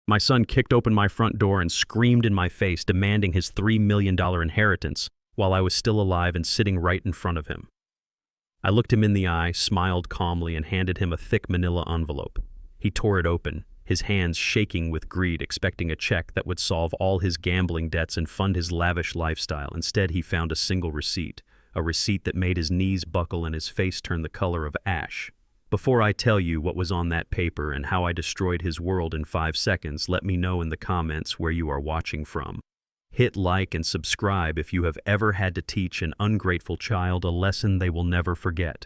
My son kicked open my front door and screamed in my face, demanding his $3 million inheritance while I was still alive and sitting right in front of him. I looked him in the eye, smiled calmly, and handed him a thick manila envelope. He tore it open, his hands shaking with greed, expecting a check that would solve all his gambling debts and fund his lavish lifestyle. Instead, he found a single receipt, a receipt that made his knees buckle and his face turn the color of ash. Before I tell you what was on that paper and how I destroyed his world in 5 seconds, let me know in the comments where you are watching from. Hit like and subscribe if you have ever had to teach an ungrateful child a lesson they will never forget.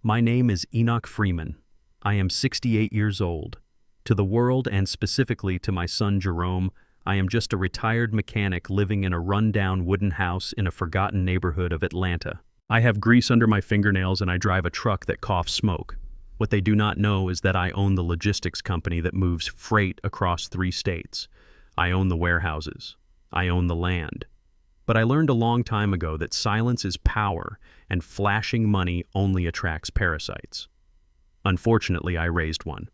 My name is Enoch Freeman. I am 68 years old. To the world, and specifically to my son Jerome, I am just a retired mechanic living in a run-down wooden house in a forgotten neighborhood of Atlanta. I have grease under my fingernails and I drive a truck that coughs smoke. What they do not know is that I own the logistics company that moves freight across 3 states. I own the warehouses. I own the land. But I learned a long time ago that silence is power and flashing money only attracts parasites. Unfortunately, I raised one.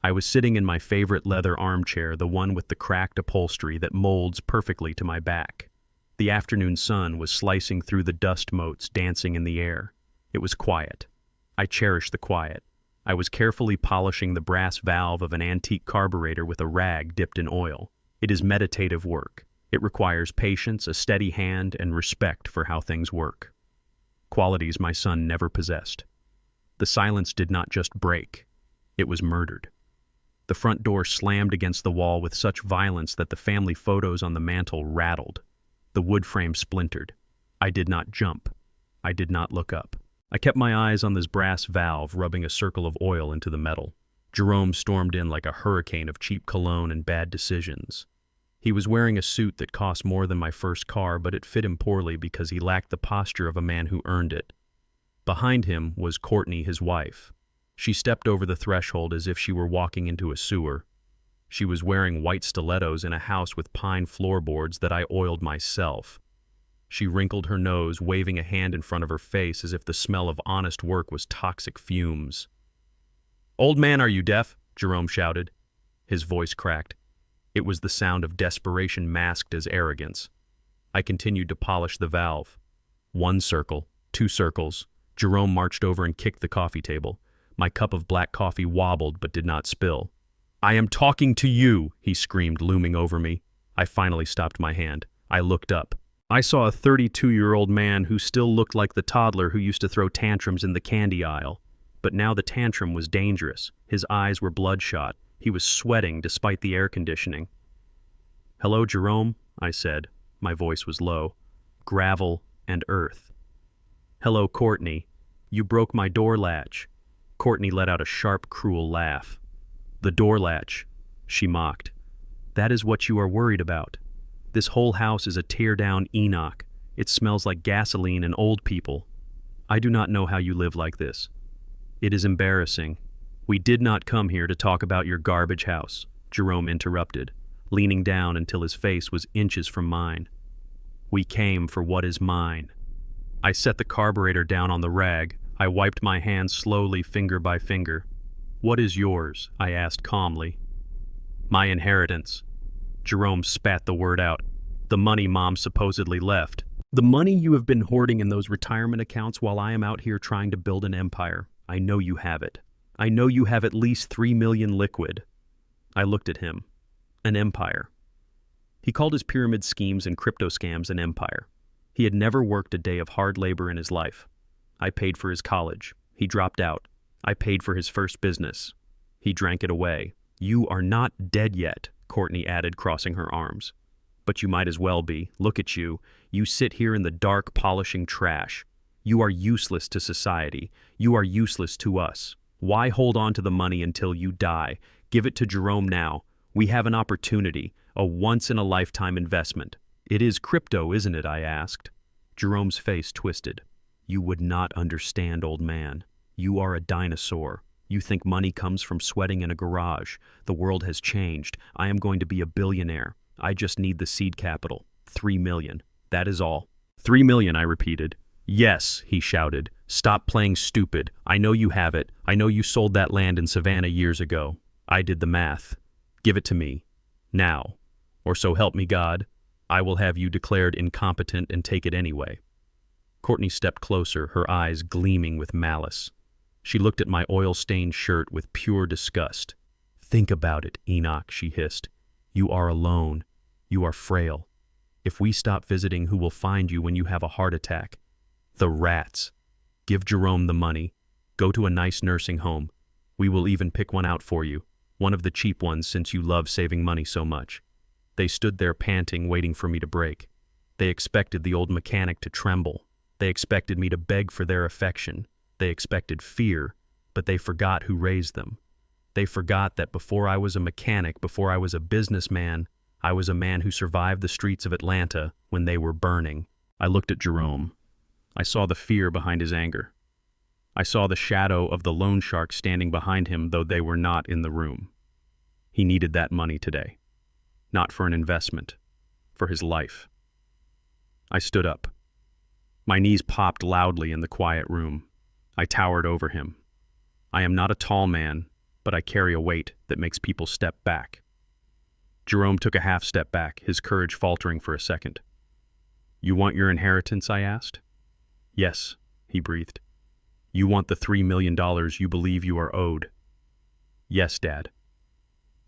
I was sitting in my favorite leather armchair, the one with the cracked upholstery that molds perfectly to my back. The afternoon sun was slicing through the dust motes, dancing in the air. It was quiet. I cherished the quiet. I was carefully polishing the brass valve of an antique carburetor with a rag dipped in oil. It is meditative work. It requires patience, a steady hand, and respect for how things work. Qualities my son never possessed. The silence did not just break. It was murdered. The front door slammed against the wall with such violence that the family photos on the mantel rattled. The wood frame splintered. I did not jump. I did not look up. I kept my eyes on this brass valve, rubbing a circle of oil into the metal. Jerome stormed in like a hurricane of cheap cologne and bad decisions. He was wearing a suit that cost more than my first car, but it fit him poorly because he lacked the posture of a man who earned it. Behind him was Courtney, his wife. She stepped over the threshold as if she were walking into a sewer. She was wearing white stilettos in a house with pine floorboards that I oiled myself. She wrinkled her nose, waving a hand in front of her face as if the smell of honest work was toxic fumes. "Old man, are you deaf?" Jerome shouted. His voice cracked. It was the sound of desperation masked as arrogance. I continued to polish the valve. 1 circle, 2 circles. Jerome marched over and kicked the coffee table. My cup of black coffee wobbled but did not spill. "I am talking to you," he screamed, looming over me. I finally stopped my hand. I looked up. I saw a 32-year-old man who still looked like the toddler who used to throw tantrums in the candy aisle. But now the tantrum was dangerous. His eyes were bloodshot. He was sweating despite the air conditioning. "Hello, Jerome," I said. My voice was low. Gravel and earth. "Hello, Courtney. You broke my door latch." Courtney let out a sharp, cruel laugh. "The door latch," she mocked. "That is what you are worried about. This whole house is a tear-down Enoch. It smells like gasoline and old people. I do not know how you live like this. It is embarrassing. We did not come here to talk about your garbage house," Jerome interrupted, leaning down until his face was inches from mine. "We came for what is mine." I set the carburetor down on the rag. I wiped my hands slowly, finger by finger. "What is yours?" I asked calmly. "My inheritance." Jerome spat the word out. "The money Mom supposedly left. The money you have been hoarding in those retirement accounts while I am out here trying to build an empire. I know you have it. I know you have at least 3 million liquid." I looked at him. An empire. He called his pyramid schemes and crypto scams an empire. He had never worked a day of hard labor in his life. I paid for his college. He dropped out. I paid for his first business. He drank it away. "You are not dead yet," Courtney added, crossing her arms. "But you might as well be. Look at you. You sit here in the dark polishing trash. You are useless to society. You are useless to us. Why hold on to the money until you die? Give it to Jerome now. We have an opportunity, a once-in-a-lifetime investment." "It is crypto, isn't it?" I asked. Jerome's face twisted. "You would not understand, old man. You are a dinosaur. You think money comes from sweating in a garage. The world has changed. I am going to be a billionaire. I just need the seed capital. 3 million. That is all." 3 million, I repeated. "Yes," he shouted. "Stop playing stupid. I know you have it. I know you sold that land in Savannah years ago. I did the math. Give it to me." Now, or so help me God, I will have you declared incompetent and take it anyway." Courtney stepped closer, her eyes gleaming with malice. She looked at my oil-stained shirt with pure disgust. "Think about it, Enoch," she hissed. "You are alone. You are frail. If we stop visiting, who will find you when you have a heart attack? The rats. Give Jerome the money. Go to a nice nursing home. We will even pick one out for you, one of the cheap ones since you love saving money so much." They stood there panting, waiting for me to break. They expected the old mechanic to tremble. They expected me to beg for their affection. They expected fear, but they forgot who raised them. They forgot that before I was a mechanic, before I was a businessman, I was a man who survived the streets of Atlanta when they were burning. I looked at Jerome. I saw the fear behind his anger. I saw the shadow of the loan shark standing behind him, though they were not in the room. He needed that money today. Not for an investment, for his life. I stood up. My knees popped loudly in the quiet room. I towered over him. I am not a tall man, but I carry a weight that makes people step back. Jerome took a half step back, his courage faltering for a second. "You want your inheritance?" I asked. "Yes," he breathed. "You want the $3 million you believe you are owed?" "Yes, Dad."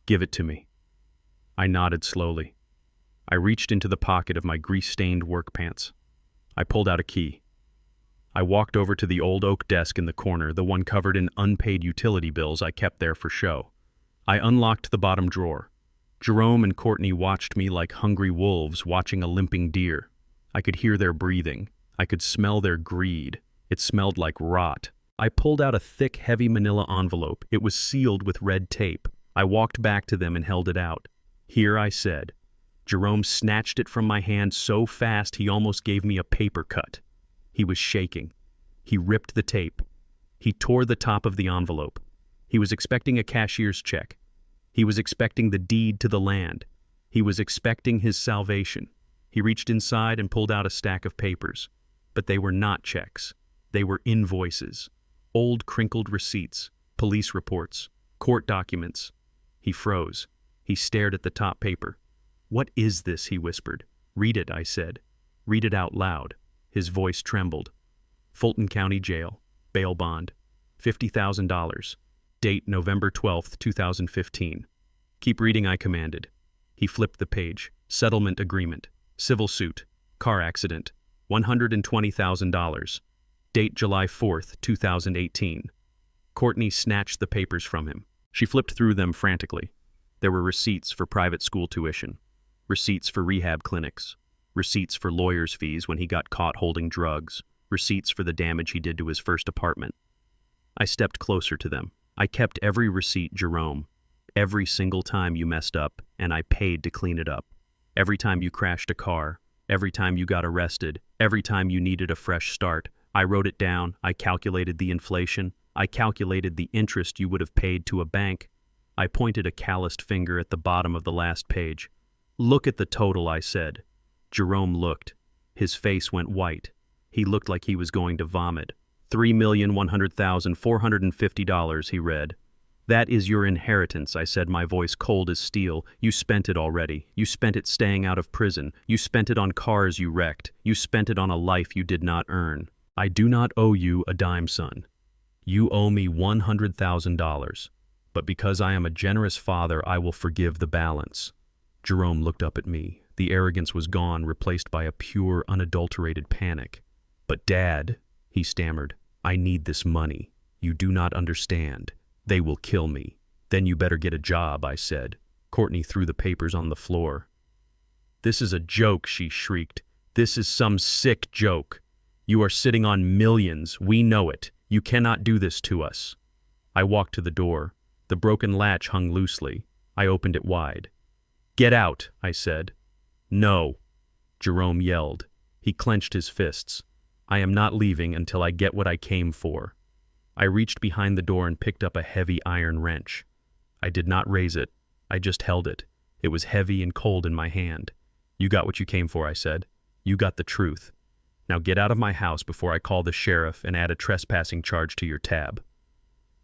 "Give it to me." I nodded slowly. I reached into the pocket of my grease-stained work pants. I pulled out a key. I walked over to the old oak desk in the corner, the one covered in unpaid utility bills I kept there for show. I unlocked the bottom drawer. Jerome and Courtney watched me like hungry wolves watching a limping deer. I could hear their breathing. I could smell their greed. It smelled like rot. I pulled out a thick, heavy manila envelope. It was sealed with red tape. I walked back to them and held it out. "Here," I said. Jerome snatched it from my hand so fast he almost gave me a paper cut. He was shaking. He ripped the tape. He tore the top of the envelope. He was expecting a cashier's check. He was expecting the deed to the land. He was expecting his salvation. He reached inside and pulled out a stack of papers. But they were not checks. They were invoices. Old crinkled receipts, police reports, court documents. He froze. He stared at the top paper. "What is this?" he whispered. "Read it," I said. "Read it out loud." His voice trembled. "Fulton County Jail. Bail bond. $50,000. Date November 12th, 2015. "Keep reading," I commanded. He flipped the page. "Settlement agreement. Civil suit. Car accident. $120,000. Date July 4th, 2018. Courtney snatched the papers from him. She flipped through them frantically. There were receipts for private school tuition, receipts for rehab clinics, receipts for lawyers' fees when he got caught holding drugs, receipts for the damage he did to his first apartment. I stepped closer to them. "I kept every receipt, Jerome. Every single time you messed up, and I paid to clean it up. Every time you crashed a car, every time you got arrested, every time you needed a fresh start. I wrote it down. I calculated the inflation. I calculated the interest you would have paid to a bank." I pointed a calloused finger at the bottom of the last page. "Look at the total," I said. Jerome looked. His face went white. He looked like he was going to vomit. $3,100,450, he read. "That is your inheritance," I said, my voice cold as steel. "You spent it already. You spent it staying out of prison. You spent it on cars you wrecked. You spent it on a life you did not earn. I do not owe you a dime, son. You owe me $100,000. But because I am a generous father, I will forgive the balance." Jerome looked up at me. The arrogance was gone, replaced by a pure, unadulterated panic. "But Dad," he stammered, "I need this money. You do not understand. They will kill me." "Then you better get a job," I said. Courtney threw the papers on the floor. "This is a joke," she shrieked. "This is some sick joke. You are sitting on millions. We know it. You cannot do this to us." I walked to the door. The broken latch hung loosely. I opened it wide. "Get out," I said. "No," Jerome yelled. He clenched his fists. "I am not leaving until I get what I came for." I reached behind the door and picked up a heavy iron wrench. I did not raise it. I just held it. It was heavy and cold in my hand. "You got what you came for," I said. "You got the truth. Now get out of my house before I call the sheriff and add a trespassing charge to your tab."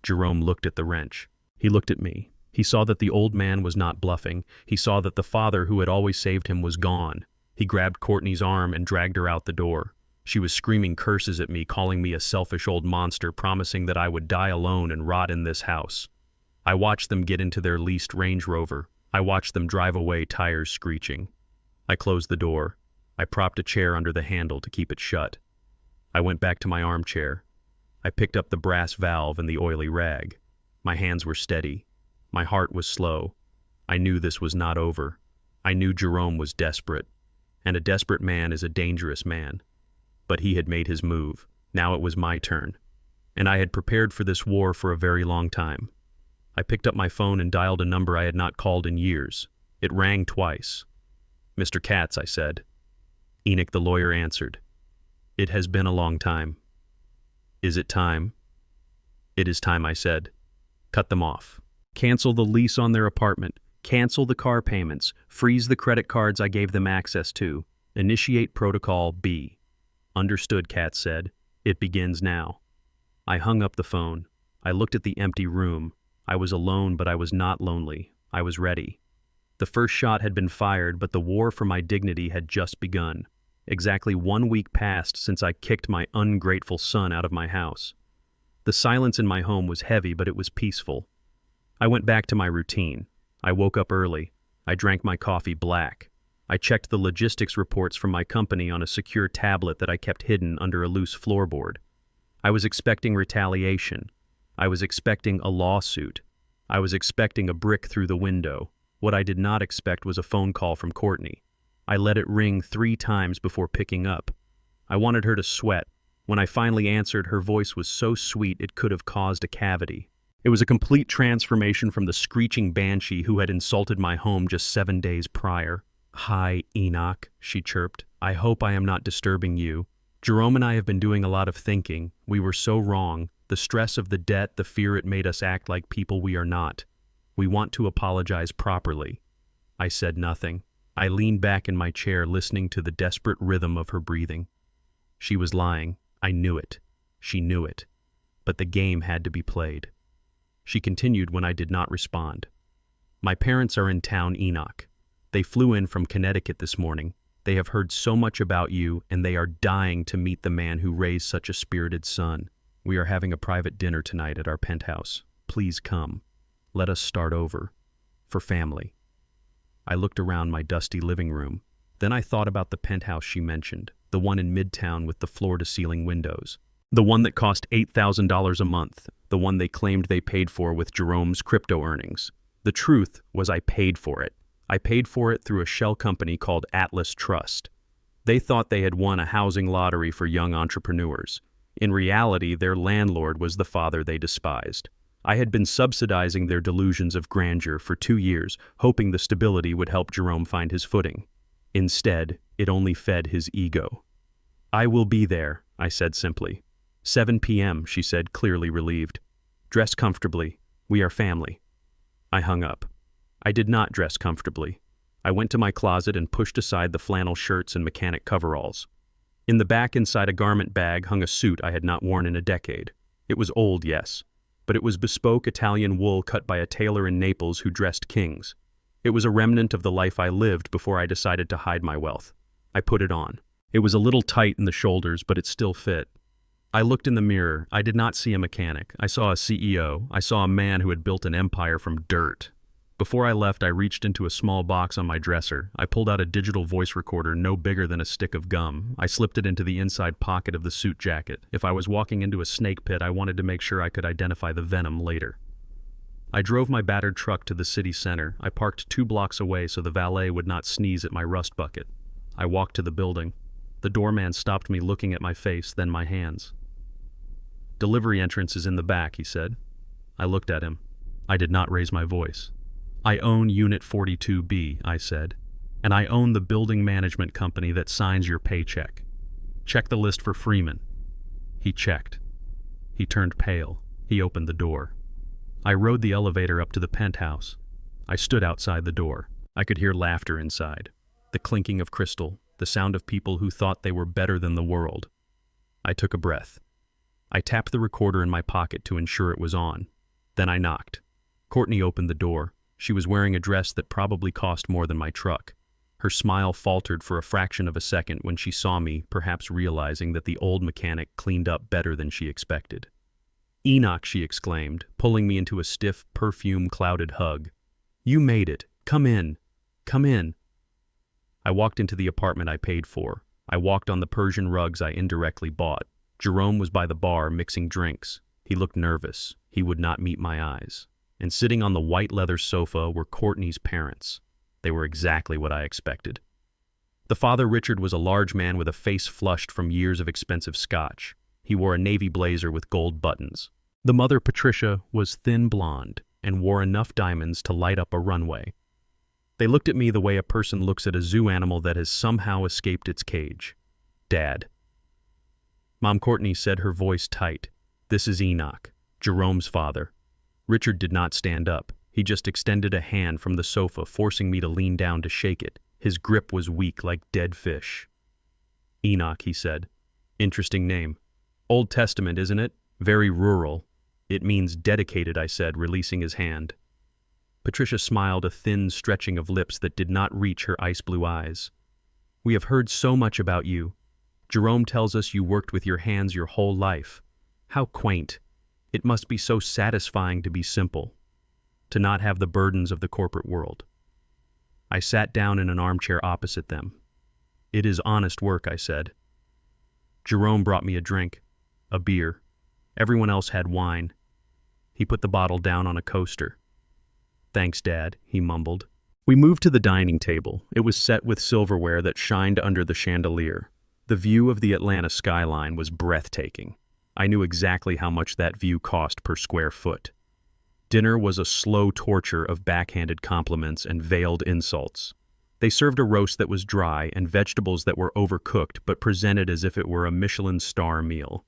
Jerome looked at the wrench. He looked at me. He saw that the old man was not bluffing. He saw that the father who had always saved him was gone. He grabbed Courtney's arm and dragged her out the door. She was screaming curses at me, calling me a selfish old monster, promising that I would die alone and rot in this house. I watched them get into their leased Range Rover. I watched them drive away, tires screeching. I closed the door. I propped a chair under the handle to keep it shut. I went back to my armchair. I picked up the brass valve and the oily rag. My hands were steady. My heart was slow. I knew this was not over. I knew Jerome was desperate. And a desperate man is a dangerous man. But he had made his move. Now it was my turn. And I had prepared for this war for a very long time. I picked up my phone and dialed a number I had not called in years. It rang twice. "Mr. Katz," I said. Enoch the lawyer answered. "It has been a long time." "Is it time?" "It is time," I said. "Cut them off. Cancel the lease on their apartment. Cancel the car payments. Freeze the credit cards I gave them access to. Initiate Protocol B." "Understood," Katz said. "It begins now." I hung up the phone. I looked at the empty room. I was alone, but I was not lonely. I was ready. The first shot had been fired, but the war for my dignity had just begun. Exactly 1 week passed since I kicked my ungrateful son out of my house. The silence in my home was heavy, but it was peaceful. I went back to my routine. I woke up early. I drank my coffee black. I checked the logistics reports from my company on a secure tablet that I kept hidden under a loose floorboard. I was expecting retaliation. I was expecting a lawsuit. I was expecting a brick through the window. What I did not expect was a phone call from Courtney. I let it ring 3 times before picking up. I wanted her to sweat. When I finally answered, her voice was so sweet it could have caused a cavity. It was a complete transformation from the screeching banshee who had insulted my home just 7 days prior. "Hi, Enoch," she chirped. "I hope I am not disturbing you. Jerome and I have been doing a lot of thinking. We were so wrong. The stress of the debt, the fear it made us act like people we are not. We want to apologize properly." I said nothing. I leaned back in my chair, listening to the desperate rhythm of her breathing. She was lying. I knew it. She knew it. But the game had to be played. She continued when I did not respond. "My parents are in town, Enoch. They flew in from Connecticut this morning. They have heard so much about you, and they are dying to meet the man who raised such a spirited son. We are having a private dinner tonight at our penthouse. Please come. Let us start over. For family." I looked around my dusty living room. Then I thought about the penthouse she mentioned, the one in Midtown with the floor-to-ceiling windows. The one that cost $8,000 a month, the one they claimed they paid for with Jerome's crypto earnings. The truth was I paid for it. I paid for it through a shell company called Atlas Trust. They thought they had won a housing lottery for young entrepreneurs. In reality, their landlord was the father they despised. I had been subsidizing their delusions of grandeur for 2 years, hoping the stability would help Jerome find his footing. Instead, it only fed his ego. "I will be there," I said simply. 7 p.m., she said, clearly relieved. "Dress comfortably. We are family." I hung up. I did not dress comfortably. I went to my closet and pushed aside the flannel shirts and mechanic coveralls. In the back inside a garment bag hung a suit I had not worn in a decade. It was old, yes, but it was bespoke Italian wool cut by a tailor in Naples who dressed kings. It was a remnant of the life I lived before I decided to hide my wealth. I put it on. It was a little tight in the shoulders, but it still fit. I looked in the mirror. I did not see a mechanic. I saw a CEO. I saw a man who had built an empire from dirt. Before I left, I reached into a small box on my dresser. I pulled out a digital voice recorder no bigger than a stick of gum. I slipped it into the inside pocket of the suit jacket. If I was walking into a snake pit, I wanted to make sure I could identify the venom later. I drove my battered truck to the city center. I parked 2 blocks away so the valet would not sneeze at my rust bucket. I walked to the building. The doorman stopped me, looking at my face, then my hands. "Delivery entrance is in the back," he said. I looked at him. I did not raise my voice. "I own Unit 42B, I said, "and I own the building management company that signs your paycheck. Check the list for Freeman." He checked. He turned pale. He opened the door. I rode the elevator up to the penthouse. I stood outside the door. I could hear laughter inside, the clinking of crystal, the sound of people who thought they were better than the world. I took a breath. I tapped the recorder in my pocket to ensure it was on. Then I knocked. Courtney opened the door. She was wearing a dress that probably cost more than my truck. Her smile faltered for a fraction of a second when she saw me, perhaps realizing that the old mechanic cleaned up better than she expected. "Enoch," she exclaimed, pulling me into a stiff, perfume-clouded hug. "You made it. Come in. Come in." I walked into the apartment I paid for. I walked on the Persian rugs I indirectly bought. Jerome was by the bar mixing drinks. He looked nervous. He would not meet my eyes. And sitting on the white leather sofa were Courtney's parents. They were exactly what I expected. The father, Richard, was a large man with a face flushed from years of expensive scotch. He wore a navy blazer with gold buttons. The mother, Patricia, was thin blonde and wore enough diamonds to light up a runway. They looked at me the way a person looks at a zoo animal that has somehow escaped its cage. "Dad." Mom Courtney said, her voice tight. "This is Enoch, Jerome's father." Richard did not stand up. He just extended a hand from the sofa, forcing me to lean down to shake it. His grip was weak like dead fish. "Enoch," he said. "Interesting name. Old Testament, isn't it? Very rural." "It means dedicated," I said, releasing his hand. Patricia smiled, a thin stretching of lips that did not reach her ice-blue eyes. "We have heard so much about you. Jerome tells us you worked with your hands your whole life. How quaint. It must be so satisfying to be simple, to not have the burdens of the corporate world." I sat down in an armchair opposite them. "It is honest work," I said. Jerome brought me a drink, a beer. Everyone else had wine. He put the bottle down on a coaster. "Thanks, Dad," he mumbled. We moved to the dining table. It was set with silverware that shined under the chandelier. The view of the Atlanta skyline was breathtaking. I knew exactly how much that view cost per square foot. Dinner was a slow torture of backhanded compliments and veiled insults. They served a roast that was dry and vegetables that were overcooked but presented as if it were a Michelin star meal.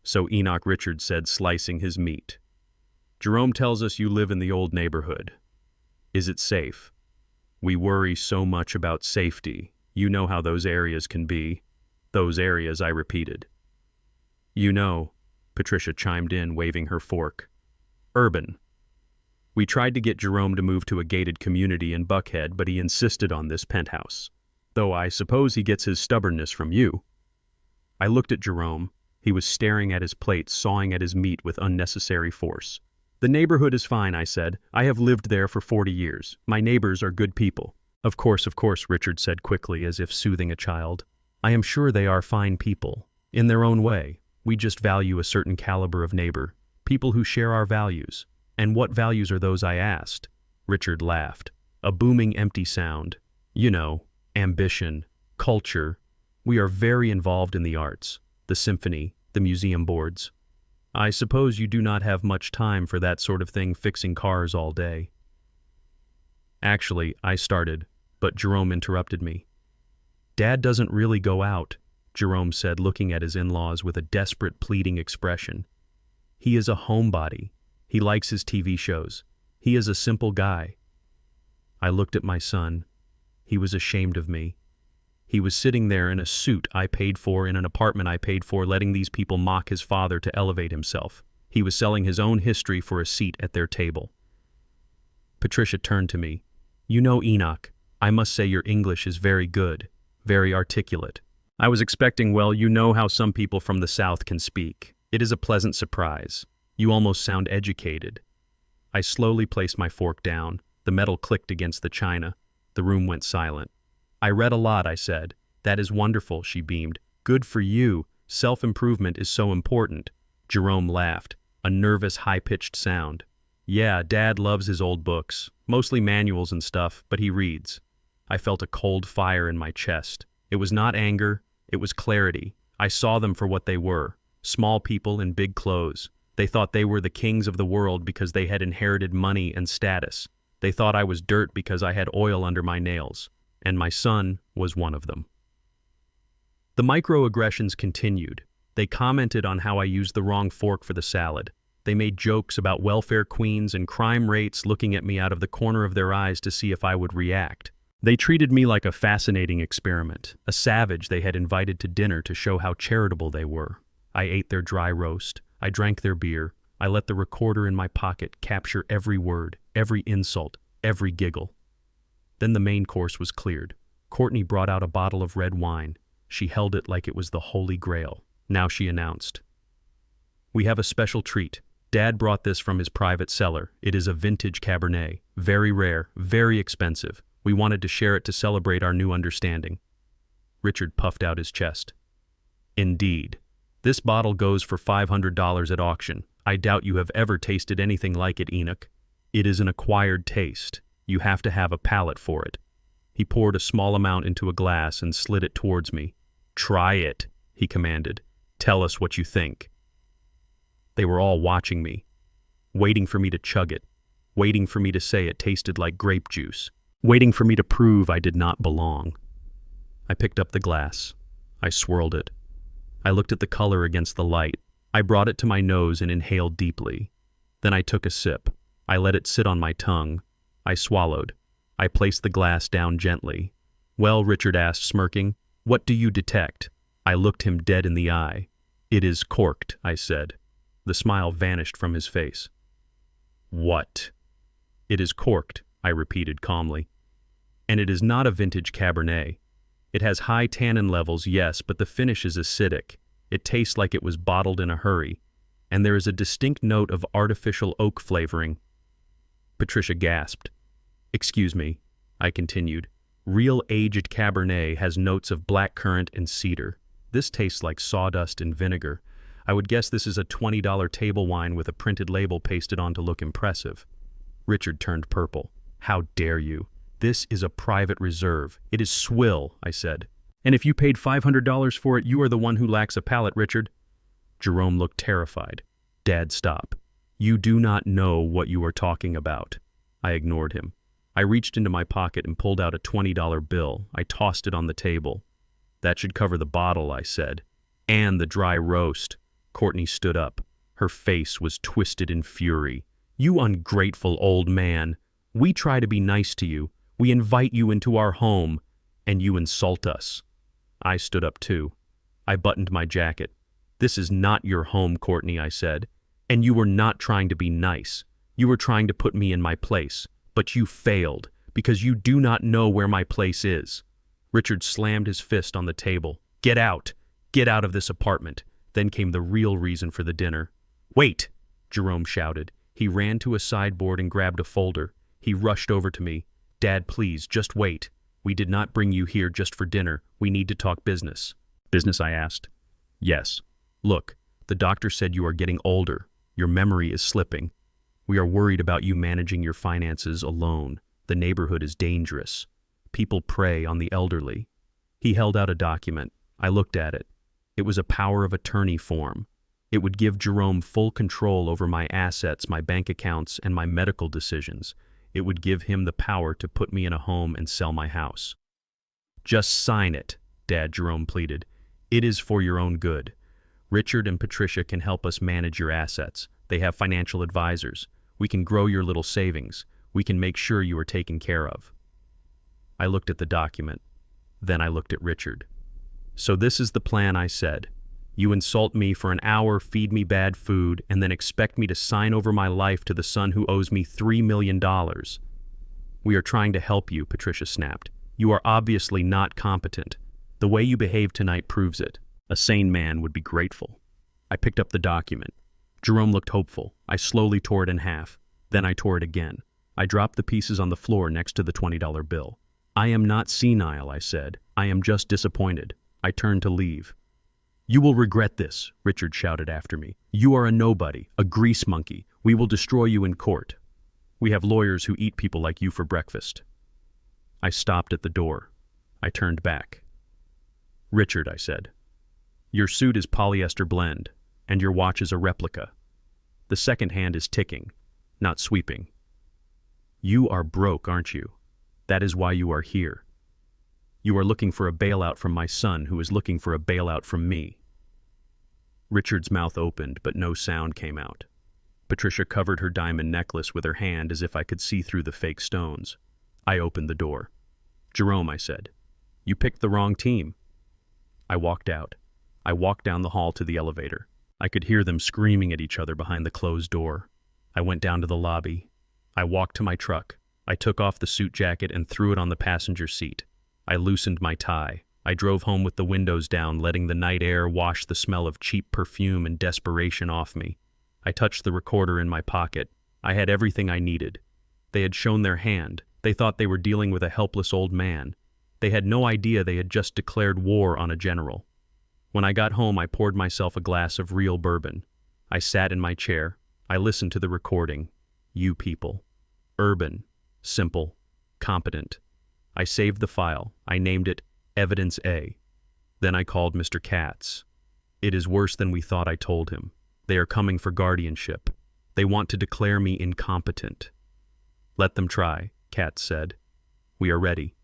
"So Enoch," Richard said, slicing his meat. "Jerome tells us you live in the old neighborhood. Is it safe? We worry so much about safety. You know how those areas can be." "Those areas," I repeated. "You know," Patricia chimed in, waving her fork. "Urban. We tried to get Jerome to move to a gated community in Buckhead, but he insisted on this penthouse. Though I suppose he gets his stubbornness from you." I looked at Jerome. He was staring at his plate, sawing at his meat with unnecessary force. "The neighborhood is fine," I said. "I have lived there for 40 years. My neighbors are good people." Of course," Richard said quickly, as if soothing a child. "I am sure they are fine people. In their own way. We just value a certain caliber of neighbor. People who share our values." "And what values are those?" I asked. Richard laughed. A booming, empty sound. "You know, ambition, culture. We are very involved in the arts, the symphony, the museum boards. I suppose you do not have much time for that sort of thing, fixing cars all day." "Actually," I started, but Jerome interrupted me. "Dad doesn't really go out," Jerome said, looking at his in-laws with a desperate, pleading expression. "He is a homebody. He likes his TV shows. He is a simple guy." I looked at my son. He was ashamed of me. He was sitting there in a suit I paid for, in an apartment I paid for, letting these people mock his father to elevate himself. He was selling his own history for a seat at their table. Patricia turned to me. "You know, Enoch, I must say your English is very good, very articulate." I was expecting, well, you know how some people from the South can speak. It is a pleasant surprise. You almost sound educated. I slowly placed my fork down. The metal clicked against the china. The room went silent. "I read a lot," I said. "That is wonderful," she beamed. "Good for you. Self-improvement is so important." Jerome laughed, a nervous, high-pitched sound. "Yeah, Dad loves his old books, mostly manuals and stuff, but he reads." I felt a cold fire in my chest. It was not anger, it was clarity. I saw them for what they were, small people in big clothes. They thought they were the kings of the world because they had inherited money and status. They thought I was dirt because I had oil under my nails. And my son was one of them. The microaggressions continued. They commented on how I used the wrong fork for the salad. They made jokes about welfare queens and crime rates, looking at me out of the corner of their eyes to see if I would react. They treated me like a fascinating experiment, a savage they had invited to dinner to show how charitable they were. I ate their dry roast. I drank their beer. I let the recorder in my pocket capture every word, every insult, every giggle. Then the main course was cleared. Courtney brought out a bottle of red wine. She held it like it was the Holy Grail. Now she announced, "We have a special treat. Dad brought this from his private cellar. It is a vintage Cabernet. Very rare, very expensive. We wanted to share it to celebrate our new understanding." Richard puffed out his chest. "Indeed. This bottle goes for $500 at auction. I doubt you have ever tasted anything like it, Enoch. It is an acquired taste. You have to have a palate for it." He poured a small amount into a glass and slid it towards me. "Try it," he commanded. "Tell us what you think." They were all watching me, waiting for me to chug it, waiting for me to say it tasted like grape juice, waiting for me to prove I did not belong. I picked up the glass. I swirled it. I looked at the color against the light. I brought it to my nose and inhaled deeply. Then I took a sip. I let it sit on my tongue. I swallowed. I placed the glass down gently. "Well," Richard asked, smirking, "what do you detect?" I looked him dead in the eye. "It is corked," I said. The smile vanished from his face. "What?" "It is corked," I repeated calmly. "And it is not a vintage Cabernet. It has high tannin levels, yes, but the finish is acidic. It tastes like it was bottled in a hurry, and there is a distinct note of artificial oak flavoring." Patricia gasped. "Excuse me," I continued. "Real aged Cabernet has notes of blackcurrant and cedar. This tastes like sawdust and vinegar. I would guess this is a $20 table wine with a printed label pasted on to look impressive." Richard turned purple. "How dare you? This is a private reserve. It is swill," I said. "And if you paid $500 for it, you are the one who lacks a palate, Richard." Jerome looked terrified. "Dad, stop. You do not know what you are talking about." I ignored him. I reached into my pocket and pulled out a $20 bill. I tossed it on the table. "That should cover the bottle," I said. "And the dry roast." Courtney stood up. Her face was twisted in fury. "You ungrateful old man. We try to be nice to you. We invite you into our home, and you insult us." I stood up too. I buttoned my jacket. "This is not your home, Courtney," I said. "And you were not trying to be nice. You were trying to put me in my place. But you failed, because you do not know where my place is." Richard slammed his fist on the table. "Get out! Get out of this apartment." Then came the real reason for the dinner. "Wait!" Jerome shouted. He ran to a sideboard and grabbed a folder. He rushed over to me. "Dad, please, just wait. We did not bring you here just for dinner. We need to talk business." "Business?" I asked. "Yes. Look, the doctor said you are getting older. Your memory is slipping. We are worried about you managing your finances alone. The neighborhood is dangerous. People prey on the elderly." He held out a document. I looked at it. It was a power of attorney form. It would give Jerome full control over my assets, my bank accounts, and my medical decisions. It would give him the power to put me in a home and sell my house. "Just sign it," Dad, Jerome pleaded. "It is for your own good. Richard and Patricia can help us manage your assets. They have financial advisors. We can grow your little savings. We can make sure you are taken care of." I looked at the document. Then I looked at Richard. "So this is the plan," I said. "You insult me for an hour, feed me bad food, and then expect me to sign over my life to the son who owes me $3 million. "We are trying to help you," Patricia snapped. "You are obviously not competent. The way you behave tonight proves it. A sane man would be grateful." I picked up the document. Jerome looked hopeful. I slowly tore it in half. Then I tore it again. I dropped the pieces on the floor next to the $20 bill. "I am not senile," I said. "I am just disappointed." I turned to leave. "You will regret this," Richard shouted after me. "You are a nobody, a grease monkey. We will destroy you in court. We have lawyers who eat people like you for breakfast." I stopped at the door. I turned back. "Richard," I said, "your suit is polyester blend, and your watch is a replica. The second hand is ticking, not sweeping. You are broke, aren't you? That is why you are here. You are looking for a bailout from my son, who is looking for a bailout from me." Richard's mouth opened, but no sound came out. Patricia covered her diamond necklace with her hand as if I could see through the fake stones. I opened the door. "Jerome," I said, "you picked the wrong team." I walked out. I walked down the hall to the elevator. I could hear them screaming at each other behind the closed door. I went down to the lobby. I walked to my truck. I took off the suit jacket and threw it on the passenger seat. I loosened my tie. I drove home with the windows down, letting the night air wash the smell of cheap perfume and desperation off me. I touched the recorder in my pocket. I had everything I needed. They had shown their hand. They thought they were dealing with a helpless old man. They had no idea they had just declared war on a general. When I got home, I poured myself a glass of real bourbon. I sat in my chair. I listened to the recording. You people. Urban. Simple. Competent. I saved the file. I named it Evidence A. Then I called Mr. Katz. It is worse than we thought, I told him. They are coming for guardianship. They want to declare me incompetent. Let them try, Katz said. We are ready.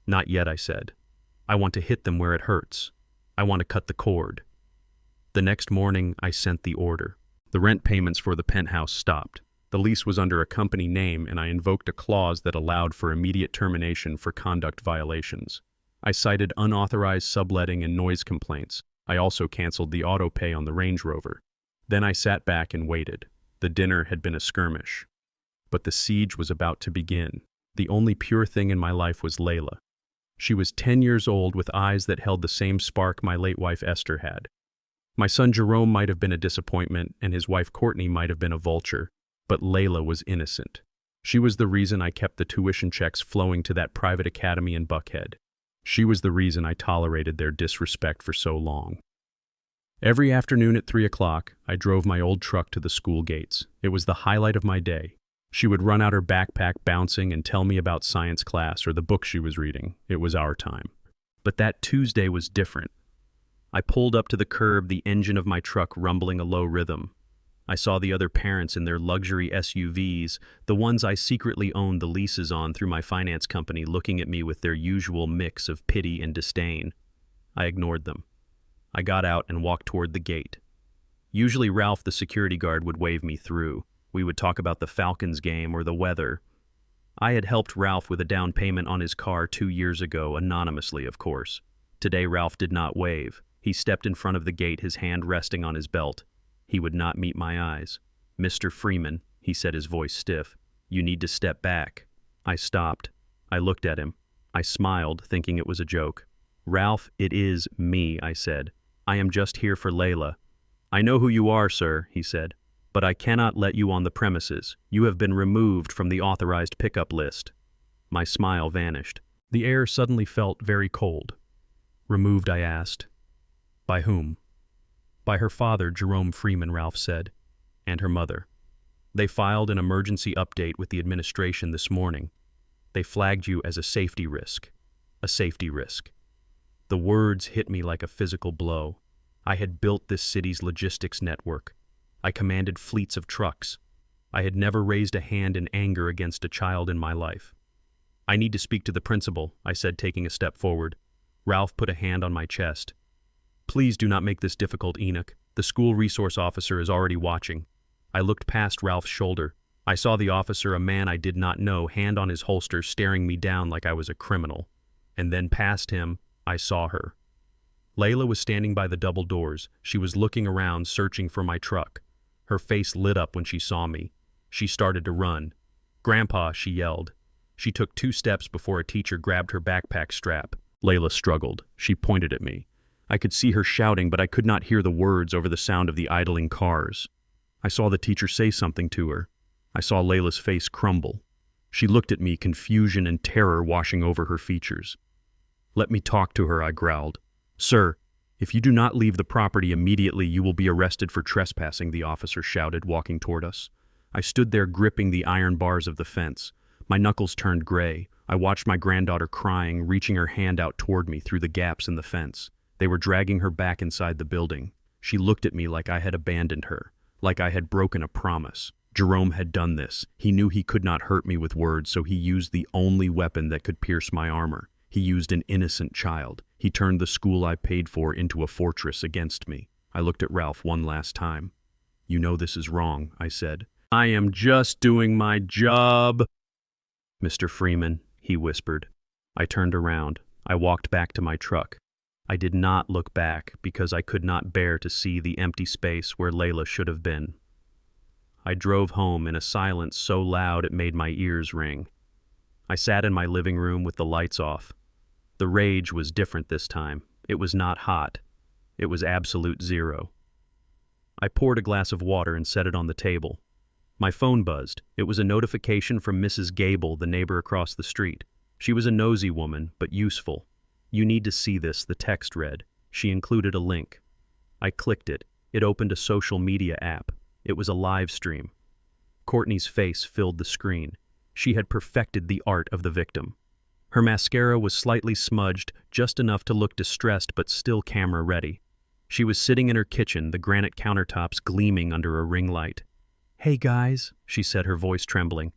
Not yet, I said. I want to hit them where it hurts. I want to cut the cord. The next morning, I sent the order. The rent payments for the penthouse stopped. The lease was under a company name, and I invoked a clause that allowed for immediate termination for conduct violations. I cited unauthorized subletting and noise complaints. I also canceled the auto pay on the Range Rover. Then I sat back and waited. The dinner had been a skirmish. But the siege was about to begin. The only pure thing in my life was Layla. She was 10 years old with eyes that held the same spark my late wife Esther had. My son Jerome might have been a disappointment, and his wife Courtney might have been a vulture, but Layla was innocent. She was the reason I kept the tuition checks flowing to that private academy in Buckhead. She was the reason I tolerated their disrespect for so long. Every afternoon at 3 o'clock, I drove my old truck to the school gates. It was the highlight of my day. She would run out her backpack bouncing and tell me about science class or the book she was reading. It was our time. But that Tuesday was different. I pulled up to the curb, the engine of my truck rumbling a low rhythm. I saw the other parents in their luxury SUVs, the ones I secretly owned the leases on through my finance company, looking at me with their usual mix of pity and disdain. I ignored them. I got out and walked toward the gate. Usually Ralph, the security guard, would wave me through. We would talk about the Falcons game or the weather. I had helped Ralph with a down payment on his car 2 years ago, anonymously, of course. Today Ralph did not wave. He stepped in front of the gate, his hand resting on his belt. He would not meet my eyes. "Mr. Freeman," he said, his voice stiff, "you need to step back." I stopped. I looked at him. I smiled, thinking it was a joke. "Ralph, it is me," I said. "I am just here for Layla." "I know who you are, sir," he said, "but I cannot let you on the premises. You have been removed from the authorized pickup list." My smile vanished. The air suddenly felt very cold. "Removed?" I asked. "By whom?" "By her father, Jerome Freeman," Ralph said, "and her mother. They filed an emergency update with the administration this morning. They flagged you as a safety risk. A safety risk." The words hit me like a physical blow. I had built this city's logistics network. I commanded fleets of trucks. I had never raised a hand in anger against a child in my life. "I need to speak to the principal," I said, taking a step forward. Ralph put a hand on my chest. "Please do not make this difficult, Enoch. The school resource officer is already watching." I looked past Ralph's shoulder. I saw the officer, a man I did not know, hand on his holster, staring me down like I was a criminal. And then past him, I saw her. Layla was standing by the double doors. She was looking around, searching for my truck. Her face lit up when she saw me. She started to run. "Grandpa," she yelled. She took 2 steps before a teacher grabbed her backpack strap. Layla struggled. She pointed at me. I could see her shouting, but I could not hear the words over the sound of the idling cars. I saw the teacher say something to her. I saw Layla's face crumble. She looked at me, confusion and terror washing over her features. "Let me talk to her," I growled. "Sir, if you do not leave the property immediately, you will be arrested for trespassing," the officer shouted, walking toward us. I stood there gripping the iron bars of the fence. My knuckles turned gray. I watched my granddaughter crying, reaching her hand out toward me through the gaps in the fence. They were dragging her back inside the building. She looked at me like I had abandoned her, like I had broken a promise. Jerome had done this. He knew he could not hurt me with words, so he used the only weapon that could pierce my armor. He used an innocent child. He turned the school I paid for into a fortress against me. I looked at Ralph one last time. "You know this is wrong," I said. "I am just doing my job." "Mr. Freeman," he whispered. I turned around. I walked back to my truck. I did not look back because I could not bear to see the empty space where Layla should have been. I drove home in a silence so loud it made my ears ring. I sat in my living room with the lights off. The rage was different this time. It was not hot. It was absolute zero. I poured a glass of water and set it on the table. My phone buzzed. It was a notification from Mrs. Gable, the neighbor across the street. She was a nosy woman, but useful. "You need to see this," the text read. She included a link. I clicked it. It opened a social media app. It was a live stream. Courtney's face filled the screen. She had perfected the art of the victim. Her mascara was slightly smudged, just enough to look distressed but still camera-ready. She was sitting in her kitchen, the granite countertops gleaming under a ring light. "Hey guys," she said, her voice trembling.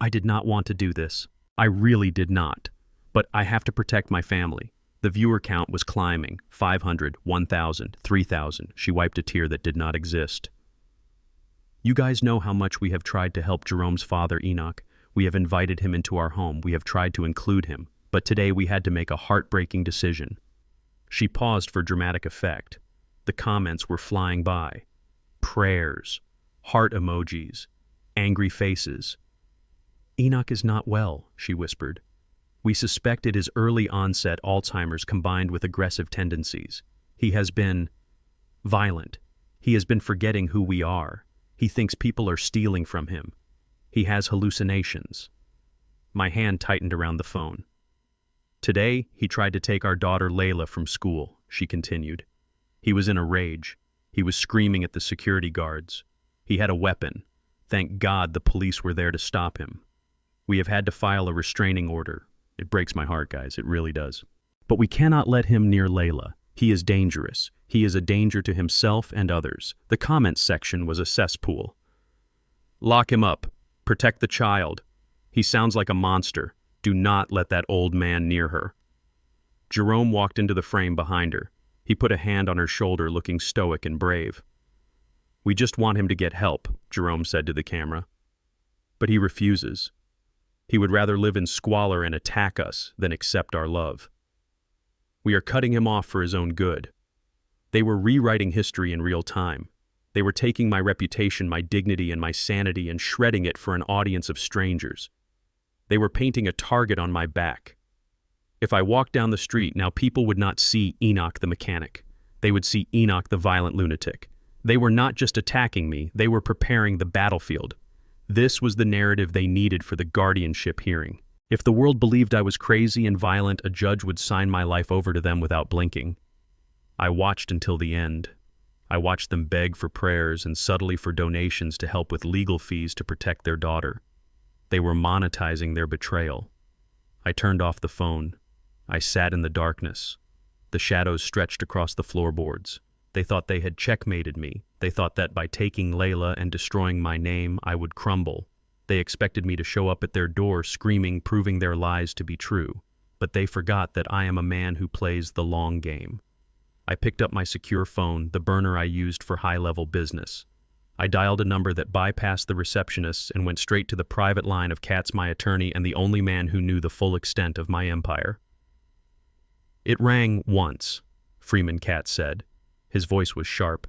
"I did not want to do this. I really did not. But I have to protect my family." The viewer count was climbing. 500, 1,000, 3,000. She wiped a tear that did not exist. "You guys know how much we have tried to help Jerome's father, Enoch. We have invited him into our home. We have tried to include him. But today we had to make a heartbreaking decision." She paused for dramatic effect. The comments were flying by. Prayers, heart emojis, angry faces. "Enoch is not well," she whispered. "We suspect it is early onset Alzheimer's combined with aggressive tendencies. He has been violent. He has been forgetting who we are. He thinks people are stealing from him. He has hallucinations." My hand tightened around the phone. "Today, he tried to take our daughter Layla from school," she continued. "He was in a rage. He was screaming at the security guards. He had a weapon. Thank God the police were there to stop him. We have had to file a restraining order. It breaks my heart, guys, it really does. But we cannot let him near Layla. He is dangerous. He is a danger to himself and others." The comments section was a cesspool. "Lock him up. Protect the child. He sounds like a monster. Do not let that old man near her." Jerome walked into the frame behind her. He put a hand on her shoulder, looking stoic and brave. "We just want him to get help," Jerome said to the camera. "But he refuses. He would rather live in squalor and attack us than accept our love. We are cutting him off for his own good." They were rewriting history in real time. They were taking my reputation, my dignity, and my sanity and shredding it for an audience of strangers. They were painting a target on my back. If I walked down the street, now people would not see Enoch the mechanic. They would see Enoch the violent lunatic. They were not just attacking me, they were preparing the battlefield. This was the narrative they needed for the guardianship hearing. If the world believed I was crazy and violent, a judge would sign my life over to them without blinking. I watched until the end. I watched them beg for prayers and subtly for donations to help with legal fees to protect their daughter. They were monetizing their betrayal. I turned off the phone. I sat in the darkness. The shadows stretched across the floorboards. They thought they had checkmated me. They thought that by taking Layla and destroying my name, I would crumble. They expected me to show up at their door screaming, proving their lies to be true. But they forgot that I am a man who plays the long game. I picked up my secure phone, the burner I used for high-level business. I dialed a number that bypassed the receptionists and went straight to the private line of Katz, my attorney, and the only man who knew the full extent of my empire. "It rang once," Freeman Katz said. His voice was sharp.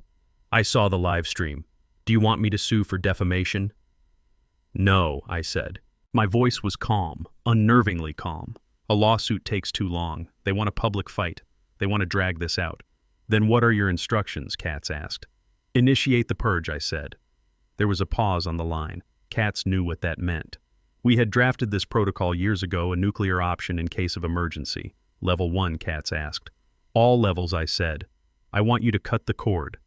"I saw the live stream. Do you want me to sue for defamation?" "No," I said. My voice was calm, unnervingly calm. "A lawsuit takes too long. They want a public fight. They want to drag this out." "Then what are your instructions?" Katz asked. "Initiate the purge," I said. There was a pause on the line. Katz knew what that meant. "We had drafted this protocol years ago, a nuclear option in case of emergency." "Level 1, Katz asked. "All levels," I said. "I want you to cut the cord.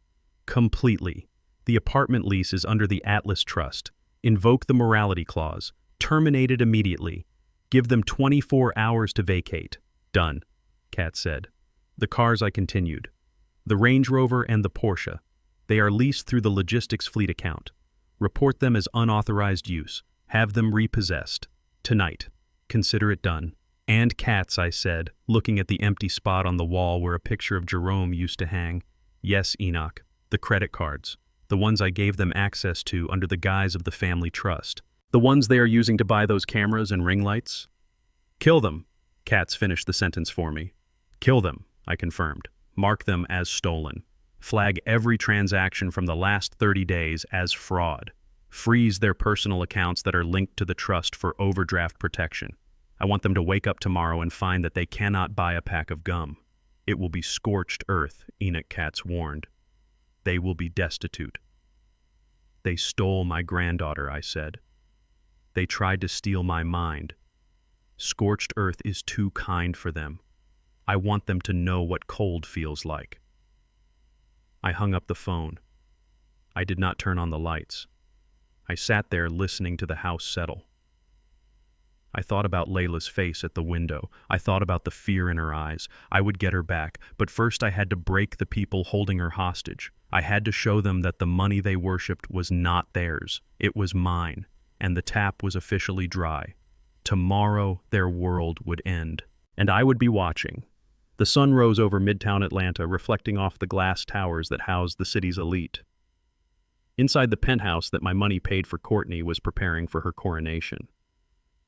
Completely. The apartment lease is under the Atlas Trust. Invoke the morality clause. Terminate it immediately. Give them 24 hours to vacate." "Done," Katz said. "The cars," I continued. "The Range Rover and the Porsche. They are leased through the logistics fleet account. Report them as unauthorized use. Have them repossessed. Tonight. Consider it done." "And Katz," I said, looking at the empty spot on the wall where a picture of Jerome used to hang. "Yes, Enoch. The credit cards. The ones I gave them access to under the guise of the family trust. The ones they are using to buy those cameras and ring lights." "Kill them," Katz finished the sentence for me. "Kill them. I confirmed. Mark them as stolen. Flag every transaction from the last 30 days as fraud. Freeze their personal accounts that are linked to the trust for overdraft protection. I want them to wake up tomorrow and find that they cannot buy a pack of gum. It will be scorched earth, Enoch Katz warned. They will be destitute. They stole my granddaughter, I said. They tried to steal my mind. Scorched earth is too kind for them. I want them to know what cold feels like. I hung up the phone. I did not turn on the lights. I sat there listening to the house settle. I thought about Layla's face at the window. I thought about the fear in her eyes. I would get her back, but first I had to break the people holding her hostage. I had to show them that the money they worshipped was not theirs. It was mine, and the tap was officially dry. Tomorrow their world would end, and I would be watching. The sun rose over Midtown Atlanta, reflecting off the glass towers that housed the city's elite. Inside the penthouse that my money paid for, Courtney was preparing for her coronation.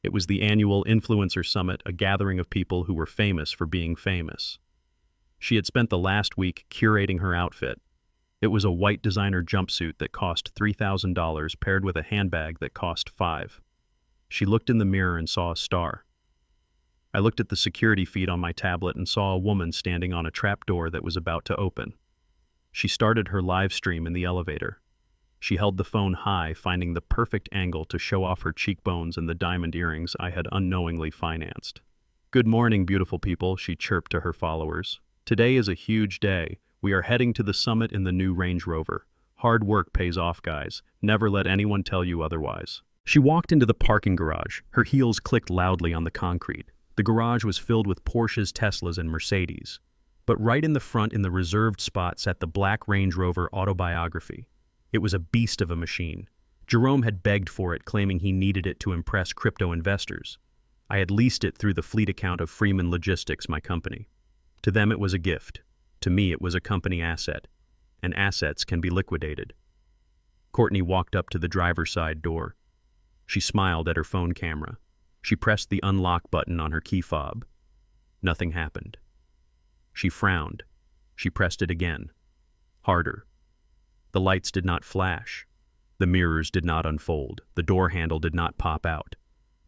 It was the annual Influencer Summit, a gathering of people who were famous for being famous. She had spent the last week curating her outfit. It was a white designer jumpsuit that cost $3,000 paired with a handbag that cost $5,000. She looked in the mirror and saw a star. I looked at the security feed on my tablet and saw a woman standing on a trapdoor that was about to open. She started her live stream in the elevator. She held the phone high, finding the perfect angle to show off her cheekbones and the diamond earrings I had unknowingly financed. "Good morning, beautiful people," she chirped to her followers. "Today is a huge day. We are heading to the summit in the new Range Rover. Hard work pays off, guys. Never let anyone tell you otherwise." She walked into the parking garage. Her heels clicked loudly on the concrete. The garage was filled with Porsches, Teslas, and Mercedes. But right in the front, in the reserved spot, sat the black Range Rover Autobiography. It was a beast of a machine. Jerome had begged for it, claiming he needed it to impress crypto investors. I had leased it through the fleet account of Freeman Logistics, my company. To them it was a gift. To me it was a company asset. And assets can be liquidated. Courtney walked up to the driver's side door. She smiled at her phone camera. She pressed the unlock button on her key fob. Nothing happened. She frowned. She pressed it again. Harder. The lights did not flash. The mirrors did not unfold. The door handle did not pop out.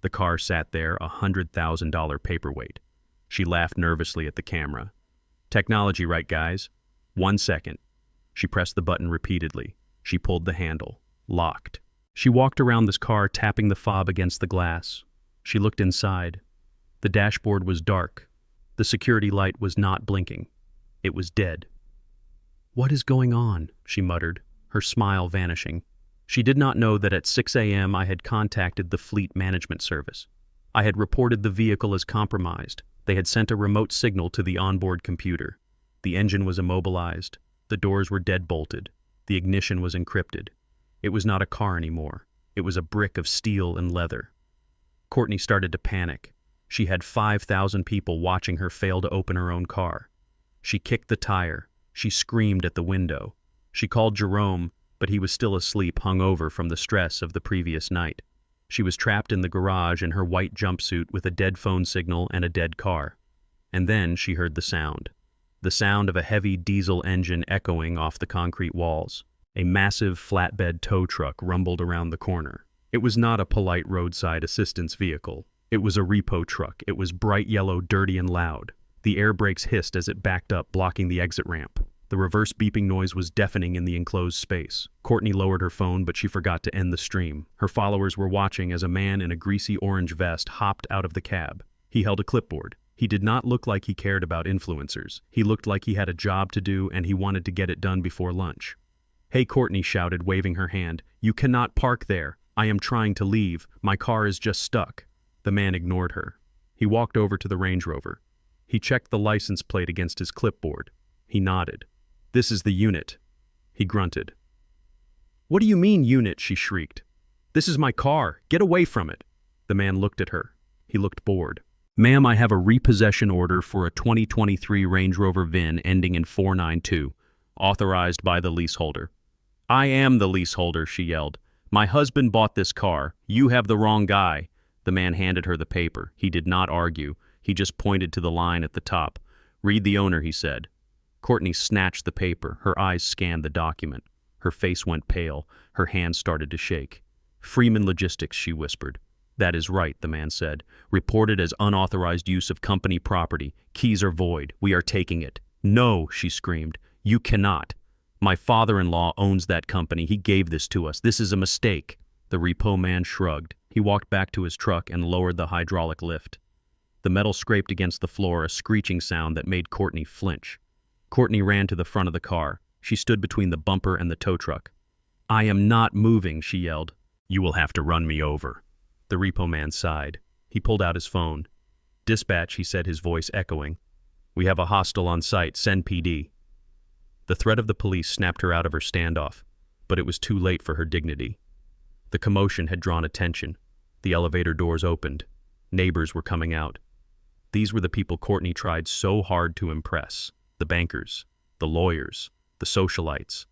The car sat there, a $100,000 paperweight. She laughed nervously at the camera. "Technology, right, guys? 1 second." She pressed the button repeatedly. She pulled the handle. Locked. She walked around this car, tapping the fob against the glass. She looked inside. The dashboard was dark. The security light was not blinking. It was dead. "What is going on?" she muttered, her smile vanishing. She did not know that at 6 a.m. I had contacted the Fleet Management Service. I had reported the vehicle as compromised. They had sent a remote signal to the onboard computer. The engine was immobilized. The doors were dead-bolted. The ignition was encrypted. It was not a car anymore. It was a brick of steel and leather. Courtney started to panic. She had 5,000 people watching her fail to open her own car. She kicked the tire. She screamed at the window. She called Jerome, but he was still asleep, hungover from the stress of the previous night. She was trapped in the garage in her white jumpsuit with a dead phone signal and a dead car. And then she heard the sound of a heavy diesel engine echoing off the concrete walls. A massive flatbed tow truck rumbled around the corner. It was not a polite roadside assistance vehicle. It was a repo truck. It was bright yellow, dirty, and loud. The air brakes hissed as it backed up, blocking the exit ramp. The reverse beeping noise was deafening in the enclosed space. Courtney lowered her phone, but she forgot to end the stream. Her followers were watching as a man in a greasy orange vest hopped out of the cab. He held a clipboard. He did not look like he cared about influencers. He looked like he had a job to do and he wanted to get it done before lunch. "Hey," Courtney shouted, waving her hand. "You cannot park there. I am trying to leave. My car is just stuck." The man ignored her. He walked over to the Range Rover. He checked the license plate against his clipboard. He nodded. "This is the unit." He grunted. "What do you mean, unit?" she shrieked. "This is my car. Get away from it." The man looked at her. He looked bored. "Ma'am, I have a repossession order for a 2023 Range Rover VIN ending in 492, authorized by the leaseholder." "I am the leaseholder," she yelled. "My husband bought this car. You have the wrong guy." The man handed her the paper. He did not argue. He just pointed to the line at the top. "Read the owner," he said. Courtney snatched the paper. Her eyes scanned the document. Her face went pale. Her hands started to shake. "Freeman Logistics," she whispered. "That is right," the man said. "Reported as unauthorized use of company property. Keys are void. We are taking it." "No," she screamed. "You cannot. My father-in-law owns that company. He gave this to us. This is a mistake." The repo man shrugged. He walked back to his truck and lowered the hydraulic lift. The metal scraped against the floor, a screeching sound that made Courtney flinch. Courtney ran to the front of the car. She stood between the bumper and the tow truck. "I am not moving," she yelled. "You will have to run me over." The repo man sighed. He pulled out his phone. "Dispatch," he said, his voice echoing. "We have a hostile on site. Send PD." The threat of the police snapped her out of her standoff, but it was too late for her dignity. The commotion had drawn attention. The elevator doors opened. Neighbors were coming out. These were the people Courtney tried so hard to impress. The bankers, the lawyers, the socialites.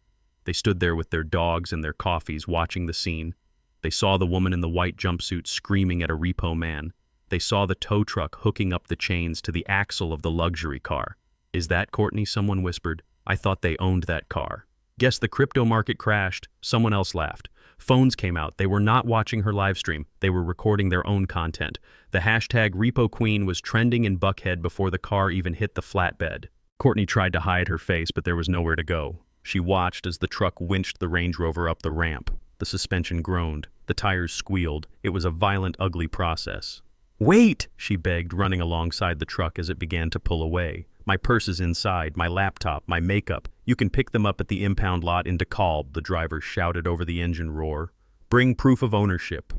They stood there with their dogs and their coffees watching the scene. They saw the woman in the white jumpsuit screaming at a repo man. They saw the tow truck hooking up the chains to the axle of the luxury car. "Is that Courtney?" someone whispered. "I thought they owned that car." "Guess the crypto market crashed," someone else laughed. Phones came out. They were not watching her live stream. They were recording their own content. The hashtag Repo Queen was trending in Buckhead before the car even hit the flatbed. Courtney tried to hide her face, but there was nowhere to go. She watched as the truck winched the Range Rover up the ramp. The suspension groaned. The tires squealed. It was a violent, ugly process. "Wait!" she begged, running alongside the truck as it began to pull away. "My purse is inside, my laptop, my makeup. You can pick them up at the impound lot in DeKalb," the driver shouted over the engine roar. "Bring proof of ownership."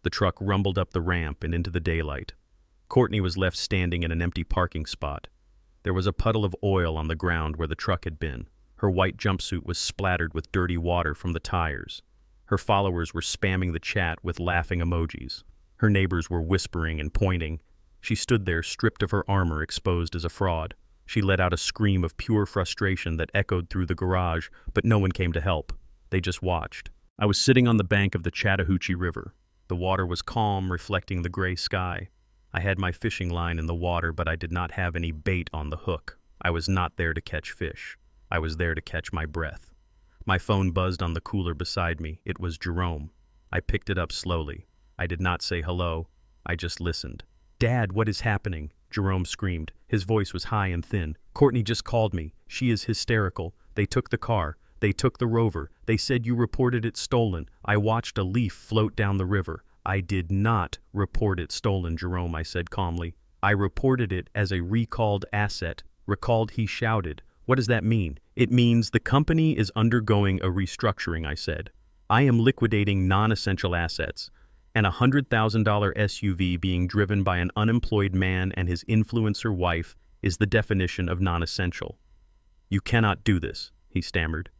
The truck rumbled up the ramp and into the daylight. Courtney was left standing in an empty parking spot. There was a puddle of oil on the ground where the truck had been. Her white jumpsuit was splattered with dirty water from the tires. Her followers were spamming the chat with laughing emojis. Her neighbors were whispering and pointing. She stood there, stripped of her armor, exposed as a fraud. She let out a scream of pure frustration that echoed through the garage, but no one came to help. They just watched. I was sitting on the bank of the Chattahoochee River. The water was calm, reflecting the gray sky. I had my fishing line in the water, but I did not have any bait on the hook. I was not there to catch fish. I was there to catch my breath. My phone buzzed on the cooler beside me. It was Jerome. I picked it up slowly. I did not say hello. I just listened. "Dad, what is happening?" Jerome screamed. His voice was high and thin. "Courtney just called me. She is hysterical. They took the car. They took the Rover. They said you reported it stolen. I watched a leaf float down the river." "I did not report it stolen, Jerome," I said calmly. "I reported it as a recalled asset." "Recalled?" he shouted. "What does that mean?" "It means the company is undergoing a restructuring," I said. "I am liquidating non-essential assets. And a $100,000 SUV being driven by an unemployed man and his influencer wife is the definition of non-essential." "You cannot do this," he stammered.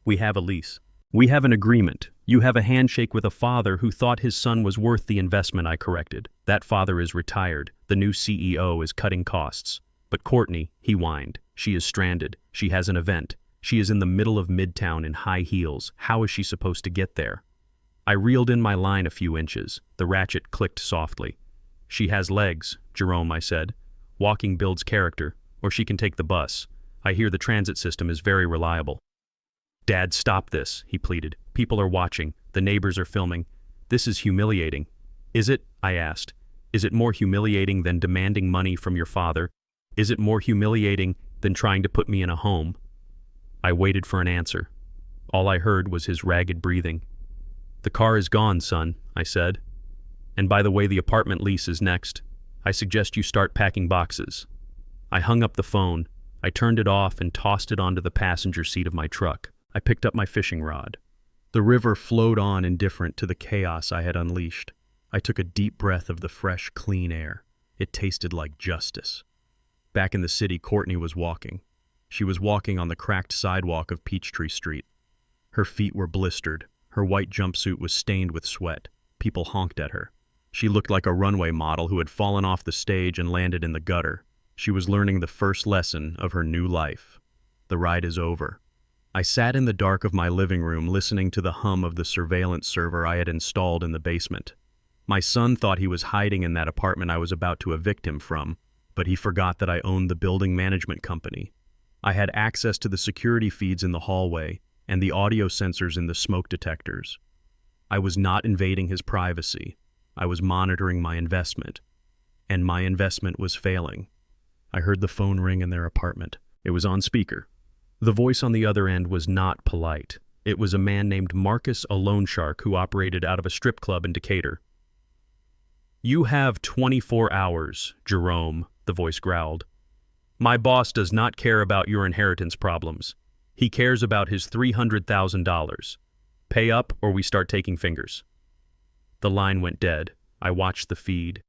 "We have a lease. We have an agreement. You have a handshake with a father who thought his son was worth the investment," I corrected. "That father is retired. The new CEO is cutting costs. But Courtney," he whined, "she is stranded. She has an event. She is in the middle of Midtown in high heels. How is she supposed to get there?" I reeled in my line a few inches. The ratchet clicked softly. "She has legs, Jerome," I said. "Walking builds character, or she can take the bus. I hear the transit system is very reliable." "Dad, stop this," he pleaded. "People are watching. The neighbors are filming. This is humiliating." "Is it?" I asked. "Is it more humiliating than demanding money from your father? Is it more humiliating than trying to put me in a home?" I waited for an answer. All I heard was his ragged breathing. "The car is gone, son," I said. "And by the way, the apartment lease is next. I suggest you start packing boxes." I hung up the phone. I turned it off and tossed it onto the passenger seat of my truck. I picked up my fishing rod. The river flowed on indifferent to the chaos I had unleashed. I took a deep breath of the fresh, clean air. It tasted like justice. Back in the city, Courtney was walking. She was walking on the cracked sidewalk of Peachtree Street. Her feet were blistered. Her white jumpsuit was stained with sweat. People honked at her. She looked like a runway model who had fallen off the stage and landed in the gutter. She was learning the first lesson of her new life. The ride is over. I sat in the dark of my living room listening to the hum of the surveillance server I had installed in the basement. My son thought he was hiding in that apartment I was about to evict him from, But he forgot that I owned the building management company. I had access to the security feeds in the hallway and the audio sensors in the smoke detectors. I was not invading his privacy. I was monitoring my investment. And my investment was failing. I heard the phone ring in their apartment. It was on speaker. The voice on the other end was not polite. It was a man named Marcus, a loan shark who operated out of a strip club in Decatur. "You have 24 hours, Jerome," the voice growled. "My boss does not care about your inheritance problems. He cares about his $300,000. Pay up or we start taking fingers." The line went dead. I watched the feed.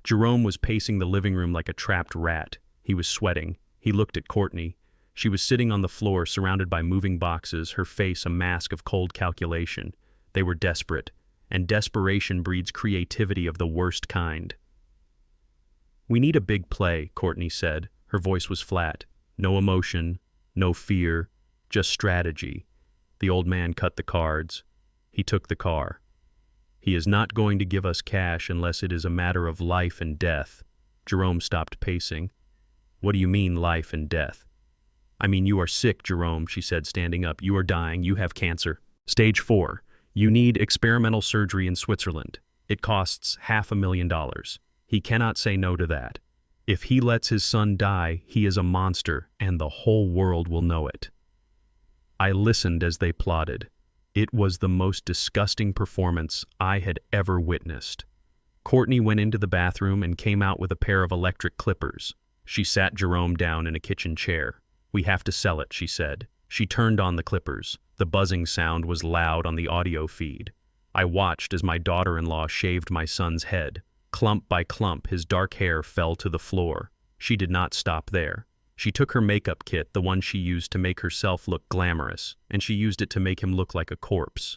Jerome was pacing the living room like a trapped rat. He was sweating. He looked at Courtney. She was sitting on the floor, surrounded by moving boxes, her face a mask of cold calculation. They were desperate, and desperation breeds creativity of the worst kind. "We need a big play," Courtney said. Her voice was flat. No emotion, no fear, just strategy. The old man cut the cards. He took the car. "He is not going to give us cash unless it is a matter of life and death." Jerome stopped pacing. "What do you mean, life and death?" "I mean, you are sick, Jerome," she said, standing up. "You are dying. You have cancer. Stage 4. You need experimental surgery in Switzerland. It costs $500,000. He cannot say no to that. If he lets his son die, he is a monster, and the whole world will know it." I listened as they plotted. It was the most disgusting performance I had ever witnessed. Courtney went into the bathroom and came out with a pair of electric clippers. She sat Jerome down in a kitchen chair. "We have to sell it," she said. She turned on the clippers. The buzzing sound was loud on the audio feed. I watched as my daughter-in-law shaved my son's head. Clump by clump, his dark hair fell to the floor. She did not stop there. She took her makeup kit, the one she used to make herself look glamorous, and she used it to make him look like a corpse.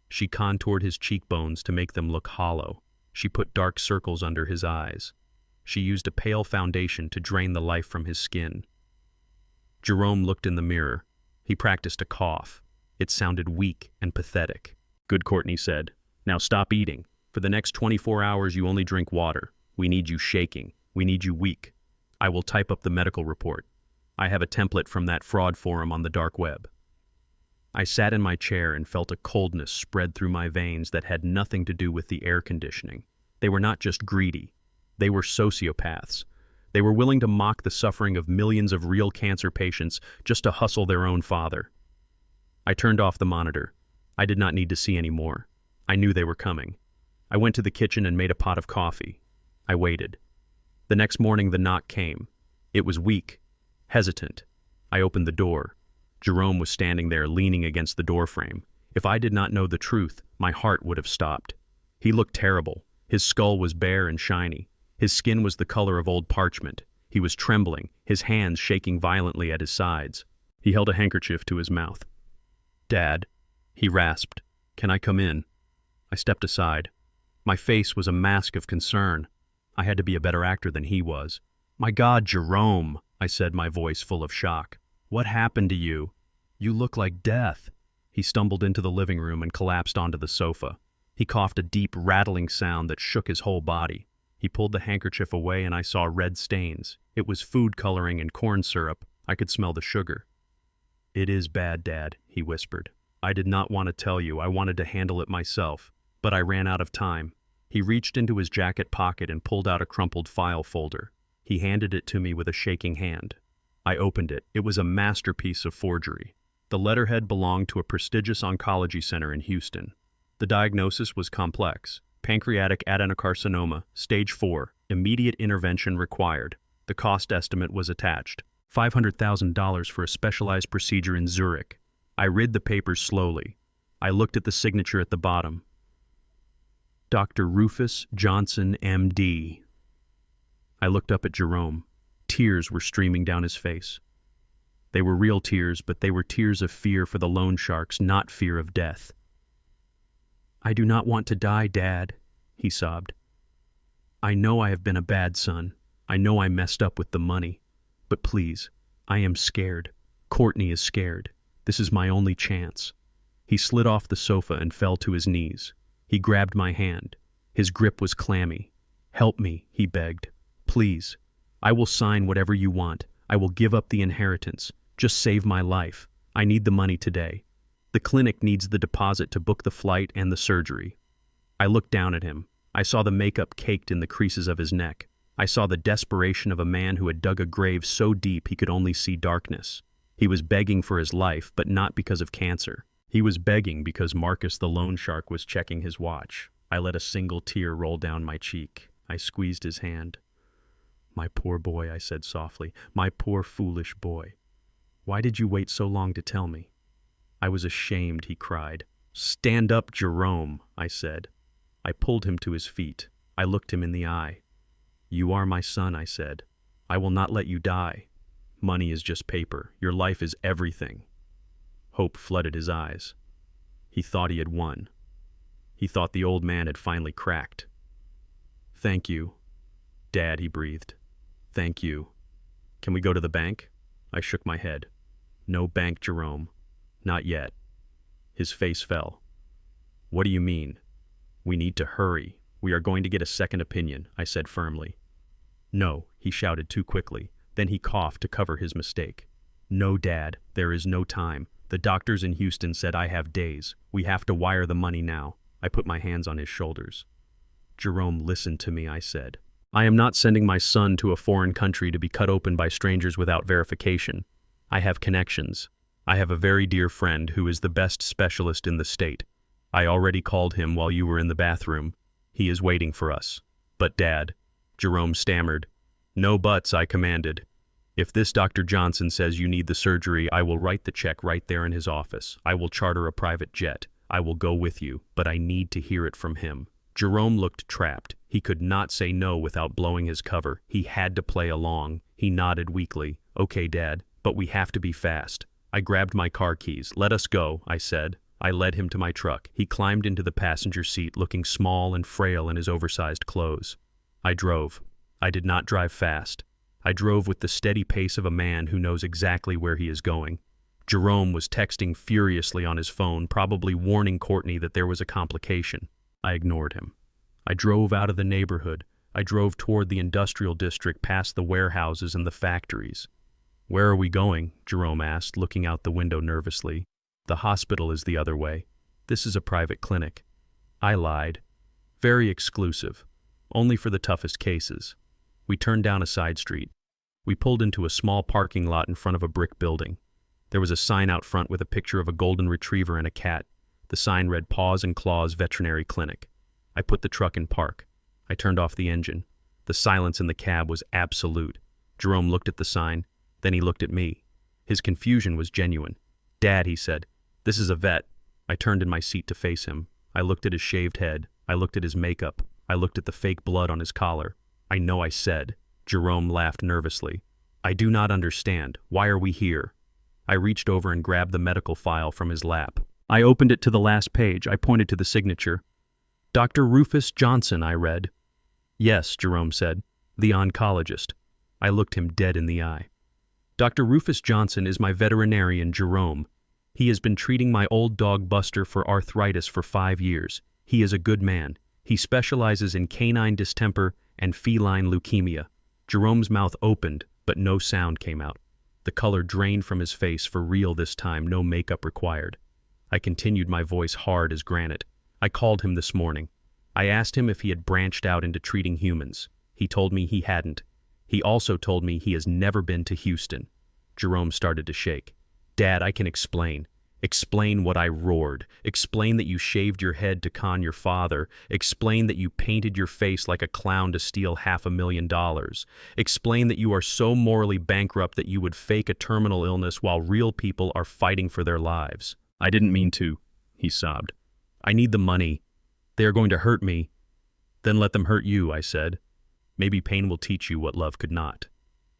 She contoured his cheekbones to make them look hollow. She put dark circles under his eyes. She used a pale foundation to drain the life from his skin. Jerome looked in the mirror. He practiced a cough. It sounded weak and pathetic. "Good," Courtney said. "Now stop eating. For the next 24 hours you only drink water. We need you shaking. We need you weak. I will type up the medical report. I have a template from that fraud forum on the dark web." I sat in my chair and felt a coldness spread through my veins that had nothing to do with the air conditioning. They were not just greedy. They were sociopaths. They were willing to mock the suffering of millions of real cancer patients just to hustle their own father. I turned off the monitor. I did not need to see any more. I knew they were coming. I went to the kitchen and made a pot of coffee. I waited. The next morning the knock came. It was weak, hesitant. I opened the door. Jerome was standing there leaning against the doorframe. If I did not know the truth, my heart would have stopped. He looked terrible. His skull was bare and shiny. His skin was the color of old parchment. He was trembling, his hands shaking violently at his sides. He held a handkerchief to his mouth. "Dad," he rasped, "can I come in?" I stepped aside. My face was a mask of concern. I had to be a better actor than he was. "My God, Jerome," I said, my voice full of shock. "What happened to you? You look like death." He stumbled into the living room and collapsed onto the sofa. He coughed a deep, rattling sound that shook his whole body. He pulled the handkerchief away and I saw red stains. It was food coloring and corn syrup. I could smell the sugar. "It is bad, Dad," he whispered. "I did not want to tell you. I wanted to handle it myself. But I ran out of time." He reached into his jacket pocket and pulled out a crumpled file folder. He handed it to me with a shaking hand. I opened it. It was a masterpiece of forgery. The letterhead belonged to a prestigious oncology center in Houston. The diagnosis was complex. Pancreatic adenocarcinoma, stage 4, immediate intervention required. The cost estimate was attached. $500,000 for a specialized procedure in Zurich. I read the papers slowly. I looked at the signature at the bottom. Dr. Rufus Johnson, M.D. I looked up at Jerome. Tears were streaming down his face. They were real tears, but they were tears of fear for the loan sharks, not fear of death. "I do not want to die, Dad," he sobbed. "I know I have been a bad son. I know I messed up with the money. But please, I am scared. Courtney is scared. This is my only chance." He slid off the sofa and fell to his knees. He grabbed my hand. His grip was clammy. "Help me," he begged. "Please." I will sign whatever you want. I will give up the inheritance. Just save my life. I need the money today. The clinic needs the deposit to book the flight and the surgery. I looked down at him. I saw the makeup caked in the creases of his neck. I saw the desperation of a man who had dug a grave so deep he could only see darkness. He was begging for his life, but not because of cancer. He was begging because Marcus the loan shark was checking his watch. I let a single tear roll down my cheek. I squeezed his hand. "My poor boy," I said softly. "My poor foolish boy. Why did you wait so long to tell me?" "I was ashamed," he cried. "Stand up, Jerome," I said. I pulled him to his feet. I looked him in the eye. "You are my son," I said. "I will not let you die. Money is just paper. Your life is everything." Hope flooded his eyes. He thought he had won. He thought the old man had finally cracked. "Thank you, Dad," he breathed. "Thank you. Can we go to the bank?" I shook my head. "No bank, Jerome. Not yet." His face fell. "What do you mean?" "We need to hurry. We are going to get a second opinion," I said firmly. "No," he shouted too quickly. Then he coughed to cover his mistake. "No, Dad, there is no time. The doctors in Houston said I have days. We have to wire the money now." I put my hands on his shoulders. "Jerome, listen to me," I said. "I am not sending my son to a foreign country to be cut open by strangers without verification. I have connections. I have a very dear friend who is the best specialist in the state. I already called him while you were in the bathroom. He is waiting for us." "But Dad," Jerome stammered. "No buts," I commanded. "If this Dr. Johnson says you need the surgery, I will write the check right there in his office. I will charter a private jet. I will go with you, but I need to hear it from him." Jerome looked trapped. He could not say no without blowing his cover. He had to play along. He nodded weakly. "Okay, Dad, but we have to be fast." I grabbed my car keys. "Let us go," I said. I led him to my truck. He climbed into the passenger seat, looking small and frail in his oversized clothes. I drove. I did not drive fast. I drove with the steady pace of a man who knows exactly where he is going. Jerome was texting furiously on his phone, probably warning Courtney that there was a complication. I ignored him. I drove out of the neighborhood. I drove toward the industrial district past the warehouses and the factories. "Where are we going?" Jerome asked, looking out the window nervously. "The hospital is the other way. This is a private clinic." I lied. "Very exclusive. Only for the toughest cases." We turned down a side street. We pulled into a small parking lot in front of a brick building. There was a sign out front with a picture of a golden retriever and a cat. The sign read Paws and Claws Veterinary Clinic. I put the truck in park. I turned off the engine. The silence in the cab was absolute. Jerome looked at the sign. Then he looked at me. His confusion was genuine. "Dad," he said, "this is a vet." I turned in my seat to face him. I looked at his shaved head. I looked at his makeup. I looked at the fake blood on his collar. "I know," I said. Jerome laughed nervously. "I do not understand. Why are we here?" I reached over and grabbed the medical file from his lap. I opened it to the last page. I pointed to the signature. "Dr. Rufus Johnson," I read. "Yes," Jerome said. "The oncologist." I looked him dead in the eye. "Dr. Rufus Johnson is my veterinarian, Jerome. He has been treating my old dog Buster for arthritis for 5 years. He is a good man. He specializes in canine distemper and feline leukemia." Jerome's mouth opened, but no sound came out. The color drained from his face, for real this time, no makeup required. I continued, my voice hard as granite. "I called him this morning. I asked him if he had branched out into treating humans. He told me he hadn't. He also told me he has never been to Houston." Jerome started to shake. "Dad, I can explain. Explain what I roared. Explain that you shaved your head to con your father. Explain that you painted your face like a clown to steal $500,000. Explain that you are so morally bankrupt that you would fake a terminal illness while real people are fighting for their lives." "I didn't mean to," he sobbed. "I need the money. They are going to hurt me." "Then let them hurt you," I said. "Maybe pain will teach you what love could not."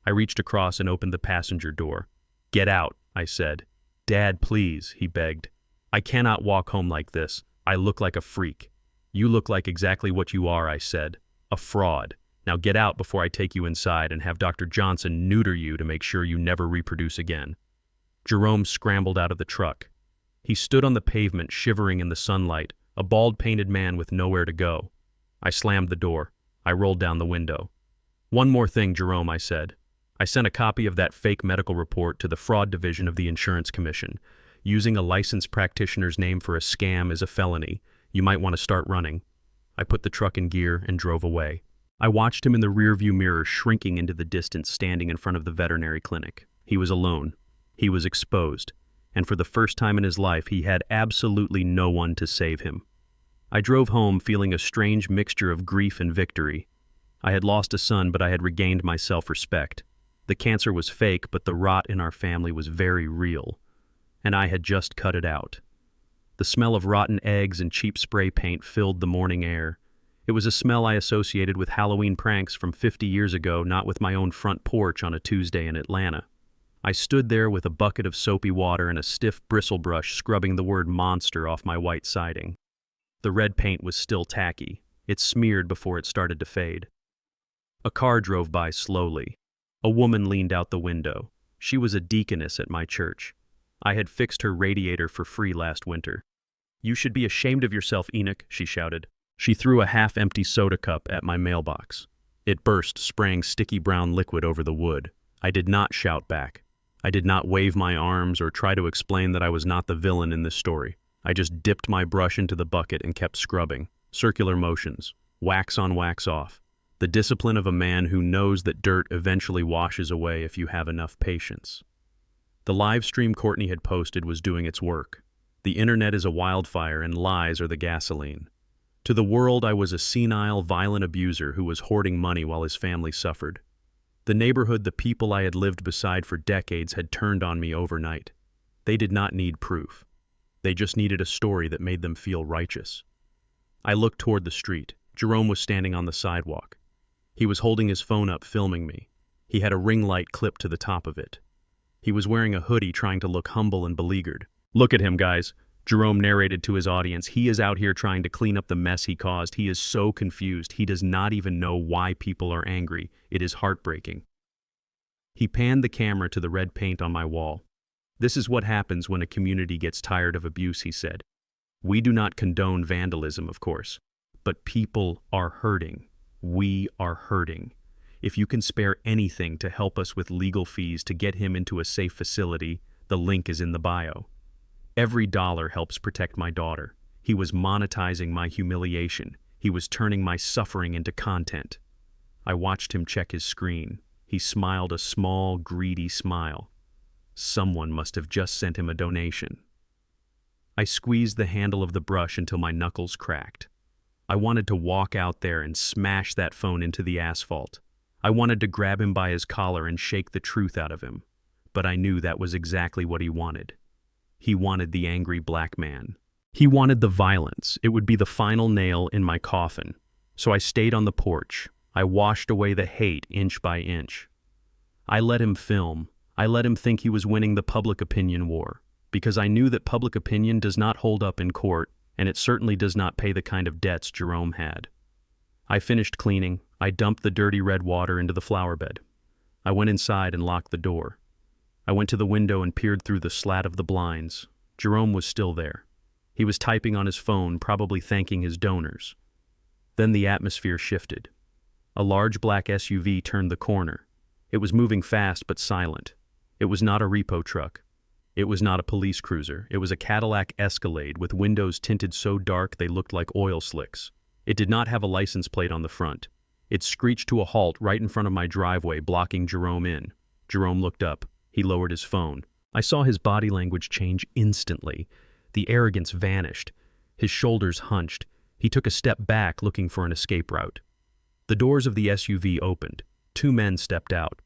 I reached across and opened the passenger door. "Get out," I said. "Dad, please," he begged. "I cannot walk home like this. I look like a freak." "You look like exactly what you are," I said. "A fraud. Now get out before I take you inside and have Dr. Johnson neuter you to make sure you never reproduce again." Jerome scrambled out of the truck. He stood on the pavement, shivering in the sunlight, a bald-painted man with nowhere to go. I slammed the door. I rolled down the window. One more thing, Jerome, I said. I sent a copy of that fake medical report to the fraud division of the Insurance Commission. Using a licensed practitioner's name for a scam is a felony. You might want to start running. I put the truck in gear and drove away. I watched him in the rearview mirror shrinking into the distance standing in front of the veterinary clinic. He was alone. He was exposed. And for the first time in his life, he had absolutely no one to save him. I drove home feeling a strange mixture of grief and victory. I had lost a son, but I had regained my self-respect. The cancer was fake, but the rot in our family was very real. And I had just cut it out. The smell of rotten eggs and cheap spray paint filled the morning air. It was a smell I associated with Halloween pranks from 50 years ago, not with my own front porch on a Tuesday in Atlanta. I stood there with a bucket of soapy water and a stiff bristle brush scrubbing the word monster off my white siding. The red paint was still tacky. It smeared before it started to fade. A car drove by slowly. A woman leaned out the window. She was a deaconess at my church. I had fixed her radiator for free last winter. "You should be ashamed of yourself, Enoch," she shouted. She threw a half-empty soda cup at my mailbox. It burst, spraying sticky brown liquid over the wood. I did not shout back. I did not wave my arms or try to explain that I was not the villain in this story. I just dipped my brush into the bucket and kept scrubbing. Circular motions. Wax on, wax off. The discipline of a man who knows that dirt eventually washes away if you have enough patience. The live stream Courtney had posted was doing its work. The internet is a wildfire and lies are the gasoline. To the world, I was a senile, violent abuser who was hoarding money while his family suffered. The neighborhood, the people I had lived beside for decades had turned on me overnight. They did not need proof. They just needed a story that made them feel righteous. I looked toward the street. Jerome was standing on the sidewalk. He was holding his phone up, filming me. He had a ring light clipped to the top of it. He was wearing a hoodie, trying to look humble and beleaguered. "Look at him, guys," Jerome narrated to his audience. "He is out here trying to clean up the mess he caused. He is so confused. He does not even know why people are angry. It is heartbreaking." He panned the camera to the red paint on my wall. "This is what happens when a community gets tired of abuse," he said. "We do not condone vandalism, of course, but people are hurting. We are hurting. If you can spare anything to help us with legal fees to get him into a safe facility, the link is in the bio. Every dollar helps protect my daughter. He was monetizing my humiliation. He was turning my suffering into content." I watched him check his screen. He smiled a small, greedy smile. Someone must have just sent him a donation. I squeezed the handle of the brush until my knuckles cracked. I wanted to walk out there and smash that phone into the asphalt. I wanted to grab him by his collar and shake the truth out of him. But I knew that was exactly what he wanted. He wanted the angry black man. He wanted the violence. It would be the final nail in my coffin. So I stayed on the porch. I washed away the hate inch by inch. I let him film. I let him think he was winning the public opinion war, because I knew that public opinion does not hold up in court, and it certainly does not pay the kind of debts Jerome had. I finished cleaning. I dumped the dirty red water into the flower bed. I went inside and locked the door. I went to the window and peered through the slat of the blinds. Jerome was still there. He was typing on his phone, probably thanking his donors. Then the atmosphere shifted. A large black SUV turned the corner. It was moving fast but silent. It was not a repo truck. It was not a police cruiser. It was a Cadillac Escalade with windows tinted so dark they looked like oil slicks. It did not have a license plate on the front. It screeched to a halt right in front of my driveway, blocking Jerome in. Jerome looked up. He lowered his phone. I saw his body language change instantly. The arrogance vanished. His shoulders hunched. He took a step back, looking for an escape route. The doors of the SUV opened. 2 men stepped out.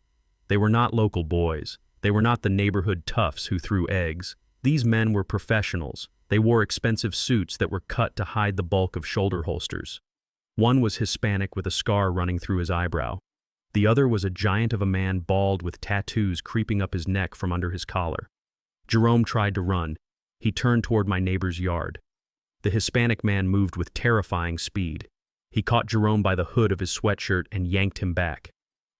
They were not local boys. They were not the neighborhood toughs who threw eggs. These men were professionals. They wore expensive suits that were cut to hide the bulk of shoulder holsters. One was Hispanic with a scar running through his eyebrow. The other was a giant of a man, bald with tattoos creeping up his neck from under his collar. Jerome tried to run. He turned toward my neighbor's yard. The Hispanic man moved with terrifying speed. He caught Jerome by the hood of his sweatshirt and yanked him back.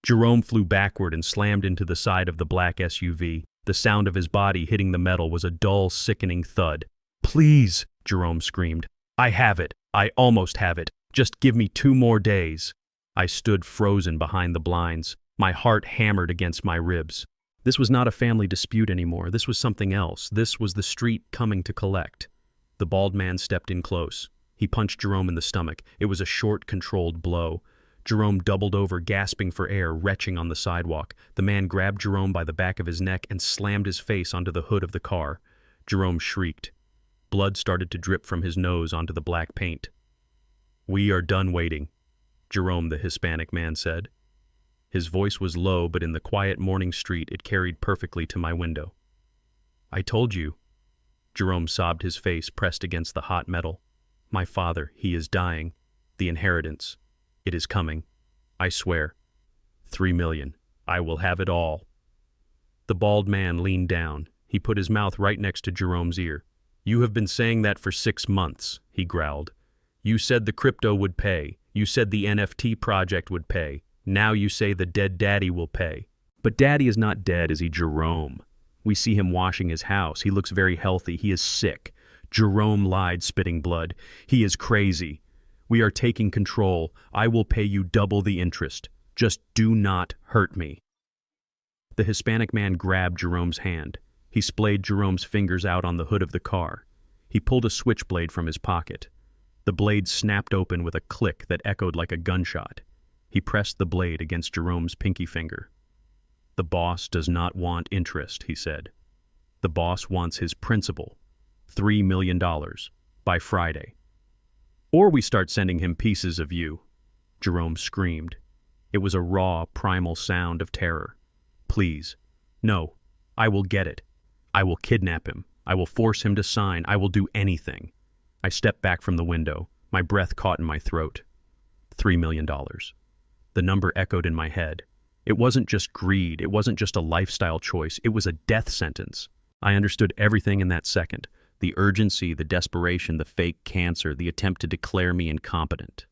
Jerome flew backward and slammed into the side of the black SUV. The sound of his body hitting the metal was a dull, sickening thud. "Please," Jerome screamed. "I have it. I almost have it. Just give me 2 more days." I stood frozen behind the blinds, my heart hammered against my ribs. This was not a family dispute anymore. This was something else. This was the street coming to collect. The bald man stepped in close. He punched Jerome in the stomach. It was a short, controlled blow. Jerome doubled over, gasping for air, retching on the sidewalk. The man grabbed Jerome by the back of his neck and slammed his face onto the hood of the car. Jerome shrieked. Blood started to drip from his nose onto the black paint. "We are done waiting," Jerome, the Hispanic man, said. His voice was low, but in the quiet morning street it carried perfectly to my window. "I told you." Jerome sobbed, his face pressed against the hot metal. "My father, he is dying. The inheritance. It is coming. I swear. 3 million. I will have it all." The bald man leaned down. He put his mouth right next to Jerome's ear. "You have been saying that for 6 months, he growled. "You said the crypto would pay. You said the NFT project would pay. Now you say the dead daddy will pay." "But daddy is not dead, is he, Jerome? We see him washing his house. He looks very healthy. He is sick." Jerome lied, spitting blood. "He is crazy. We are taking control. I will pay you double the interest. Just do not hurt me." The Hispanic man grabbed Jerome's hand. He splayed Jerome's fingers out on the hood of the car. He pulled a switchblade from his pocket. The blade snapped open with a click that echoed like a gunshot. He pressed the blade against Jerome's pinky finger. "The boss does not want interest," he said. "The boss wants his principal. $3 million. By Friday. Or we start sending him pieces of you." Jerome screamed. It was a raw, primal sound of terror. "Please. No. I will get it. I will kidnap him. I will force him to sign. I will do anything." I stepped back from the window. My breath caught in my throat. $3 million. The number echoed in my head. It wasn't just greed. It wasn't just a lifestyle choice. It was a death sentence. I understood everything in that second. The urgency, the desperation, the fake cancer, the attempt to declare me incompetent.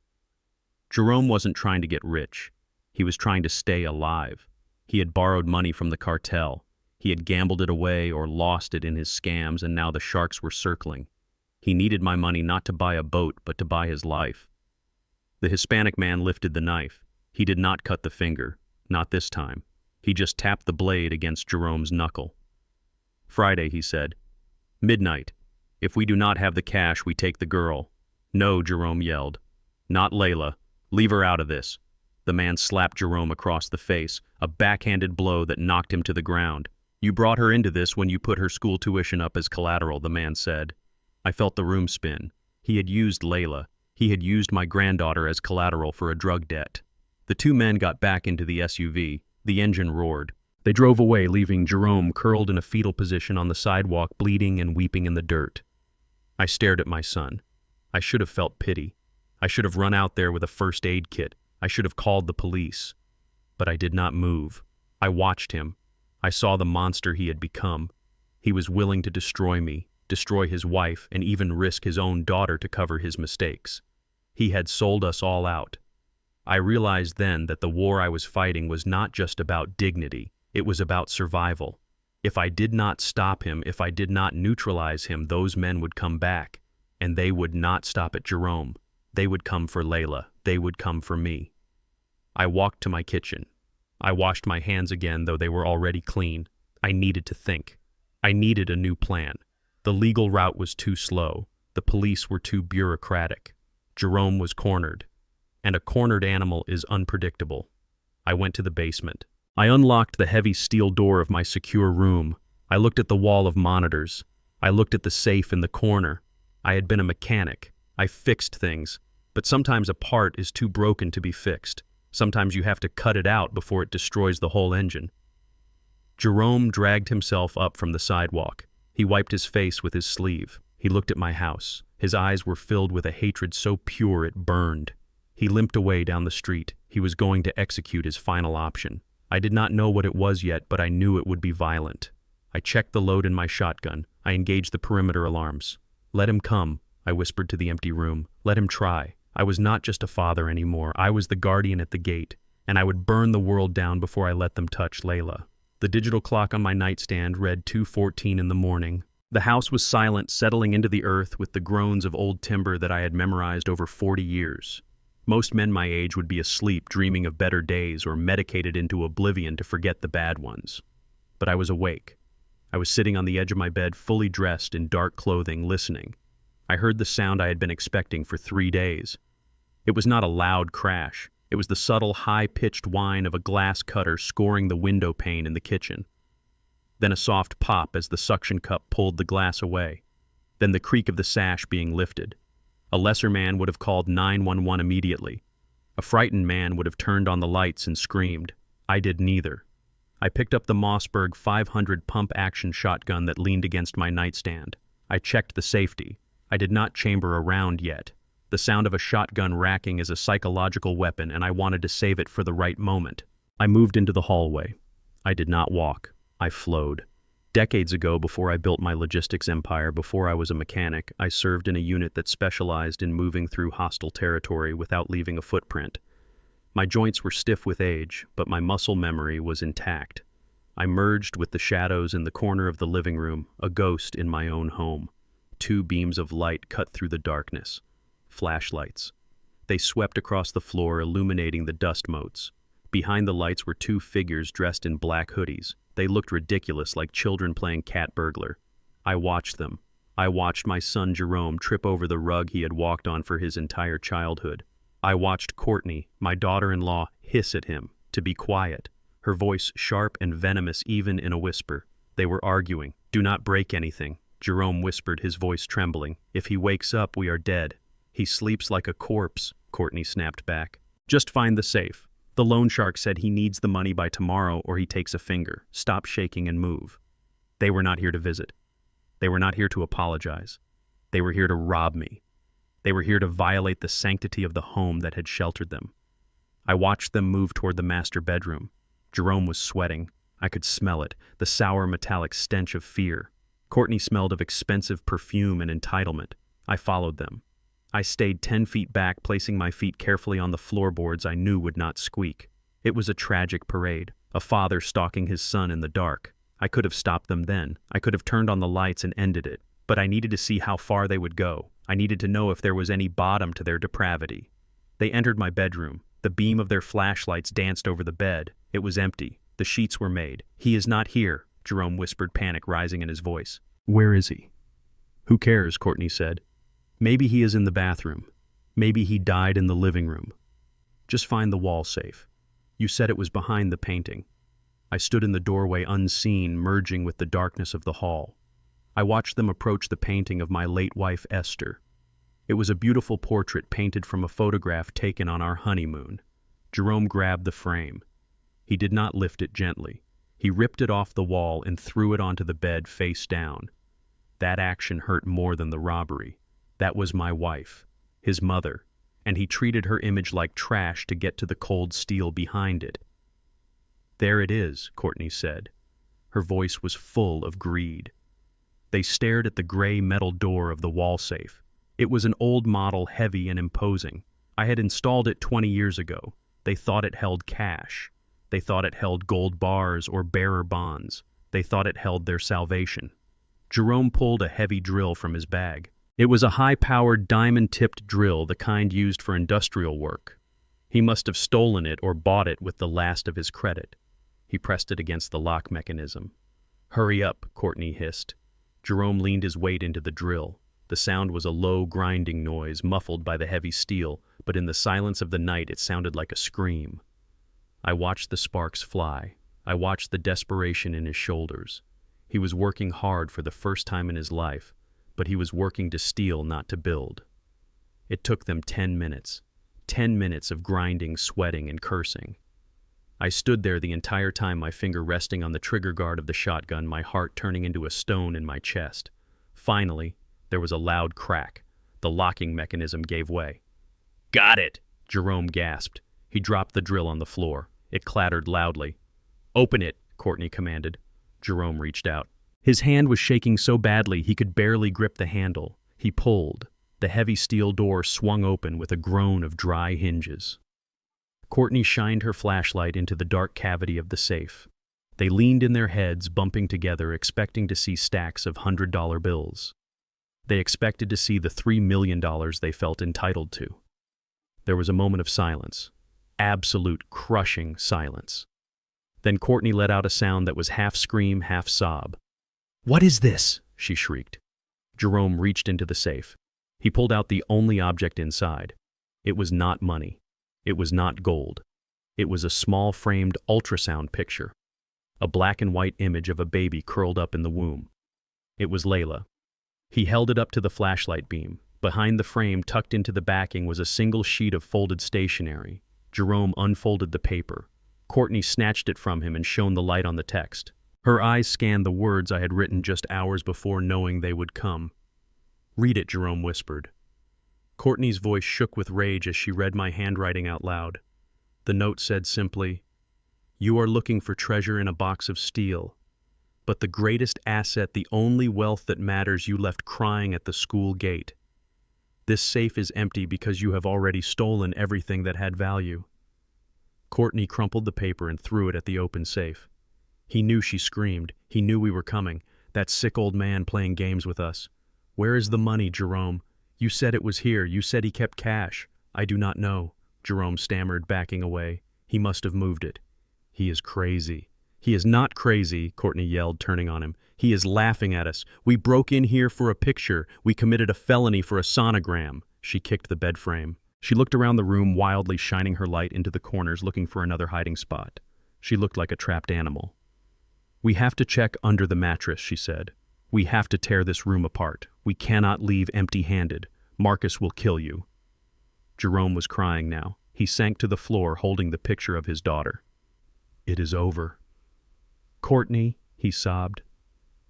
Jerome wasn't trying to get rich. He was trying to stay alive. He had borrowed money from the cartel. He had gambled it away or lost it in his scams, and now the sharks were circling. He needed my money not to buy a boat, but to buy his life. The Hispanic man lifted the knife. He did not cut the finger. Not this time. He just tapped the blade against Jerome's knuckle. "Friday," he said. "Midnight. If we do not have the cash, we take the girl." "No," Jerome yelled. "Not Layla. Leave her out of this." The man slapped Jerome across the face, a backhanded blow that knocked him to the ground. "You brought her into this when you put her school tuition up as collateral," the man said. I felt the room spin. He had used Layla. He had used my granddaughter as collateral for a drug debt. The two men got back into the SUV. The engine roared. They drove away, leaving Jerome curled in a fetal position on the sidewalk, bleeding and weeping in the dirt. I stared at my son. I should have felt pity. I should have run out there with a first aid kit. I should have called the police. But I did not move. I watched him. I saw the monster he had become. He was willing to destroy me, destroy his wife, and even risk his own daughter to cover his mistakes. He had sold us all out. I realized then that the war I was fighting was not just about dignity. It was about survival. If I did not stop him, if I did not neutralize him, those men would come back. And they would not stop at Jerome. They would come for Layla. They would come for me. I walked to my kitchen. I washed my hands again, though they were already clean. I needed to think. I needed a new plan. The legal route was too slow. The police were too bureaucratic. Jerome was cornered. And a cornered animal is unpredictable. I went to the basement. I unlocked the heavy steel door of my secure room. I looked at the wall of monitors. I looked at the safe in the corner. I had been a mechanic. I fixed things. But sometimes a part is too broken to be fixed. Sometimes you have to cut it out before it destroys the whole engine. Jerome dragged himself up from the sidewalk. He wiped his face with his sleeve. He looked at my house. His eyes were filled with a hatred so pure it burned. He limped away down the street. He was going to execute his final option. I did not know what it was yet, but I knew it would be violent. I checked the load in my shotgun. I engaged the perimeter alarms. "Let him come," I whispered to the empty room. "Let him try." I was not just a father anymore. I was the guardian at the gate, and I would burn the world down before I let them touch Layla. The digital clock on my nightstand read 2:14 in the morning. The house was silent, settling into the earth with the groans of old timber that I had memorized over 40 years. Most men my age would be asleep, dreaming of better days, or medicated into oblivion to forget the bad ones. But I was awake. I was sitting on the edge of my bed, fully dressed in dark clothing, listening. I heard the sound I had been expecting for 3 days. It was not a loud crash. It was the subtle, high-pitched whine of a glass cutter scoring the window pane in the kitchen. Then a soft pop as the suction cup pulled the glass away. Then the creak of the sash being lifted. A lesser man would have called 911 immediately. A frightened man would have turned on the lights and screamed. I did neither. I picked up the Mossberg 500 pump-action shotgun that leaned against my nightstand. I checked the safety. I did not chamber a round yet. The sound of a shotgun racking is a psychological weapon, and I wanted to save it for the right moment. I moved into the hallway. I did not walk. I flowed. Decades ago, before I built my logistics empire, before I was a mechanic, I served in a unit that specialized in moving through hostile territory without leaving a footprint. My joints were stiff with age, but my muscle memory was intact. I merged with the shadows in the corner of the living room, a ghost in my own home. 2 beams of light cut through the darkness. Flashlights. They swept across the floor, illuminating the dust motes. Behind the lights were 2 figures dressed in black hoodies. They looked ridiculous, like children playing cat burglar. I watched them. I watched my son Jerome trip over the rug he had walked on for his entire childhood. I watched Courtney, my daughter-in-law, hiss at him to be quiet, her voice sharp and venomous even in a whisper. They were arguing. "Do not break anything," Jerome whispered, his voice trembling. "If he wakes up, we are dead." "He sleeps like a corpse," Courtney snapped back. "Just find the safe. The loan shark said he needs the money by tomorrow or he takes a finger. Stop shaking and move." They were not here to visit. They were not here to apologize. They were here to rob me. They were here to violate the sanctity of the home that had sheltered them. I watched them move toward the master bedroom. Jerome was sweating. I could smell it, the sour metallic stench of fear. Courtney smelled of expensive perfume and entitlement. I followed them. I stayed 10 feet back, placing my feet carefully on the floorboards I knew would not squeak. It was a tragic parade, a father stalking his son in the dark. I could have stopped them then. I could have turned on the lights and ended it. But I needed to see how far they would go. I needed to know if there was any bottom to their depravity. They entered my bedroom. The beam of their flashlights danced over the bed. It was empty. The sheets were made. "He is not here," Jerome whispered, panic rising in his voice. "Where is he?" "Who cares?" Courtney said. "Maybe he is in the bathroom. Maybe he died in the living room. Just find the wall safe. You said it was behind the painting." I stood in the doorway unseen, merging with the darkness of the hall. I watched them approach the painting of my late wife, Esther. It was a beautiful portrait painted from a photograph taken on our honeymoon. Jerome grabbed the frame. He did not lift it gently. He ripped it off the wall and threw it onto the bed face down. That action hurt more than the robbery. That was my wife, his mother, and he treated her image like trash to get to the cold steel behind it. "There it is," Courtney said. Her voice was full of greed. They stared at the gray metal door of the wall safe. It was an old model, heavy and imposing. I had installed it 20 years ago. They thought it held cash. They thought it held gold bars or bearer bonds. They thought it held their salvation. Jerome pulled a heavy drill from his bag. It was a high-powered, diamond-tipped drill, the kind used for industrial work. He must have stolen it or bought it with the last of his credit. He pressed it against the lock mechanism. "Hurry up," Courtney hissed. Jerome leaned his weight into the drill. The sound was a low, grinding noise, muffled by the heavy steel, but in the silence of the night it sounded like a scream. I watched the sparks fly. I watched the desperation in his shoulders. He was working hard for the first time in his life, but he was working to steal, not to build. It took them 10 minutes. 10 minutes of grinding, sweating, and cursing. I stood there the entire time, my finger resting on the trigger guard of the shotgun, my heart turning into a stone in my chest. Finally, there was a loud crack. The locking mechanism gave way. "Got it!" Jerome gasped. He dropped the drill on the floor. It clattered loudly. "Open it," Courtney commanded. Jerome reached out. His hand was shaking so badly he could barely grip the handle. He pulled. The heavy steel door swung open with a groan of dry hinges. Courtney shined her flashlight into the dark cavity of the safe. They leaned in their heads, bumping together, expecting to see stacks of $100 bills. They expected to see the $3 million they felt entitled to. There was a moment of silence. Absolute crushing silence. Then Courtney let out a sound that was half scream, half sob. "What is this?" she shrieked. Jerome reached into the safe. He pulled out the only object inside. It was not money. It was not gold. It was a small framed ultrasound picture. A black and white image of a baby curled up in the womb. It was Layla. He held it up to the flashlight beam. Behind the frame, tucked into the backing, was a single sheet of folded stationery. Jerome unfolded the paper. Courtney snatched it from him and shone the light on the text. Her eyes scanned the words I had written just hours before, knowing they would come. "Read it," Jerome whispered. Courtney's voice shook with rage as she read my handwriting out loud. The note said simply, "You are looking for treasure in a box of steel, but the greatest asset, the only wealth that matters, you left crying at the school gate. This safe is empty because you have already stolen everything that had value." Courtney crumpled the paper and threw it at the open safe. He knew she screamed. He knew we were coming. That sick old man playing games with us. "Where is the money, Jerome? You said it was here. You said he kept cash." "I do not know," Jerome stammered, backing away. "He must have moved it." "He is crazy." "He is not crazy," Courtney yelled, turning on him. "He is laughing at us. We broke in here for a picture. We committed a felony for a sonogram." She kicked the bed frame. She looked around the room, wildly shining her light into the corners, looking for another hiding spot. She looked like a trapped animal. "We have to check under the mattress," she said. "We have to tear this room apart. We cannot leave empty-handed. Marcus will kill you." Jerome was crying now. He sank to the floor, holding the picture of his daughter. "It is over." "Courtney," he sobbed.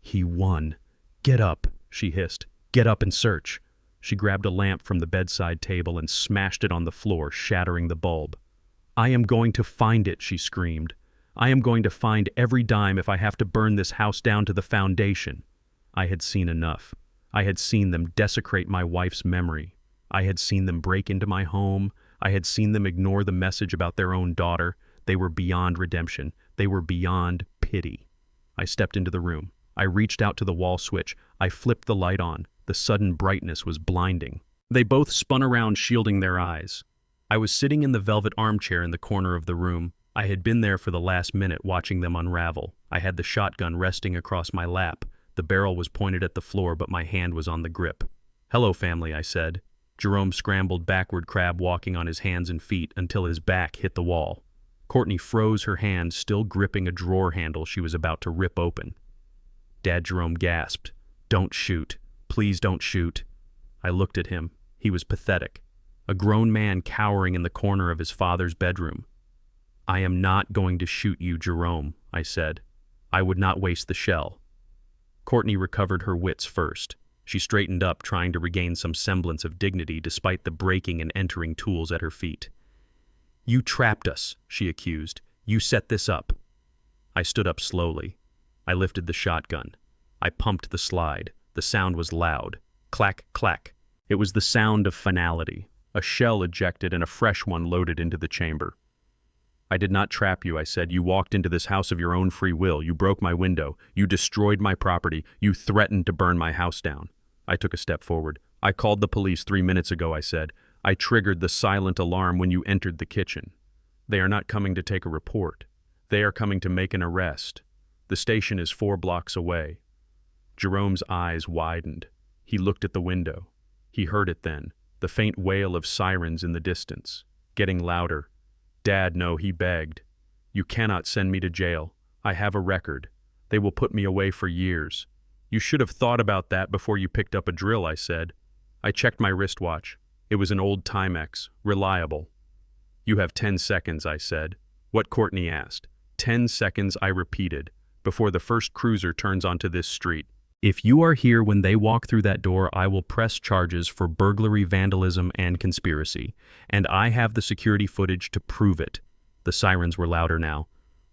"He won." "Get up," she hissed. "Get up and search." She grabbed a lamp from the bedside table and smashed it on the floor, shattering the bulb. "I am going to find it," she screamed. "I am going to find every dime if I have to burn this house down to the foundation." I had seen enough. I had seen them desecrate my wife's memory. I had seen them break into my home. I had seen them ignore the message about their own daughter. They were beyond redemption. They were beyond pity. I stepped into the room. I reached out to the wall switch. I flipped the light on. The sudden brightness was blinding. They both spun around, shielding their eyes. I was sitting in the velvet armchair in the corner of the room. I had been there for the last minute, watching them unravel. I had the shotgun resting across my lap. The barrel was pointed at the floor, but my hand was on the grip. "Hello, family," I said. Jerome scrambled backward, crab walking on his hands and feet until his back hit the wall. Courtney froze, her hand still gripping a drawer handle she was about to rip open. Dad, Jerome gasped. "Don't shoot. Please don't shoot." I looked at him. He was pathetic. A grown man cowering in the corner of his father's bedroom. "I am not going to shoot you, Jerome," I said. "I would not waste the shell." Courtney recovered her wits first. She straightened up, trying to regain some semblance of dignity despite the breaking and entering tools at her feet. "You trapped us," she accused. "You set this up." I stood up slowly. I lifted the shotgun. I pumped the slide. The sound was loud. Clack, clack. It was the sound of finality. A shell ejected and a fresh one loaded into the chamber. "I did not trap you," I said. "You walked into this house of your own free will. You broke my window. You destroyed my property. You threatened to burn my house down." I took a step forward. "I called the police 3 minutes ago," I said. "I triggered the silent alarm when you entered the kitchen. They are not coming to take a report. They are coming to make an arrest. The station is 4 blocks away." Jerome's eyes widened. He looked at the window. He heard it then, the faint wail of sirens in the distance, getting louder. "Dad, no," he begged. "You cannot send me to jail. I have a record. They will put me away for years." "You should have thought about that before you picked up a drill," I said. I checked my wristwatch. It was an old Timex, reliable. "You have 10 seconds, I said. "What?" Courtney asked. 10 seconds, I repeated, before the first cruiser turns onto this street. "If you are here when they walk through that door, I will press charges for burglary, vandalism, and conspiracy. And I have the security footage to prove it." The sirens were louder now.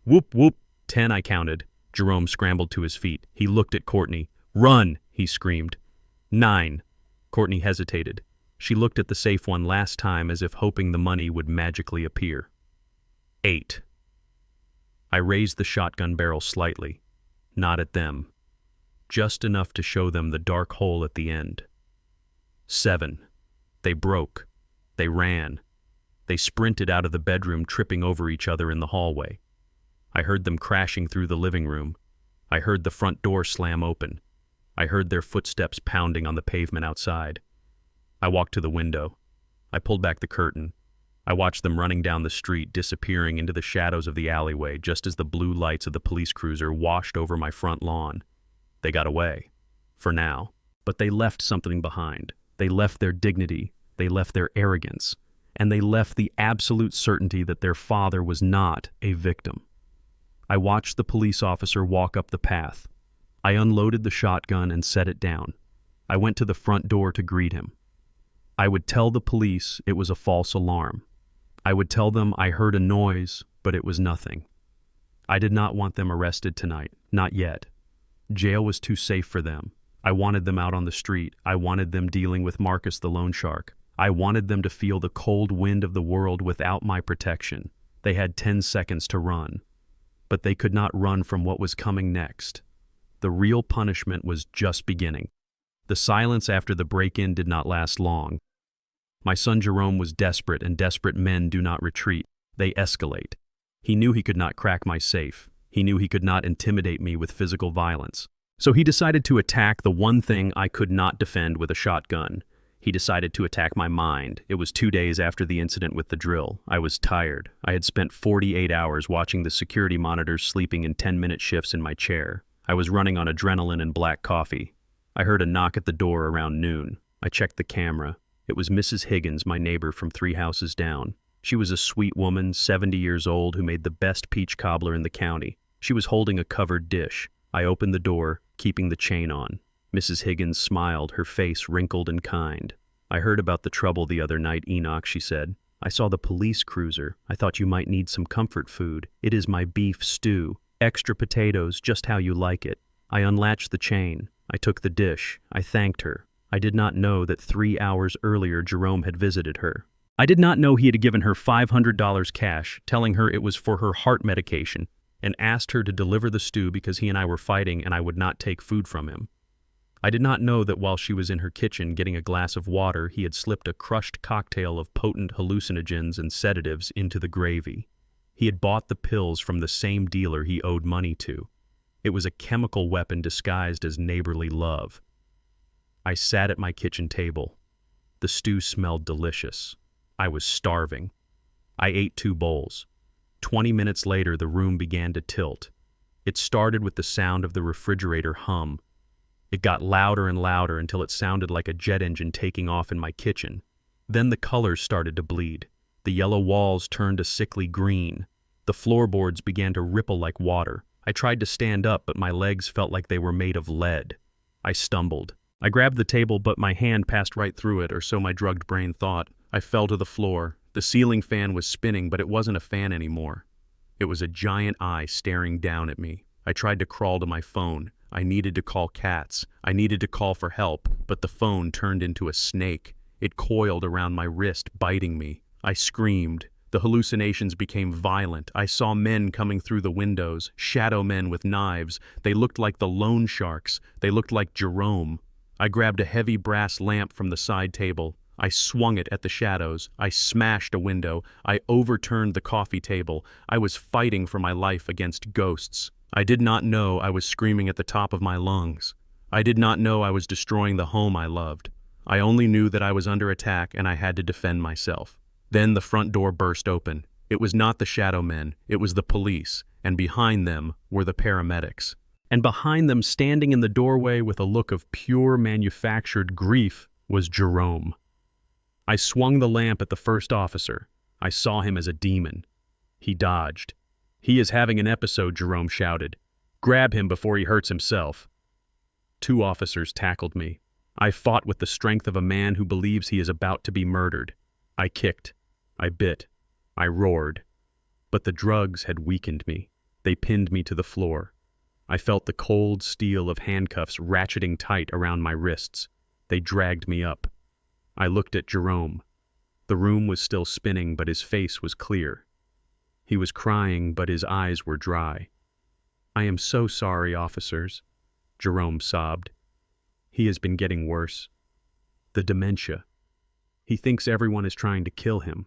"Whoop, whoop." 10, I counted. Jerome scrambled to his feet. He looked at Courtney. "Run!" he screamed. 9. Courtney hesitated. She looked at the safe one last time as if hoping the money would magically appear. 8. I raised the shotgun barrel slightly. Not at them. Just enough to show them the dark hole at the end. 7. They broke. They ran. They sprinted out of the bedroom, tripping over each other in the hallway. I heard them crashing through the living room. I heard the front door slam open. I heard their footsteps pounding on the pavement outside. I walked to the window. I pulled back the curtain. I watched them running down the street, disappearing into the shadows of the alleyway just as the blue lights of the police cruiser washed over my front lawn. They got away. For now. But they left something behind. They left their dignity. They left their arrogance. And they left the absolute certainty that their father was not a victim. I watched the police officer walk up the path. I unloaded the shotgun and set it down. I went to the front door to greet him. I would tell the police it was a false alarm. I would tell them I heard a noise, but it was nothing. I did not want them arrested tonight, not yet. Jail was too safe for them. I wanted them out on the street. I wanted them dealing with Marcus the loan shark. I wanted them to feel the cold wind of the world without my protection. They had 10 seconds to run. But they could not run from what was coming next. The real punishment was just beginning. The silence after the break-in did not last long. My son Jerome was desperate, and desperate men do not retreat. They escalate. He knew he could not crack my safe. He knew he could not intimidate me with physical violence. So he decided to attack the one thing I could not defend with a shotgun. He decided to attack my mind. It was 2 days after the incident with the drill. I was tired. I had spent 48 hours watching the security monitors, sleeping in 10-minute shifts in my chair. I was running on adrenaline and black coffee. I heard a knock at the door around noon. I checked the camera. It was Mrs. Higgins, my neighbor from 3 houses down. She was a sweet woman, 70 years old, who made the best peach cobbler in the county. She was holding a covered dish. I opened the door, keeping the chain on. Mrs. Higgins smiled, her face wrinkled and kind. I heard about the trouble the other night, Enoch, she said. I saw the police cruiser. I thought you might need some comfort food. It is my beef stew. Extra potatoes, just how you like it. I unlatched the chain. I took the dish. I thanked her. I did not know that 3 hours earlier Jerome had visited her. I did not know he had given her $500 cash, telling her it was for her heart medication, and asked her to deliver the stew because he and I were fighting and I would not take food from him. I did not know that while she was in her kitchen getting a glass of water, he had slipped a crushed cocktail of potent hallucinogens and sedatives into the gravy. He had bought the pills from the same dealer he owed money to. It was a chemical weapon disguised as neighborly love. I sat at my kitchen table. The stew smelled delicious. I was starving. I ate 2 bowls. 20 minutes later, the room began to tilt. It started with the sound of the refrigerator hum. It got louder and louder until it sounded like a jet engine taking off in my kitchen. Then the colors started to bleed. The yellow walls turned a sickly green. The floorboards began to ripple like water. I tried to stand up, but my legs felt like they were made of lead. I stumbled. I grabbed the table, but my hand passed right through it, or so my drugged brain thought. I fell to the floor. The ceiling fan was spinning, but it wasn't a fan anymore. It was a giant eye staring down at me. I tried to crawl to my phone. I needed to call Cats. I needed to call for help, but the phone turned into a snake. It coiled around my wrist, biting me. I screamed. The hallucinations became violent. I saw men coming through the windows, shadow men with knives. They looked like the loan sharks. They looked like Jerome. I grabbed a heavy brass lamp from the side table. I swung it at the shadows. I smashed a window. I overturned the coffee table. I was fighting for my life against ghosts. I did not know I was screaming at the top of my lungs. I did not know I was destroying the home I loved. I only knew that I was under attack and I had to defend myself. Then the front door burst open. It was not the shadow men, it was the police, and behind them were the paramedics. And behind them, standing in the doorway with a look of pure manufactured grief, was Jerome. I swung the lamp at the first officer. I saw him as a demon. He dodged. "He is having an episode," Jerome shouted. "Grab him before he hurts himself." 2 officers tackled me. I fought with the strength of a man who believes he is about to be murdered. I kicked. I bit. I roared. But the drugs had weakened me. They pinned me to the floor. I felt the cold steel of handcuffs ratcheting tight around my wrists. They dragged me up. I looked at Jerome. The room was still spinning, but his face was clear. He was crying, but his eyes were dry. "I am so sorry, officers," Jerome sobbed. "He has been getting worse. The dementia. He thinks everyone is trying to kill him.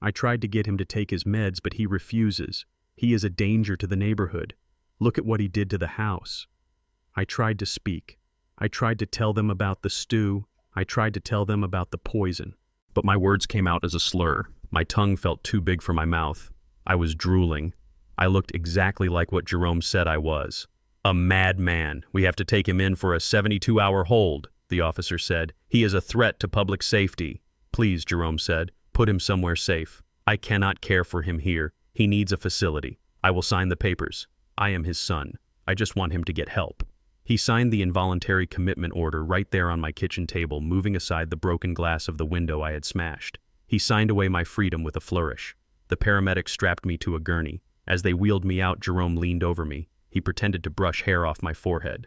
I tried to get him to take his meds, but he refuses. He is a danger to the neighborhood. Look at what he did to the house. I tried to speak. I tried to tell them about the stew. I tried to tell them about the poison. But my words came out as a slur. My tongue felt too big for my mouth. I was drooling. I looked exactly like what Jerome said I was. A madman. We have to take him in for a 72-hour hold, the officer said. He is a threat to public safety. Please, Jerome said, put him somewhere safe. I cannot care for him here. He needs a facility. I will sign the papers. I am his son. I just want him to get help. He signed the involuntary commitment order right there on my kitchen table, moving aside the broken glass of the window I had smashed. He signed away my freedom with a flourish. The paramedics strapped me to a gurney. As they wheeled me out, Jerome leaned over me. He pretended to brush hair off my forehead.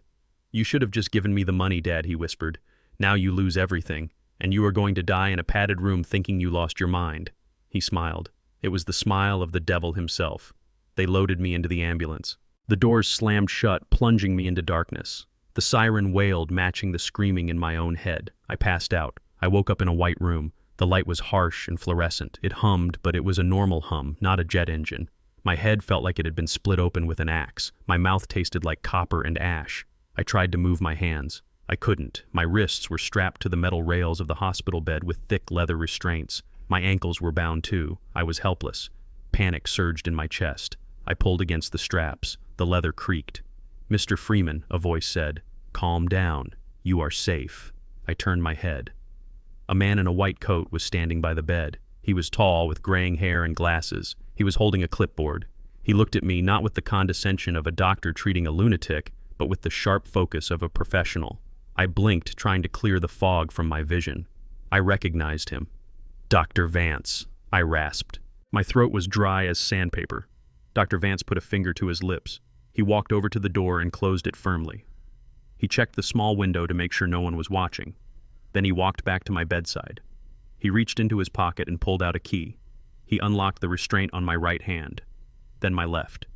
You should have just given me the money, Dad, he whispered. Now you lose everything, and you are going to die in a padded room thinking you lost your mind. He smiled. It was the smile of the devil himself. They loaded me into the ambulance. The doors slammed shut, plunging me into darkness. The siren wailed, matching the screaming in my own head. I passed out. I woke up in a white room. The light was harsh and fluorescent. It hummed, but it was a normal hum, not a jet engine. My head felt like it had been split open with an axe. My mouth tasted like copper and ash. I tried to move my hands. I couldn't. My wrists were strapped to the metal rails of the hospital bed with thick leather restraints. My ankles were bound too. I was helpless. Panic surged in my chest. I pulled against the straps. The leather creaked. Mr. Freeman, a voice said, "Calm down. You are safe." I turned my head. A man in a white coat was standing by the bed. He was tall, with graying hair and glasses. He was holding a clipboard. He looked at me not with the condescension of a doctor treating a lunatic, but with the sharp focus of a professional. I blinked, trying to clear the fog from my vision. I recognized him. Dr. Vance, I rasped. My throat was dry as sandpaper. Dr. Vance put a finger to his lips. He walked over to the door and closed it firmly. He checked the small window to make sure no one was watching. Then he walked back to my bedside. He reached into his pocket and pulled out a key. He unlocked the restraint on my right hand, then my left.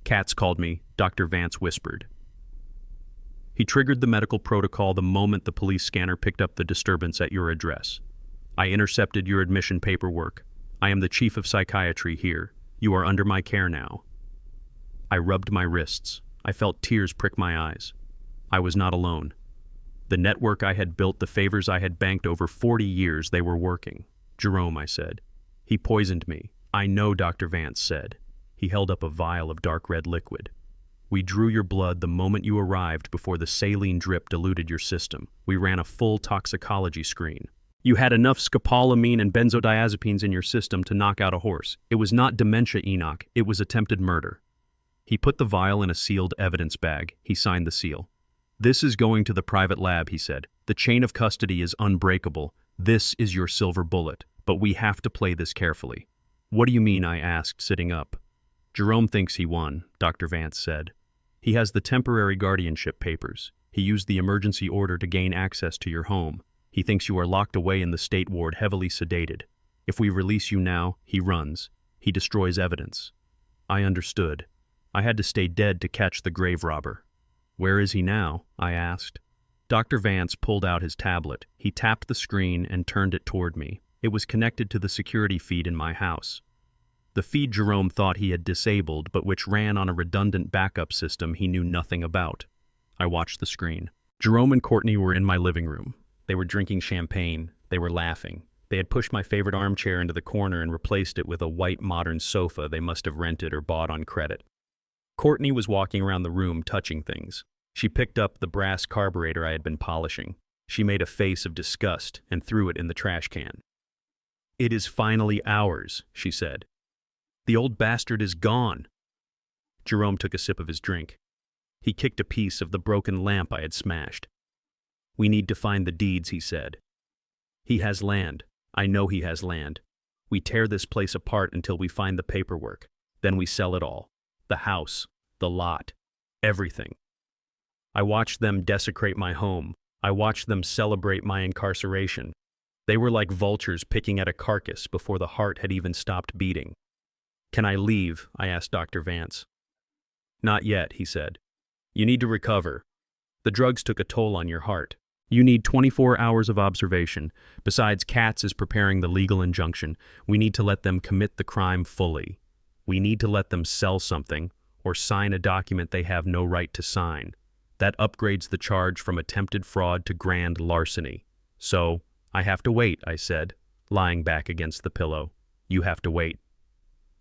Katz called me, Dr. Vance whispered. He triggered the medical protocol the moment the police scanner picked up the disturbance at your address. I intercepted your admission paperwork. I am the chief of psychiatry here. You are under my care now. I rubbed my wrists. I felt tears prick my eyes. I was not alone. The network I had built, the favors I had banked over 40 years, they were working. Jerome, I said. He poisoned me. I know, Dr. Vance said. He held up a vial of dark red liquid. We drew your blood the moment you arrived before the saline drip diluted your system. We ran a full toxicology screen. You had enough scopolamine and benzodiazepines in your system to knock out a horse. It was not dementia, Enoch. It was attempted murder. He put the vial in a sealed evidence bag. He signed the seal. This is going to the private lab, he said. The chain of custody is unbreakable. This is your silver bullet, but we have to play this carefully. What do you mean? I asked, sitting up. Jerome thinks he won, Dr. Vance said. He has the temporary guardianship papers. He used the emergency order to gain access to your home. He thinks you are locked away in the state ward, heavily sedated. If we release you now, he runs. He destroys evidence. I understood. I had to stay dead to catch the grave robber. Where is he now? I asked. Dr. Vance pulled out his tablet. He tapped the screen and turned it toward me. It was connected to the security feed in my house. The feed Jerome thought he had disabled, but which ran on a redundant backup system he knew nothing about. I watched the screen. Jerome and Courtney were in my living room. They were drinking champagne. They were laughing. They had pushed my favorite armchair into the corner and replaced it with a white modern sofa they must have rented or bought on credit. Courtney was walking around the room touching things. She picked up the brass carburetor I had been polishing. She made a face of disgust and threw it in the trash can. It is finally ours, she said. The old bastard is gone. Jerome took a sip of his drink. He kicked a piece of the broken lamp I had smashed. We need to find the deeds, he said. He has land. I know he has land. We tear this place apart until we find the paperwork. Then we sell it all. The house, the lot, everything. I watched them desecrate my home. I watched them celebrate my incarceration. They were like vultures picking at a carcass before the heart had even stopped beating. Can I leave? I asked Dr. Vance. Not yet, he said. You need to recover. The drugs took a toll on your heart. You need 24 hours of observation. Besides, Katz is preparing the legal injunction. We need to let them commit the crime fully. We need to let them sell something or sign a document they have no right to sign. That upgrades the charge from attempted fraud to grand larceny. So, I have to wait, I said, lying back against the pillow. You have to wait.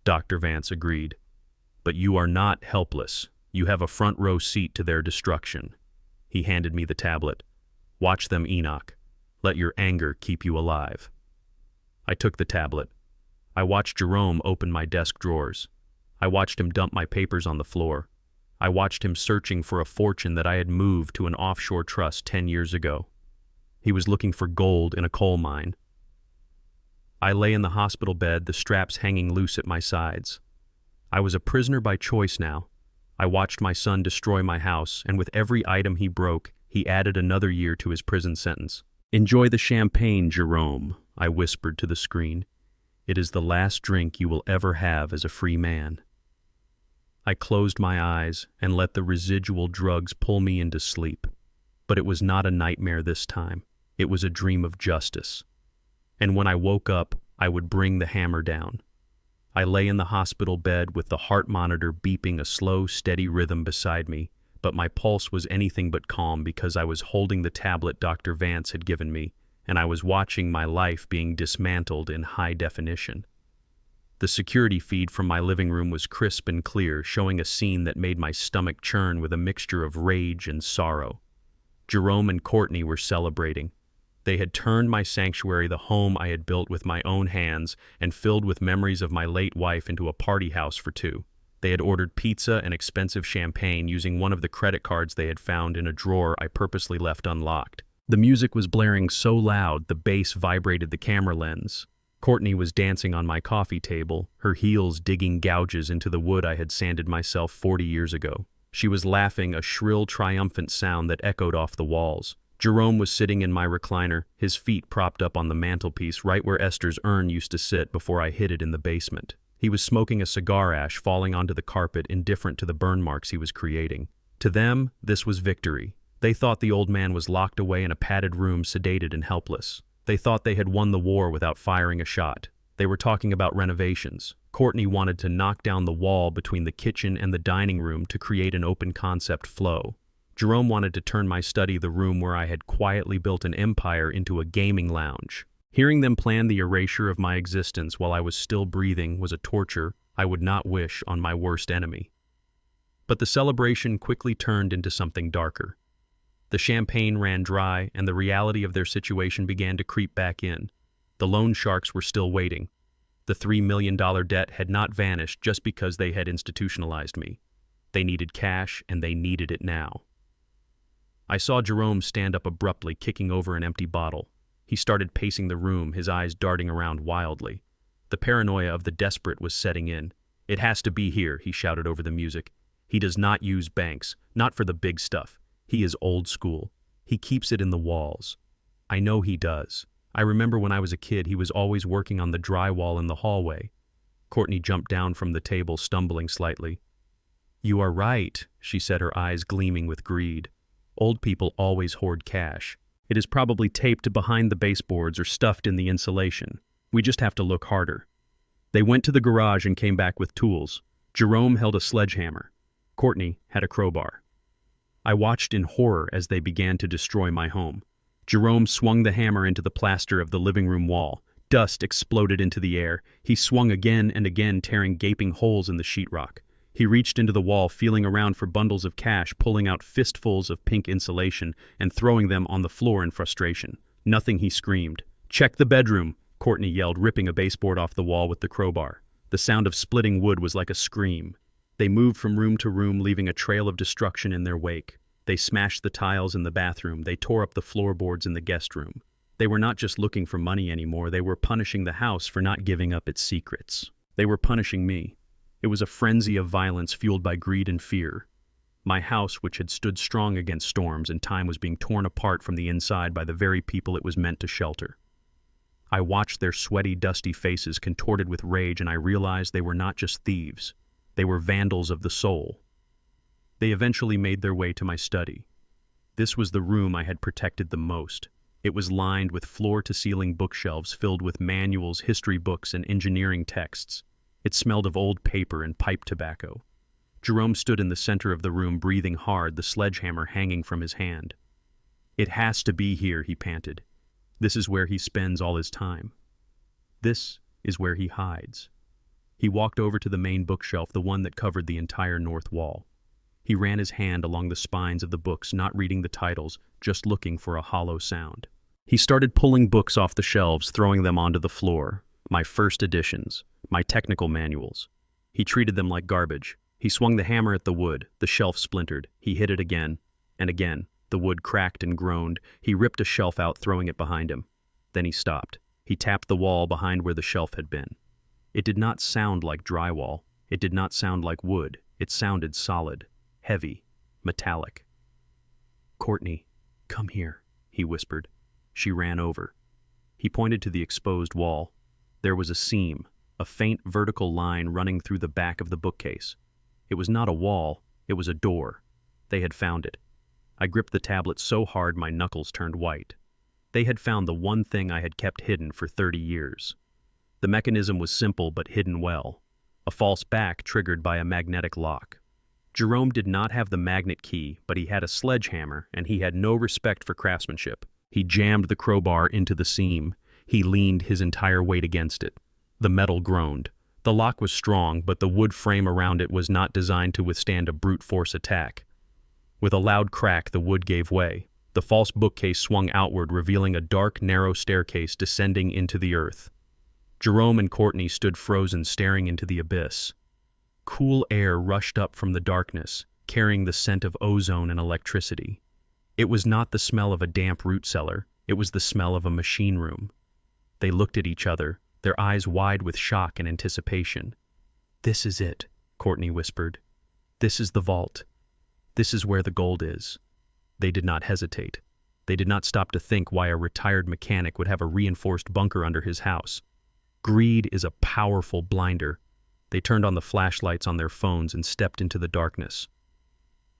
Dr. Vance agreed. But you are not helpless. You have a front row seat to their destruction. He handed me the tablet. Watch them, Enoch. Let your anger keep you alive. I took the tablet. I watched Jerome open my desk drawers. I watched him dump my papers on the floor. I watched him searching for a fortune that I had moved to an offshore trust 10 years ago. He was looking for gold in a coal mine. I lay in the hospital bed, the straps hanging loose at my sides. I was a prisoner by choice now. I watched my son destroy my house, and with every item he broke, he added another year to his prison sentence. Enjoy the champagne, Jerome, I whispered to the screen. It is the last drink you will ever have as a free man. I closed my eyes and let the residual drugs pull me into sleep. But it was not a nightmare this time. It was a dream of justice. And when I woke up, I would bring the hammer down. I lay in the hospital bed with the heart monitor beeping a slow, steady rhythm beside me, but my pulse was anything but calm because I was holding the tablet Dr. Vance had given me, and I was watching my life being dismantled in high definition. The security feed from my living room was crisp and clear, showing a scene that made my stomach churn with a mixture of rage and sorrow. Jerome and Courtney were celebrating. They had turned my sanctuary, the home I had built with my own hands and filled with memories of my late wife, into a party house for two. They had ordered pizza and expensive champagne using one of the credit cards they had found in a drawer I purposely left unlocked. The music was blaring so loud the bass vibrated the camera lens. Courtney was dancing on my coffee table, her heels digging gouges into the wood I had sanded myself 40 years ago. She was laughing, a shrill, triumphant sound that echoed off the walls. Jerome was sitting in my recliner, his feet propped up on the mantelpiece right where Esther's urn used to sit before I hid it in the basement. He was smoking a cigar ash falling onto the carpet, indifferent to the burn marks he was creating. To them, this was victory. They thought the old man was locked away in a padded room, sedated and helpless. They thought they had won the war without firing a shot. They were talking about renovations. Courtney wanted to knock down the wall between the kitchen and the dining room to create an open concept flow. Jerome wanted to turn my study, the room where I had quietly built an empire, into a gaming lounge. Hearing them plan the erasure of my existence while I was still breathing was a torture I would not wish on my worst enemy. But the celebration quickly turned into something darker. The champagne ran dry, and the reality of their situation began to creep back in. The loan sharks were still waiting. The $3 million debt had not vanished just because they had institutionalized me. They needed cash, and they needed it now. I saw Jerome stand up abruptly, kicking over an empty bottle. He started pacing the room, his eyes darting around wildly. The paranoia of the desperate was setting in. "It has to be here," he shouted over the music. "He does not use banks, not for the big stuff. He is old school. He keeps it in the walls. I know he does. I remember when I was a kid, he was always working on the drywall in the hallway." Courtney jumped down from the table, stumbling slightly. "You are right," she said, her eyes gleaming with greed. "Old people always hoard cash. It is probably taped behind the baseboards or stuffed in the insulation. We just have to look harder." They went to the garage and came back with tools. Jerome held a sledgehammer. Courtney had a crowbar. I watched in horror as they began to destroy my home. Jerome swung the hammer into the plaster of the living room wall. Dust exploded into the air. He swung again and again, tearing gaping holes in the sheetrock. He reached into the wall, feeling around for bundles of cash, pulling out fistfuls of pink insulation and throwing them on the floor in frustration. "Nothing," he screamed. "Check the bedroom," Courtney yelled, ripping a baseboard off the wall with the crowbar. The sound of splitting wood was like a scream. They moved from room to room, leaving a trail of destruction in their wake. They smashed the tiles in the bathroom. They tore up the floorboards in the guest room. They were not just looking for money anymore. They were punishing the house for not giving up its secrets. They were punishing me. It was a frenzy of violence fueled by greed and fear. My house, which had stood strong against storms and time, was being torn apart from the inside by the very people it was meant to shelter. I watched their sweaty, dusty faces contorted with rage, and I realized they were not just thieves. They were vandals of the soul. They eventually made their way to my study. This was the room I had protected the most. It was lined with floor-to-ceiling bookshelves filled with manuals, history books, and engineering texts. It smelled of old paper and pipe tobacco. Jerome stood in the center of the room, breathing hard, the sledgehammer hanging from his hand. "It has to be here," he panted. "This is where he spends all his time. This is where he hides." He walked over to the main bookshelf, the one that covered the entire north wall. He ran his hand along the spines of the books, not reading the titles, just looking for a hollow sound. He started pulling books off the shelves, throwing them onto the floor. My first editions, my technical manuals. He treated them like garbage. He swung the hammer at the wood. The shelf splintered. He hit it again and again. The wood cracked and groaned. He ripped a shelf out, throwing it behind him. Then he stopped. He tapped the wall behind where the shelf had been. It did not sound like drywall. It did not sound like wood. It sounded solid, heavy, metallic. "Courtney, come here," he whispered. She ran over. He pointed to the exposed wall. There was a seam, a faint vertical line running through the back of the bookcase. It was not a wall, it was a door. They had found it. I gripped the tablet so hard my knuckles turned white. They had found the one thing I had kept hidden for 30 years. The mechanism was simple but hidden well. A false back triggered by a magnetic lock. Jerome did not have the magnet key, but he had a sledgehammer, and he had no respect for craftsmanship. He jammed the crowbar into the seam. He leaned his entire weight against it. The metal groaned. The lock was strong, but the wood frame around it was not designed to withstand a brute force attack. With a loud crack, the wood gave way. The false bookcase swung outward, revealing a dark, narrow staircase descending into the earth. Jerome and Courtney stood frozen, staring into the abyss. Cool air rushed up from the darkness, carrying the scent of ozone and electricity. It was not the smell of a damp root cellar. It was the smell of a machine room. They looked at each other, their eyes wide with shock and anticipation. "This is it," Courtney whispered. "This is the vault. This is where the gold is." They did not hesitate. They did not stop to think why a retired mechanic would have a reinforced bunker under his house. Greed is a powerful blinder. They turned on the flashlights on their phones and stepped into the darkness.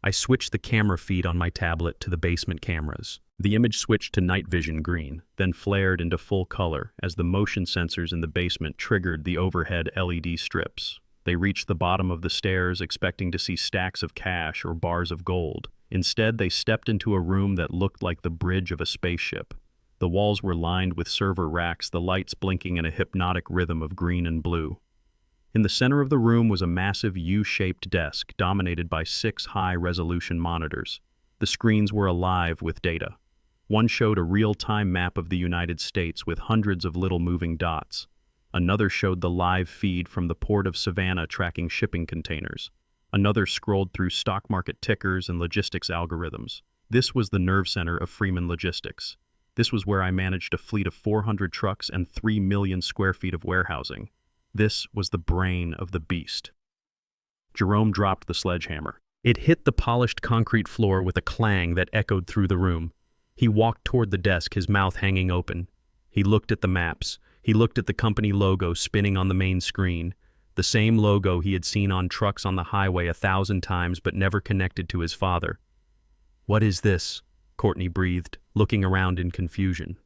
I switched the camera feed on my tablet to the basement cameras. The image switched to night vision green, then flared into full color as the motion sensors in the basement triggered the overhead LED strips. They reached the bottom of the stairs, expecting to see stacks of cash or bars of gold. Instead, they stepped into a room that looked like the bridge of a spaceship. The walls were lined with server racks, the lights blinking in a hypnotic rhythm of green and blue. In the center of the room was a massive U-shaped desk dominated by 6 high-resolution monitors. The screens were alive with data. One showed a real-time map of the United States with hundreds of little moving dots. Another showed the live feed from the port of Savannah tracking shipping containers. Another scrolled through stock market tickers and logistics algorithms. This was the nerve center of Freeman Logistics. This was where I managed a fleet of 400 trucks and 3 million square feet of warehousing. This was the brain of the beast. Jerome dropped the sledgehammer. It hit the polished concrete floor with a clang that echoed through the room. He walked toward the desk, his mouth hanging open. He looked at the maps. He looked at the company logo spinning on the main screen, the same logo he had seen on trucks on the highway 1,000 times but never connected to his father. "What is this?" Courtney breathed, looking around in confusion.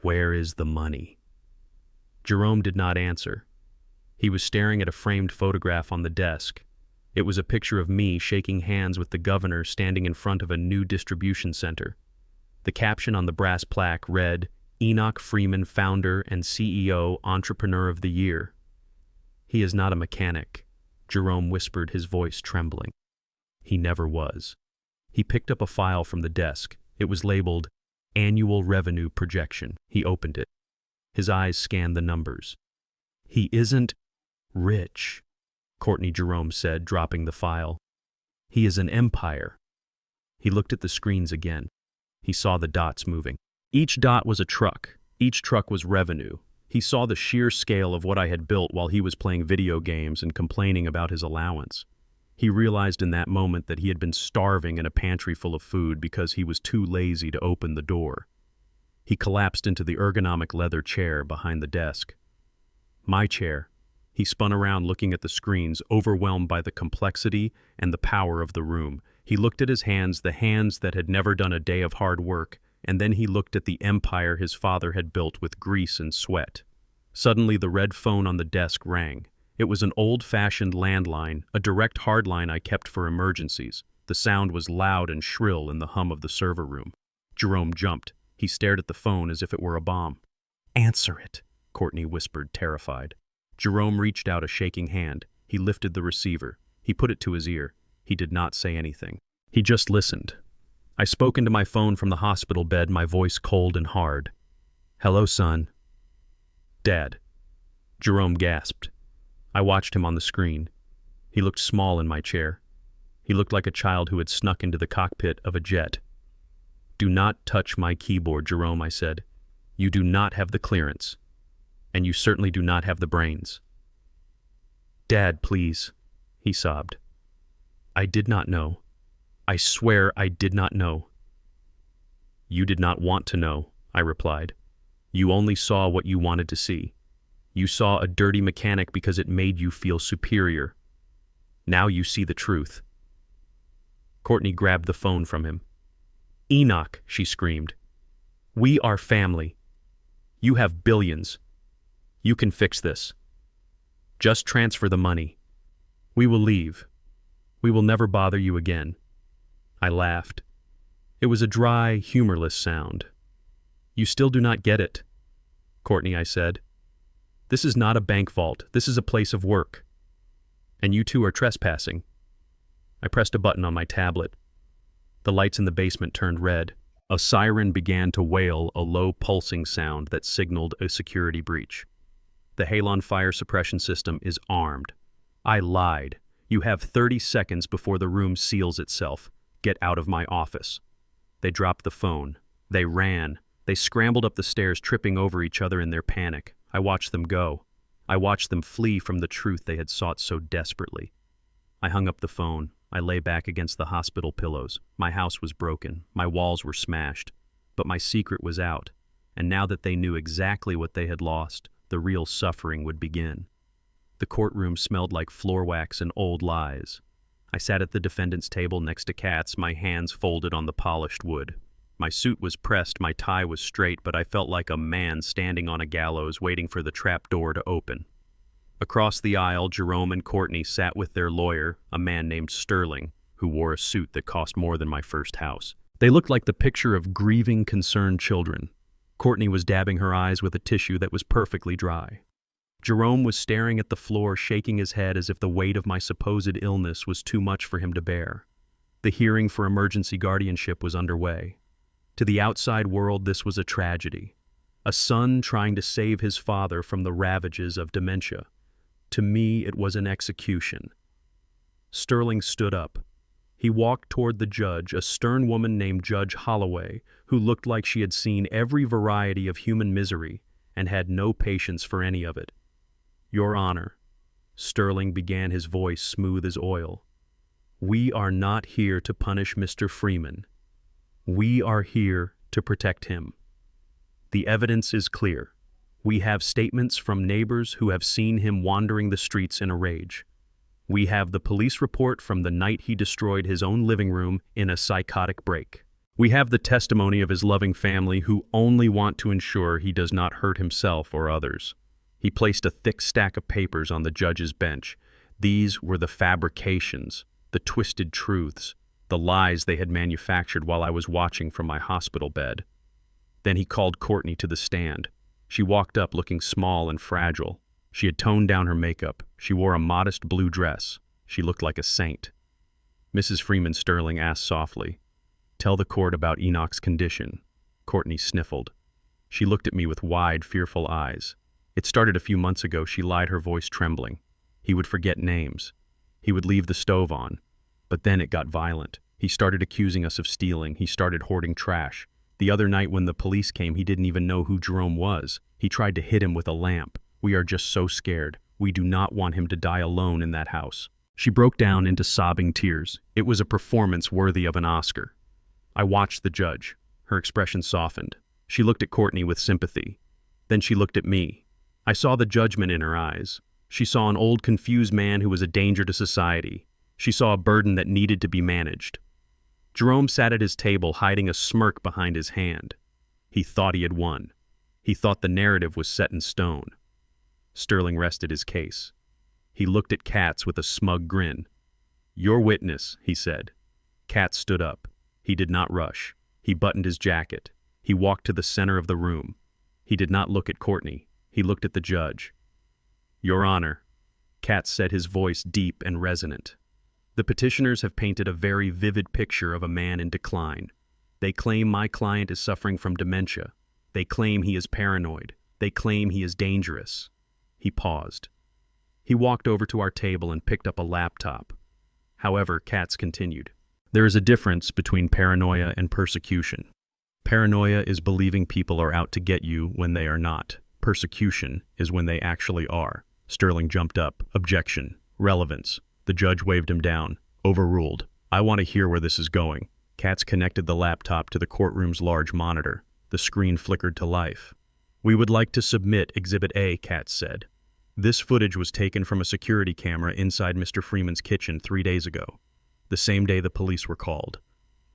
"Where is the money?" Jerome did not answer. He was staring at a framed photograph on the desk. It was a picture of me shaking hands with the governor standing in front of a new distribution center. The caption on the brass plaque read, "Enoch Freeman, founder and CEO, Entrepreneur of the Year." "He is not a mechanic," Jerome whispered, his voice trembling. "He never was." He picked up a file from the desk. It was labeled, "Annual Revenue Projection." He opened it. His eyes scanned the numbers. "He isn't rich," Courtney Jerome said, dropping the file. "He is an empire." He looked at the screens again. He saw the dots moving. Each dot was a truck. Each truck was revenue. He saw the sheer scale of what I had built while he was playing video games and complaining about his allowance. He realized in that moment that he had been starving in a pantry full of food because he was too lazy to open the door. He collapsed into the ergonomic leather chair behind the desk. My chair. He spun around looking at the screens, overwhelmed by the complexity and the power of the room. He looked at his hands, the hands that had never done a day of hard work, and then he looked at the empire his father had built with grease and sweat. Suddenly, the red phone on the desk rang. It was an old-fashioned landline, a direct hardline I kept for emergencies. The sound was loud and shrill in the hum of the server room. Jerome jumped. He stared at the phone as if it were a bomb. "Answer it," Courtney whispered, terrified. Jerome reached out a shaking hand. He lifted the receiver. He put it to his ear. He did not say anything. He just listened. I spoke into my phone from the hospital bed, my voice cold and hard. "Hello, son." "Dad." Jerome gasped. I watched him on the screen. He looked small in my chair. He looked like a child who had snuck into the cockpit of a jet. "Do not touch my keyboard, Jerome," I said. "You do not have the clearance. And you certainly do not have the brains." "Dad, please," he sobbed. "I did not know. I swear I did not know." "You did not want to know," I replied. "You only saw what you wanted to see. You saw a dirty mechanic because it made you feel superior. Now you see the truth." Courtney grabbed the phone from him. "Enoch," she screamed. "We are family. You have billions. You can fix this. Just transfer the money. We will leave. We will never bother you again." I laughed. It was a dry, humorless sound. "You still do not get it." "Courtney," I said. "This is not a bank vault. This is a place of work. And you two are trespassing." I pressed a button on my tablet. The lights in the basement turned red. A siren began to wail, a low pulsing sound that signaled a security breach. "The Halon fire suppression system is armed." I lied. "You have 30 seconds before the room seals itself. Get out of my office." They dropped the phone. They ran. They scrambled up the stairs, tripping over each other in their panic. I watched them go. I watched them flee from the truth they had sought so desperately. I hung up the phone. I lay back against the hospital pillows. My house was broken. My walls were smashed. But my secret was out. And now that they knew exactly what they had lost, the real suffering would begin. The courtroom smelled like floor wax and old lies. I sat at the defendant's table next to Kat's, my hands folded on the polished wood. My suit was pressed, my tie was straight, but I felt like a man standing on a gallows waiting for the trap door to open. Across the aisle, Jerome and Courtney sat with their lawyer, a man named Sterling, who wore a suit that cost more than my first house. They looked like the picture of grieving, concerned children. Courtney was dabbing her eyes with a tissue that was perfectly dry. Jerome was staring at the floor, shaking his head as if the weight of my supposed illness was too much for him to bear. The hearing for emergency guardianship was underway. To the outside world, this was a tragedy. A son trying to save his father from the ravages of dementia. To me, it was an execution. Sterling stood up. He walked toward the judge, a stern woman named Judge Holloway, who looked like she had seen every variety of human misery and had no patience for any of it. "Your Honor," Sterling began, his voice smooth as oil, "we are not here to punish Mr. Freeman. We are here to protect him. The evidence is clear. We have statements from neighbors who have seen him wandering the streets in a rage. We have the police report from the night he destroyed his own living room in a psychotic break. We have the testimony of his loving family who only want to ensure he does not hurt himself or others." He placed a thick stack of papers on the judge's bench. These were the fabrications, the twisted truths, the lies they had manufactured while I was watching from my hospital bed. Then he called Courtney to the stand. She walked up looking small and fragile. She had toned down her makeup. She wore a modest blue dress. She looked like a saint. "Mrs. Freeman," Sterling asked softly, "tell the court about Enoch's condition." Courtney sniffled. She looked at me with wide, fearful eyes. "It started a few months ago," she lied, her voice trembling. "He would forget names. He would leave the stove on. But then it got violent. He started accusing us of stealing. He started hoarding trash. The other night when the police came, he didn't even know who Jerome was. He tried to hit him with a lamp. We are just so scared. We do not want him to die alone in that house." She broke down into sobbing tears. It was a performance worthy of an Oscar. I watched the judge. Her expression softened. She looked at Courtney with sympathy. Then she looked at me. I saw the judgment in her eyes. She saw an old, confused man who was a danger to society. She saw a burden that needed to be managed. Jerome sat at his table, hiding a smirk behind his hand. He thought he had won. He thought the narrative was set in stone. Sterling rested his case. He looked at Katz with a smug grin. "Your witness," he said. Katz stood up. He did not rush. He buttoned his jacket. He walked to the center of the room. He did not look at Courtney. He looked at the judge. "Your Honor," Katz said, his voice deep and resonant. "The petitioners have painted a very vivid picture of a man in decline. They claim my client is suffering from dementia. They claim he is paranoid. They claim he is dangerous." He paused. He walked over to our table and picked up a laptop. However, Katz continued, "There is a difference between paranoia and persecution. Paranoia is believing people are out to get you when they are not. Persecution is when they actually are." Sterling jumped up. "Objection. Relevance." The judge waved him down. "Overruled. I want to hear where this is going." Katz connected the laptop to the courtroom's large monitor. The screen flickered to life. "We would like to submit Exhibit A," Katz said. "This footage was taken from a security camera inside Mr. Freeman's kitchen 3 days ago, the same day the police were called.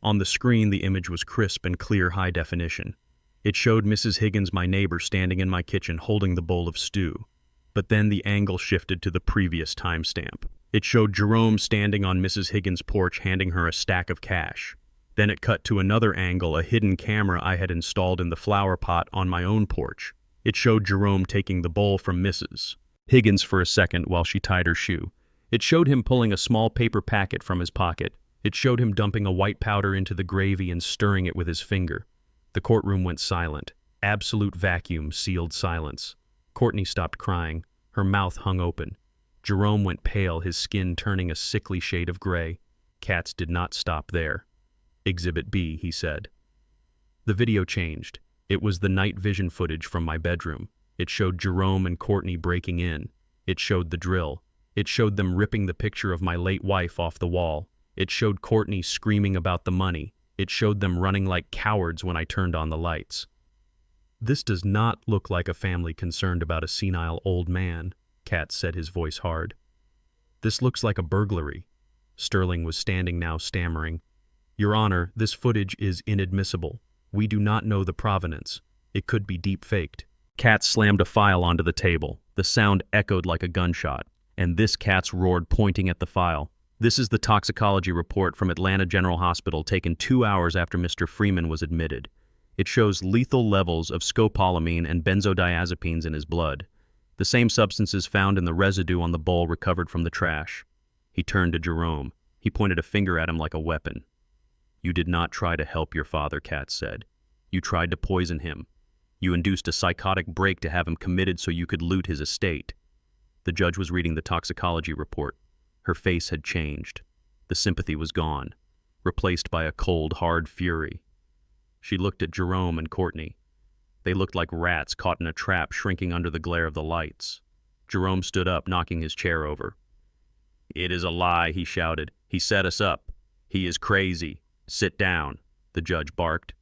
On the screen, the image was crisp and clear, high definition. It showed Mrs. Higgins, my neighbor, standing in my kitchen holding the bowl of stew. But then the angle shifted to the previous timestamp. It showed Jerome standing on Mrs. Higgins' porch handing her a stack of cash. Then it cut to another angle, a hidden camera I had installed in the flower pot on my own porch. It showed Jerome taking the bowl from Mrs. Higgins for a second while she tied her shoe. It showed him pulling a small paper packet from his pocket. It showed him dumping a white powder into the gravy and stirring it with his finger. The courtroom went silent. Absolute vacuum, sealed silence. Courtney stopped crying. Her mouth hung open. Jerome went pale, his skin turning a sickly shade of gray. Katz did not stop there. "Exhibit B," he said. The video changed. It was the night vision footage from my bedroom. It showed Jerome and Courtney breaking in. It showed the drill. It showed them ripping the picture of my late wife off the wall. It showed Courtney screaming about the money. It showed them running like cowards when I turned on the lights. "This does not look like a family concerned about a senile old man," Katz said, his voice hard. "This looks like a burglary." Sterling was standing now, stammering. "Your Honor, this footage is inadmissible. We do not know the provenance. It could be deep-faked." Katz slammed a file onto the table. The sound echoed like a gunshot. "And this," Katz roared, pointing at the file. "This is the toxicology report from Atlanta General Hospital taken 2 hours after Mr. Freeman was admitted. It shows lethal levels of scopolamine and benzodiazepines in his blood, the same substances found in the residue on the bowl recovered from the trash." He turned to Jerome. He pointed a finger at him like a weapon. "You did not try to help your father," Katz said. "You tried to poison him. You induced a psychotic break to have him committed so you could loot his estate." The judge was reading the toxicology report. Her face had changed. The sympathy was gone, replaced by a cold, hard fury. She looked at Jerome and Courtney. They looked like rats caught in a trap, shrinking under the glare of the lights. Jerome stood up, knocking his chair over. "It is a lie," he shouted. "He set us up. He is crazy. Sit down," the judge barked.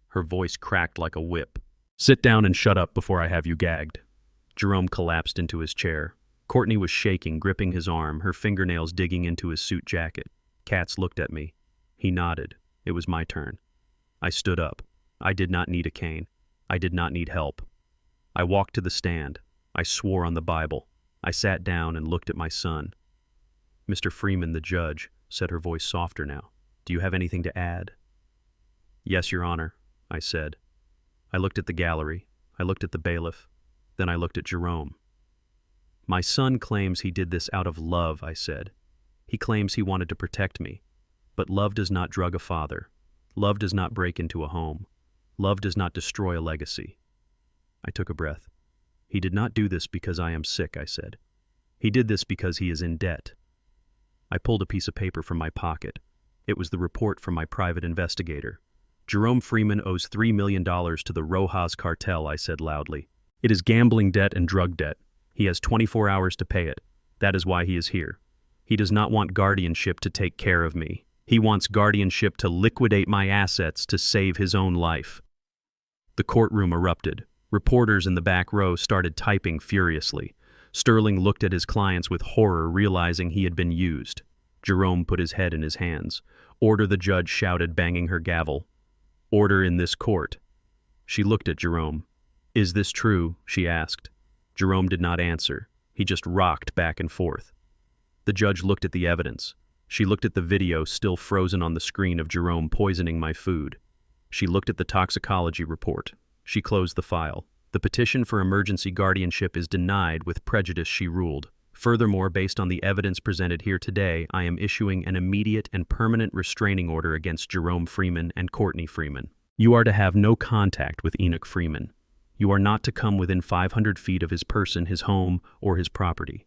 Her voice cracked like a whip. "Sit down and shut up before I have you gagged." Jerome collapsed into his chair. Courtney was shaking, gripping his arm, her fingernails digging into his suit jacket. Katz looked at me. He nodded. It was my turn. I stood up. I did not need a cane. I did not need help. I walked to the stand. I swore on the Bible. I sat down and looked at my son. "Mr. Freeman," the judge said, her voice softer now. "Do you have anything to add?" "Yes, Your Honor," I said. I looked at the gallery. I looked at the bailiff. Then I looked at Jerome. "My son claims he did this out of love," I said. "He claims he wanted to protect me. But love does not drug a father. Love does not break into a home. Love does not destroy a legacy." I took a breath. "He did not do this because I am sick," I said. "He did this because he is in debt." I pulled a piece of paper from my pocket. It was the report from my private investigator. "Jerome Freeman owes $3 million to the Rojas cartel," I said loudly. "It is gambling debt and drug debt. He has 24 hours to pay it. That is why he is here. He does not want guardianship to take care of me. He wants guardianship to liquidate my assets to save his own life." The courtroom erupted. Reporters in the back row started typing furiously. Sterling looked at his clients with horror, realizing he had been used. Jerome put his head in his hands. "Order," the judge shouted, banging her gavel. "Order in this court." She looked at Jerome. "Is this true?" she asked. Jerome did not answer. He just rocked back and forth. The judge looked at the evidence. She looked at the video still frozen on the screen of Jerome poisoning my food. She looked at the toxicology report. She closed the file. "The petition for emergency guardianship is denied with prejudice," she ruled. "Furthermore, based on the evidence presented here today, I am issuing an immediate and permanent restraining order against Jerome Freeman and Courtney Freeman. You are to have no contact with Enoch Freeman. You are not to come within 500 feet of his person, his home, or his property."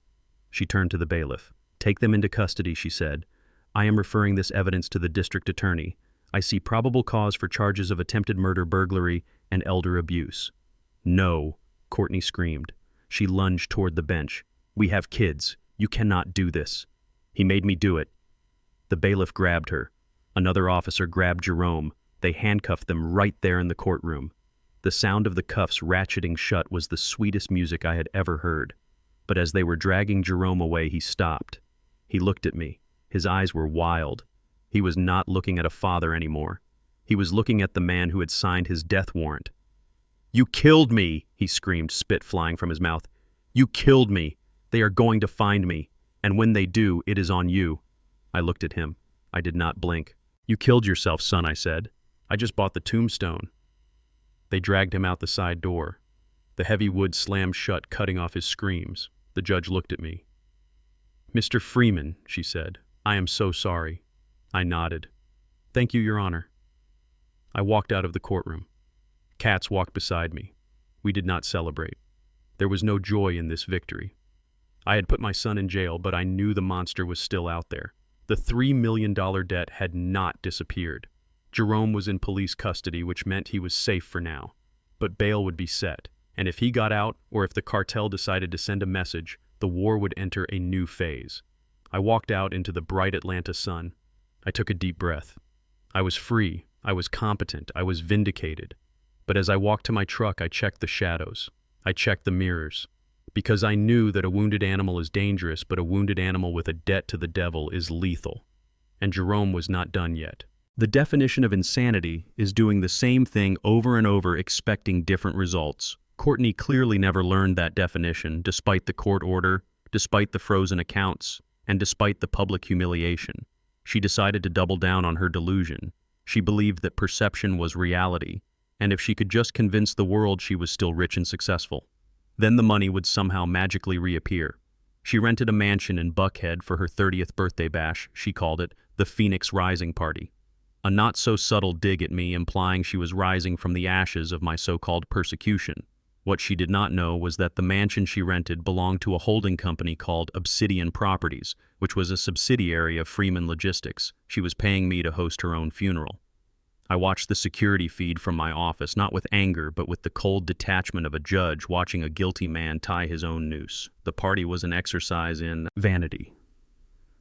She turned to the bailiff. "Take them into custody," she said. "I am referring this evidence to the district attorney. I see probable cause for charges of attempted murder, burglary, and elder abuse." "No," Courtney screamed. She lunged toward the bench. "We have kids. You cannot do this." "He made me do it." The bailiff grabbed her. Another officer grabbed Jerome. They handcuffed them right there in the courtroom. The sound of the cuffs ratcheting shut was the sweetest music I had ever heard. But as they were dragging Jerome away, he stopped. He looked at me. His eyes were wild. He was not looking at a father anymore. He was looking at the man who had signed his death warrant. "You killed me," he screamed, spit flying from his mouth. "You killed me. They are going to find me. And when they do, it is on you." I looked at him. I did not blink. "You killed yourself, son," I said. "I just bought the tombstone." They dragged him out the side door. The heavy wood slammed shut, cutting off his screams. The judge looked at me. "Mr. Freeman," she said, "I am so sorry." I nodded. "Thank you, Your Honor." I walked out of the courtroom. Katz walked beside me. We did not celebrate. There was no joy in this victory. I had put my son in jail, but I knew the monster was still out there. The $3 million debt had not disappeared. Jerome was in police custody, which meant he was safe for now. But bail would be set, and if he got out, or if the cartel decided to send a message, the war would enter a new phase. I walked out into the bright Atlanta sun. I took a deep breath. I was free. I was competent. I was vindicated. But as I walked to my truck, I checked the shadows. I checked the mirrors. Because I knew that a wounded animal is dangerous, but a wounded animal with a debt to the devil is lethal. And Jerome was not done yet. The definition of insanity is doing the same thing over and over, expecting different results. Courtney clearly never learned that definition, despite the court order, despite the frozen accounts, and despite the public humiliation. She decided to double down on her delusion. She believed that perception was reality, and if she could just convince the world she was still rich and successful, then the money would somehow magically reappear. She rented a mansion in Buckhead for her 30th birthday bash. She called it the Phoenix Rising Party. A not-so-subtle dig at me, implying she was rising from the ashes of my so-called persecution. What she did not know was that the mansion she rented belonged to a holding company called Obsidian Properties, which was a subsidiary of Freeman Logistics. She was paying me to host her own funeral. I watched the security feed from my office, not with anger, but with the cold detachment of a judge watching a guilty man tie his own noose. The party was an exercise in vanity.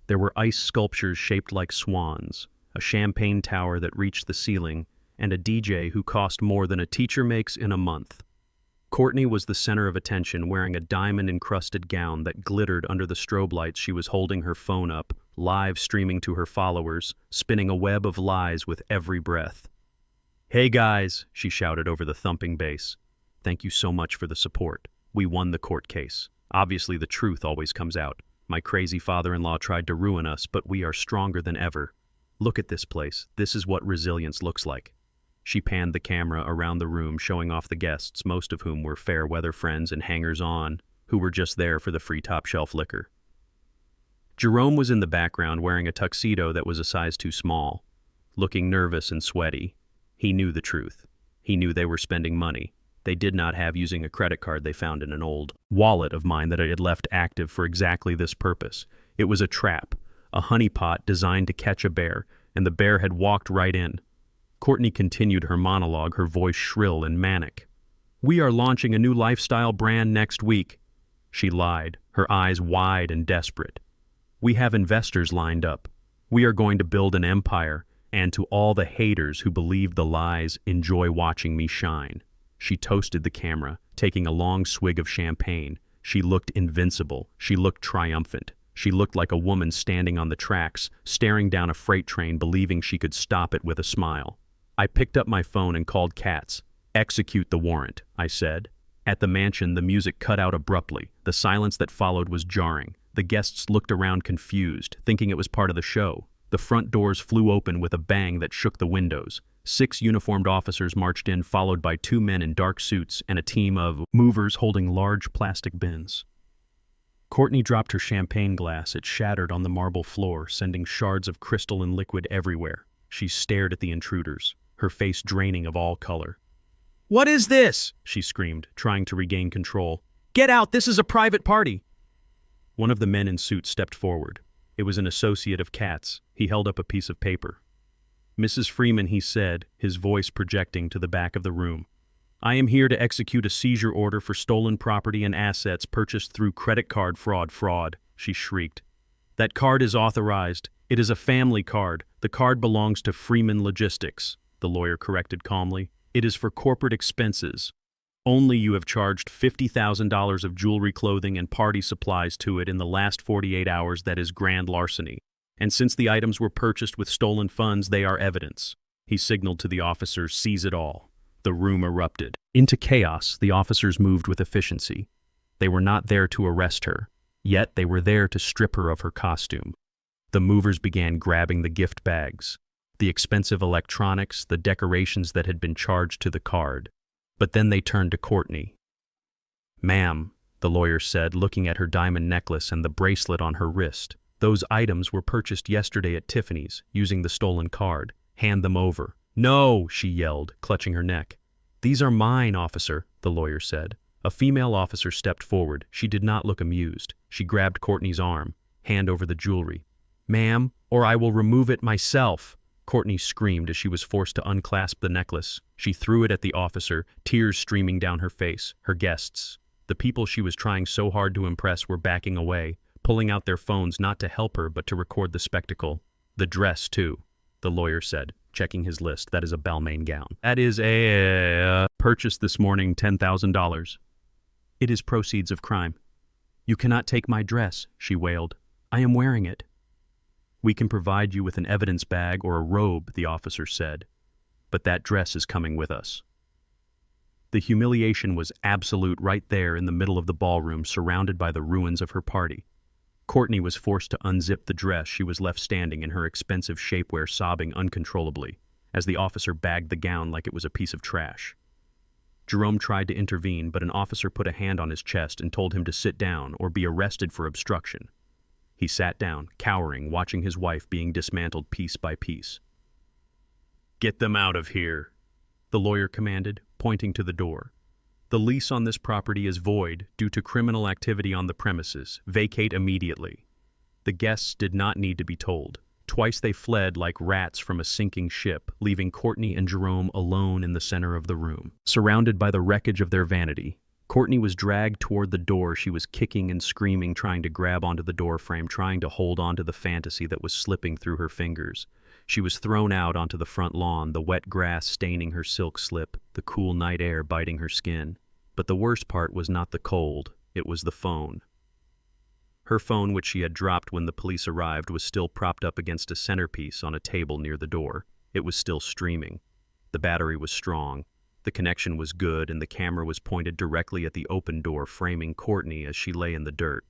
There were ice sculptures shaped like swans, a champagne tower that reached the ceiling, and a DJ who cost more than a teacher makes in a month. Courtney was the center of attention, wearing a diamond-encrusted gown that glittered under the strobe lights. She was holding her phone up, live streaming to her followers, spinning a web of lies with every breath. "Hey guys," she shouted over the thumping bass. "Thank you so much for the support. We won the court case. Obviously the truth always comes out. My crazy father-in-law tried to ruin us, but we are stronger than ever. Look at this place. This is what resilience looks like." She panned the camera around the room, showing off the guests, most of whom were fair-weather friends and hangers-on, who were just there for the free top-shelf liquor. Jerome was in the background, wearing a tuxedo that was a size too small, looking nervous and sweaty. He knew the truth. He knew they were spending money. They did not have using a credit card they found in an old wallet of mine that I had left active for exactly this purpose. It was a trap, a honeypot designed to catch a bear, and the bear had walked right in. Courtney continued her monologue, her voice shrill and manic. "We are launching a new lifestyle brand next week." She lied, her eyes wide and desperate. "We have investors lined up. We are going to build an empire, and to all the haters who believe the lies, enjoy watching me shine." She toasted the camera, taking a long swig of champagne. She looked invincible. She looked triumphant. She looked like a woman standing on the tracks, staring down a freight train, believing she could stop it with a smile. I picked up my phone and called Katz. "Execute the warrant," I said. At the mansion, the music cut out abruptly. The silence that followed was jarring. The guests looked around confused, thinking it was part of the show. The front doors flew open with a bang that shook the windows. 6 uniformed officers marched in, followed by 2 men in dark suits and a team of movers holding large plastic bins. Courtney dropped her champagne glass. It shattered on the marble floor, sending shards of crystal and liquid everywhere. She stared at the intruders, her face draining of all color. "What is this?" she screamed, trying to regain control. "Get out! This is a private party!" One of the men in suits stepped forward. It was an associate of Katz. He held up a piece of paper. "Mrs. Freeman," he said, his voice projecting to the back of the room. "I am here to execute a seizure order for stolen property and assets purchased through credit card fraud." "Fraud," she shrieked. "That card is authorized. It is a family card. The card belongs to Freeman Logistics," the lawyer corrected calmly. "It is for corporate expenses. Only you have charged $50,000 of jewelry, clothing, and party supplies to it in the last 48 hours. That is grand larceny. And since the items were purchased with stolen funds, they are evidence." He signaled to the officers, "Seize it all." The room erupted. Into chaos, the officers moved with efficiency. They were not there to arrest her, yet they were there to strip her of her costume. The movers began grabbing the gift bags, the expensive electronics, the decorations that had been charged to the card. But then they turned to Courtney. "Ma'am," the lawyer said, looking at her diamond necklace and the bracelet on her wrist. "Those items were purchased yesterday at Tiffany's, using the stolen card. Hand them over." "No!" she yelled, clutching her neck. "These are mine, officer," the lawyer said. A female officer stepped forward. She did not look amused. She grabbed Courtney's arm. "Hand over the jewelry." "Ma'am, or I will remove it myself." Courtney screamed as she was forced to unclasp the necklace. She threw it at the officer, tears streaming down her face. Her guests, the people she was trying so hard to impress, were backing away, pulling out their phones not to help her but to record the spectacle. "The dress, too," the lawyer said, checking his list. "That is a Balmain gown. That is a purchased this morning, $10,000. It is proceeds of crime." "You cannot take my dress," she wailed. "I am wearing it." "We can provide you with an evidence bag or a robe," the officer said, "but that dress is coming with us." The humiliation was absolute right there in the middle of the ballroom, surrounded by the ruins of her party. Courtney was forced to unzip the dress. She was left standing in her expensive shapewear, sobbing uncontrollably, as the officer bagged the gown like it was a piece of trash. Jerome tried to intervene, but an officer put a hand on his chest and told him to sit down or be arrested for obstruction. He sat down, cowering, watching his wife being dismantled piece by piece. "Get them out of here," the lawyer commanded, pointing to the door. "The lease on this property is void due to criminal activity on the premises. Vacate immediately." The guests did not need to be told. Twice they fled like rats from a sinking ship, leaving Courtney and Jerome alone in the center of the room. Surrounded by the wreckage of their vanity, Courtney was dragged toward the door. She was kicking and screaming, trying to grab onto the door frame, trying to hold onto the fantasy that was slipping through her fingers. She was thrown out onto the front lawn, the wet grass staining her silk slip, the cool night air biting her skin. But the worst part was not the cold, it was the phone. Her phone, which she had dropped when the police arrived, was still propped up against a centerpiece on a table near the door. It was still streaming. The battery was strong. The connection was good, and the camera was pointed directly at the open door, framing Courtney as she lay in the dirt.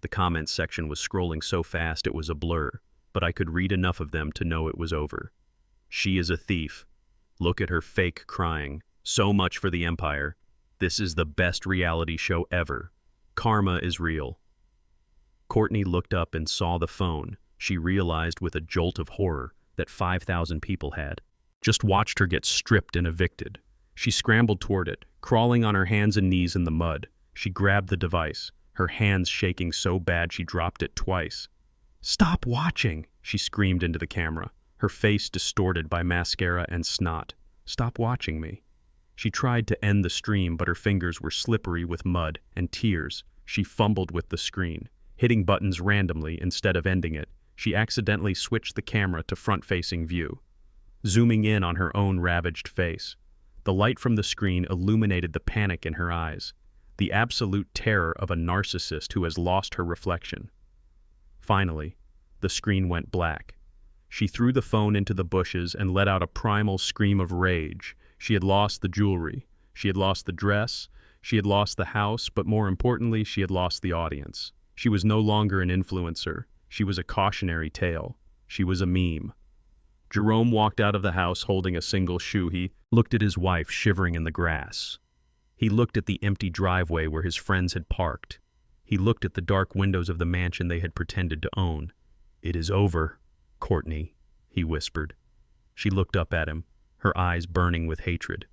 The comments section was scrolling so fast it was a blur, but I could read enough of them to know it was over. "She is a thief. Look at her fake crying. So much for the empire. This is the best reality show ever. Karma is real." Courtney looked up and saw the phone. She realized with a jolt of horror that 5,000 people had just watched her get stripped and evicted. She scrambled toward it, crawling on her hands and knees in the mud. She grabbed the device, her hands shaking so bad she dropped it twice. "Stop watching!" she screamed into the camera, her face distorted by mascara and snot. "Stop watching me." She tried to end the stream, but her fingers were slippery with mud and tears. She fumbled with the screen, hitting buttons randomly instead of ending it. She accidentally switched the camera to front-facing view, zooming in on her own ravaged face. The light from the screen illuminated the panic in her eyes, the absolute terror of a narcissist who has lost her reflection. Finally, the screen went black. She threw the phone into the bushes and let out a primal scream of rage. She had lost the jewelry. She had lost the dress. She had lost the house, but more importantly, she had lost the audience. She was no longer an influencer. She was a cautionary tale. She was a meme. Jerome walked out of the house holding a single shoe. He looked at his wife shivering in the grass. He looked at the empty driveway where his friends had parked. He looked at the dark windows of the mansion they had pretended to own. "It is over, Courtney," he whispered. She looked up at him, her eyes burning with hatred.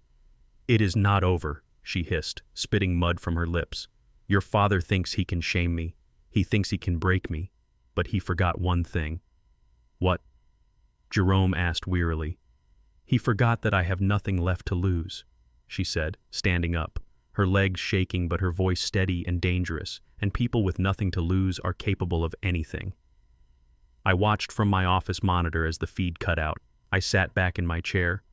"It is not over," she hissed, spitting mud from her lips. "Your father thinks he can shame me. He thinks he can break me. But he forgot one thing." "What?" Jerome asked wearily. "He forgot that I have nothing left to lose," she said, standing up, her legs shaking but her voice steady and dangerous, and people with nothing to lose are capable of anything. I watched from my office monitor as the feed cut out. I sat back in my chair.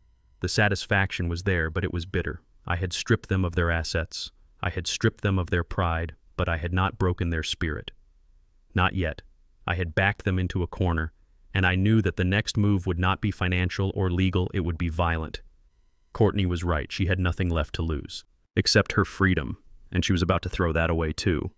The satisfaction was there, but it was bitter. I had stripped them of their assets. I had stripped them of their pride, but I had not broken their spirit. Not yet. I had backed them into a corner, and I knew that the next move would not be financial or legal, it would be violent. Courtney was right, she had nothing left to lose, except her freedom, and she was about to throw that away too.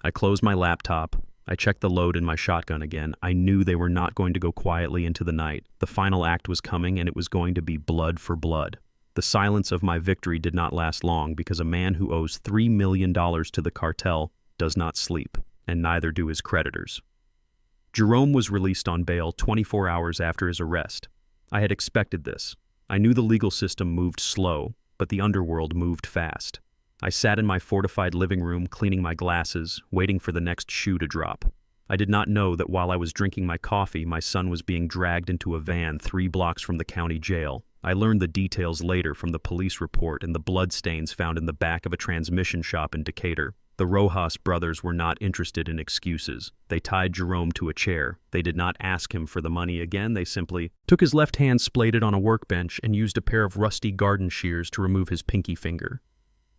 I closed my laptop. I checked the load in my shotgun again. I knew they were not going to go quietly into the night. The final act was coming, and it was going to be blood for blood. The silence of my victory did not last long because a man who owes $3 million to the cartel does not sleep, and neither do his creditors. Jerome was released on bail 24 hours after his arrest. I had expected this. I knew the legal system moved slow, but the underworld moved fast. I sat in my fortified living room cleaning my glasses, waiting for the next shoe to drop. I did not know that while I was drinking my coffee, my son was being dragged into a van 3 blocks from the county jail. I learned the details later from the police report and the bloodstains found in the back of a transmission shop in Decatur. The Rojas brothers were not interested in excuses. They tied Jerome to a chair. They did not ask him for the money again. They simply took his left hand, splayed it on a workbench, and used a pair of rusty garden shears to remove his pinky finger.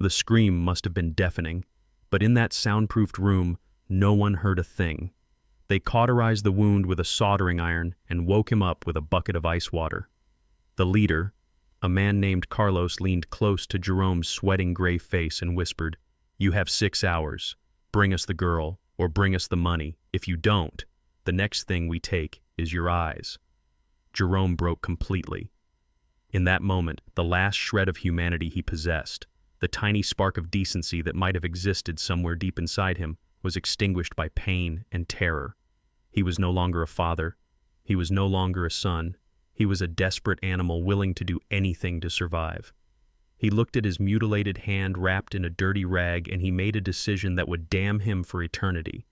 The scream must have been deafening, but in that soundproofed room, no one heard a thing. They cauterized the wound with a soldering iron and woke him up with a bucket of ice water. The leader, a man named Carlos, leaned close to Jerome's sweating gray face and whispered, "You have 6 hours. Bring us the girl, or bring us the money. If you don't, the next thing we take is your eyes." Jerome broke completely. In that moment, the last shred of humanity he possessed, the tiny spark of decency that might have existed somewhere deep inside him, was extinguished by pain and terror. He was no longer a father. He was no longer a son. He was a desperate animal willing to do anything to survive. He looked at his mutilated hand wrapped in a dirty rag, and he made a decision that would damn him for eternity.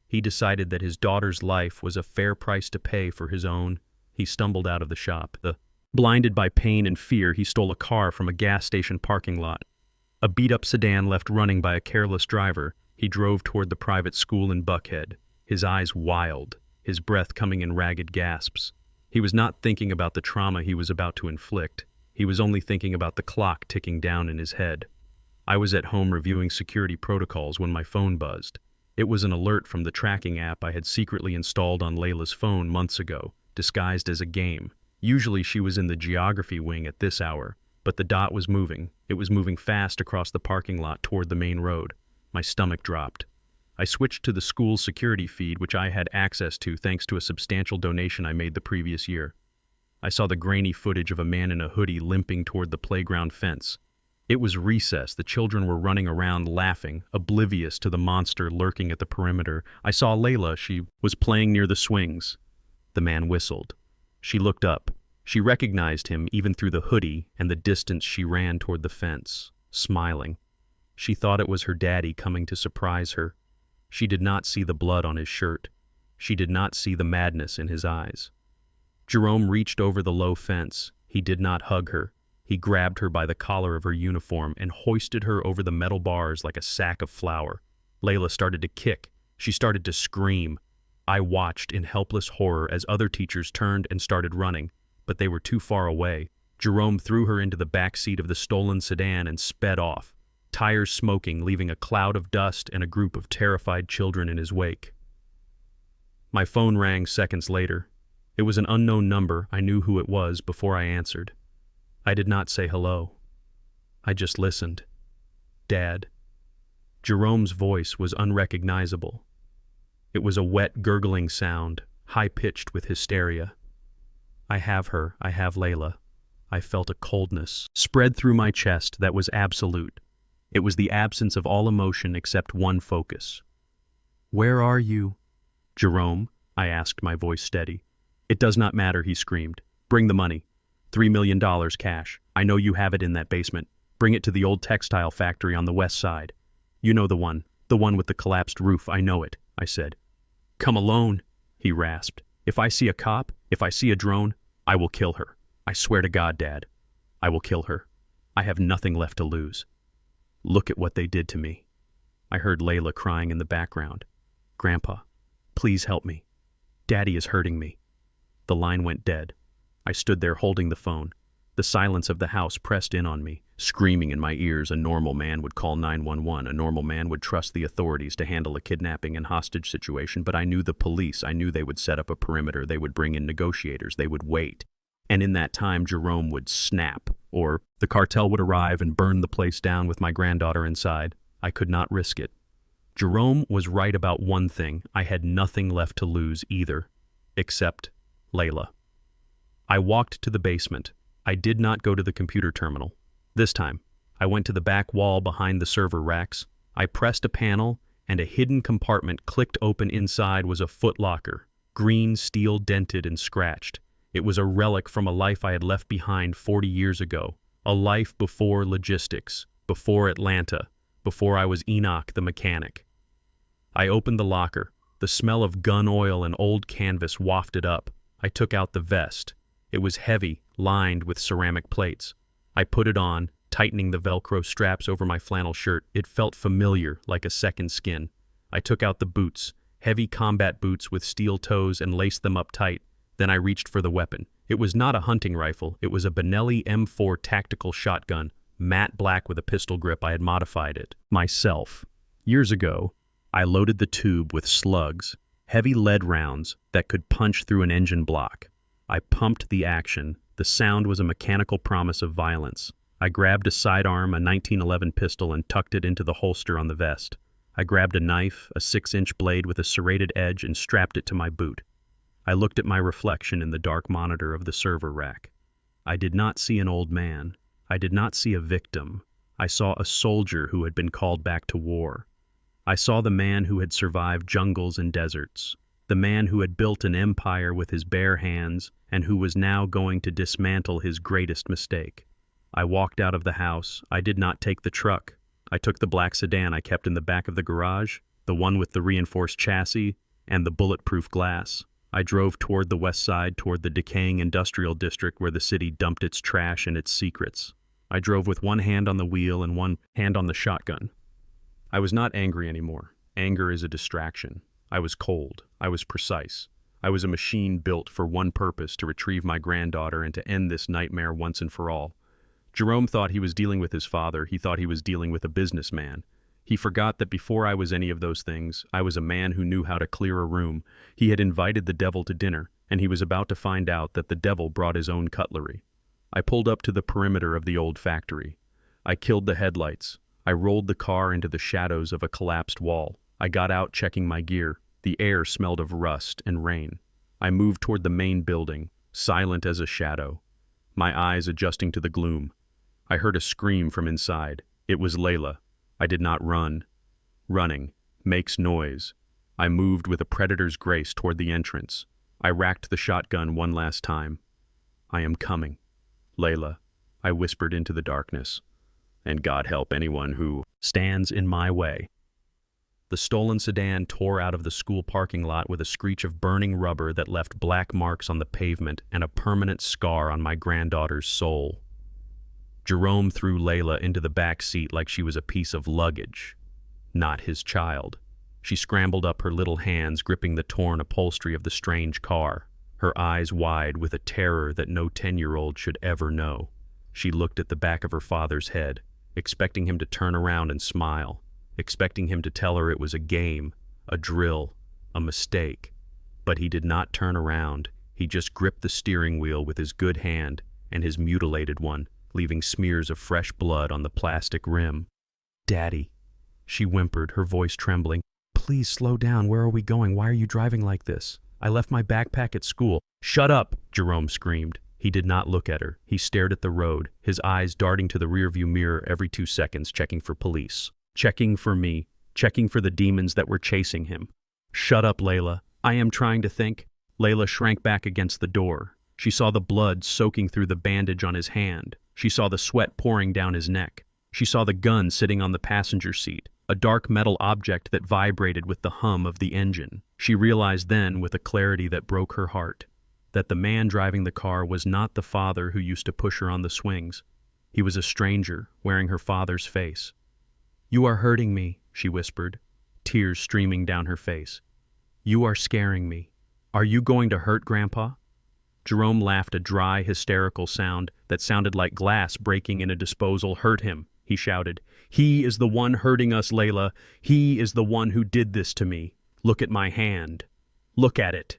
He decided that his daughter's life was a fair price to pay for his own. He stumbled out of the shop. Blinded by pain and fear, he stole a car from a gas station parking lot. A beat-up sedan left running by a careless driver, he drove toward the private school in Buckhead, his eyes wild, his breath coming in ragged gasps. He was not thinking about the trauma he was about to inflict. He was only thinking about the clock ticking down in his head. I was at home reviewing security protocols when my phone buzzed. It was an alert from the tracking app I had secretly installed on Layla's phone months ago, disguised as a game. Usually she was in the geography wing at this hour, but the dot was moving. It was moving fast across the parking lot toward the main road. My stomach dropped. I switched to the school's security feed, which I had access to thanks to a substantial donation I made the previous year. I saw the grainy footage of a man in a hoodie limping toward the playground fence. It was recess. The children were running around laughing, oblivious to the monster lurking at the perimeter. I saw Layla. She was playing near the swings. The man whistled. She looked up. She recognized him even through the hoodie and the distance she ran toward the fence, smiling. She thought it was her daddy coming to surprise her. She did not see the blood on his shirt. She did not see the madness in his eyes. Jerome reached over the low fence. He did not hug her. He grabbed her by the collar of her uniform and hoisted her over the metal bars like a sack of flour. Layla started to kick. She started to scream. I watched in helpless horror as other teachers turned and started running, but they were too far away. Jerome threw her into the back seat of the stolen sedan and sped off, tires smoking, leaving a cloud of dust and a group of terrified children in his wake. My phone rang seconds later. It was an unknown number. I knew who it was before I answered. I did not say hello. I just listened. Dad. Jerome's voice was unrecognizable. It was a wet, gurgling sound, high-pitched with hysteria. I have her. I have Layla. I felt a coldness spread through my chest that was absolute. It was the absence of all emotion except one focus. Where are you? Jerome, I asked, my voice steady. It does not matter, he screamed. Bring the money. $3 million cash. I know you have it in that basement. Bring it to the old textile factory on the west side. You know the one with the collapsed roof. I know it, I said. Come alone, he rasped. If I see a cop, if I see a drone, I will kill her. I swear to God, Dad, I will kill her. I have nothing left to lose. Look at what they did to me. I heard Layla crying in the background. Grandpa, please help me. Daddy is hurting me. The line went dead. I stood there holding the phone. The silence of the house pressed in on me, screaming in my ears. A normal man would call 911. A normal man would trust the authorities to handle a kidnapping and hostage situation, but I knew the police. I knew they would set up a perimeter. They would bring in negotiators. They would wait. And in that time, Jerome would snap, or the cartel would arrive and burn the place down with my granddaughter inside. I could not risk it. Jerome was right about one thing. I had nothing left to lose either, except Layla. I walked to the basement. I did not go to the computer terminal. This time, I went to the back wall behind the server racks. I pressed a panel, and a hidden compartment clicked open. Inside was a footlocker, green steel, dented and scratched. It was a relic from a life I had left behind 40 years ago, a life before logistics, before Atlanta, before I was Enoch the mechanic. I opened the locker. The smell of gun oil and old canvas wafted up. I took out the vest. It was heavy, lined with ceramic plates. I put it on, tightening the Velcro straps over my flannel shirt. It felt familiar, like a second skin. I took out the boots, heavy combat boots with steel toes, and laced them up tight. Then I reached for the weapon. It was not a hunting rifle. It was a Benelli M4 tactical shotgun, matte black with a pistol grip. I had modified it myself. Years ago, I loaded the tube with slugs, heavy lead rounds that could punch through an engine block. I pumped the action. The sound was a mechanical promise of violence. I grabbed a sidearm, a 1911 pistol, and tucked it into the holster on the vest. I grabbed a knife, a 6-inch blade with a serrated edge, and strapped it to my boot. I looked at my reflection in the dark monitor of the server rack. I did not see an old man. I did not see a victim. I saw a soldier who had been called back to war. I saw the man who had survived jungles and deserts, the man who had built an empire with his bare hands and who was now going to dismantle his greatest mistake. I walked out of the house. I did not take the truck. I took the black sedan I kept in the back of the garage, the one with the reinforced chassis and the bulletproof glass. I drove toward the west side, toward the decaying industrial district where the city dumped its trash and its secrets. I drove with one hand on the wheel and one hand on the shotgun. I was not angry anymore. Anger is a distraction. I was cold. I was precise. I was a machine built for one purpose: to retrieve my granddaughter and to end this nightmare once and for all. Jerome thought he was dealing with his father. He thought he was dealing with a businessman. He forgot that before I was any of those things, I was a man who knew how to clear a room. He had invited the devil to dinner, and he was about to find out that the devil brought his own cutlery. I pulled up to the perimeter of the old factory. I killed the headlights. I rolled the car into the shadows of a collapsed wall. I got out, checking my gear. The air smelled of rust and rain. I moved toward the main building, silent as a shadow, my eyes adjusting to the gloom. I heard a scream from inside. It was Layla. I did not run. Running makes noise. I moved with a predator's grace toward the entrance. I racked the shotgun one last time. I am coming. Layla, I whispered into the darkness. And God help anyone who stands in my way. The stolen sedan tore out of the school parking lot with a screech of burning rubber that left black marks on the pavement and a permanent scar on my granddaughter's soul. Jerome threw Layla into the back seat like she was a piece of luggage, not his child. She scrambled up, her little hands gripping the torn upholstery of the strange car, her eyes wide with a terror that no 10-year-old should ever know. She looked at the back of her father's head, expecting him to turn around and smile, expecting him to tell her it was a game, a drill, a mistake. But he did not turn around. He just gripped the steering wheel with his good hand and his mutilated one, leaving smears of fresh blood on the plastic rim. "Daddy," she whimpered, her voice trembling. "Please slow down. Where are we going? Why are you driving like this? I left my backpack at school." "Shut up!" Jerome screamed. He did not look at her. He stared at the road, his eyes darting to the rearview mirror every 2 seconds, checking for police. Checking for me. Checking for the demons that were chasing him. "Shut up, Layla. I am trying to think." Layla shrank back against the door. She saw the blood soaking through the bandage on his hand. She saw the sweat pouring down his neck. She saw the gun sitting on the passenger seat, a dark metal object that vibrated with the hum of the engine. She realized then, with a clarity that broke her heart, that the man driving the car was not the father who used to push her on the swings. He was a stranger, wearing her father's face. "You are hurting me," she whispered, tears streaming down her face. "You are scaring me. Are you going to hurt Grandpa?" Jerome laughed, a dry, hysterical sound that sounded like glass breaking in a disposal. "Hurt him," he shouted. "He is the one hurting us, Layla. He is the one who did this to me. Look at my hand. Look at it."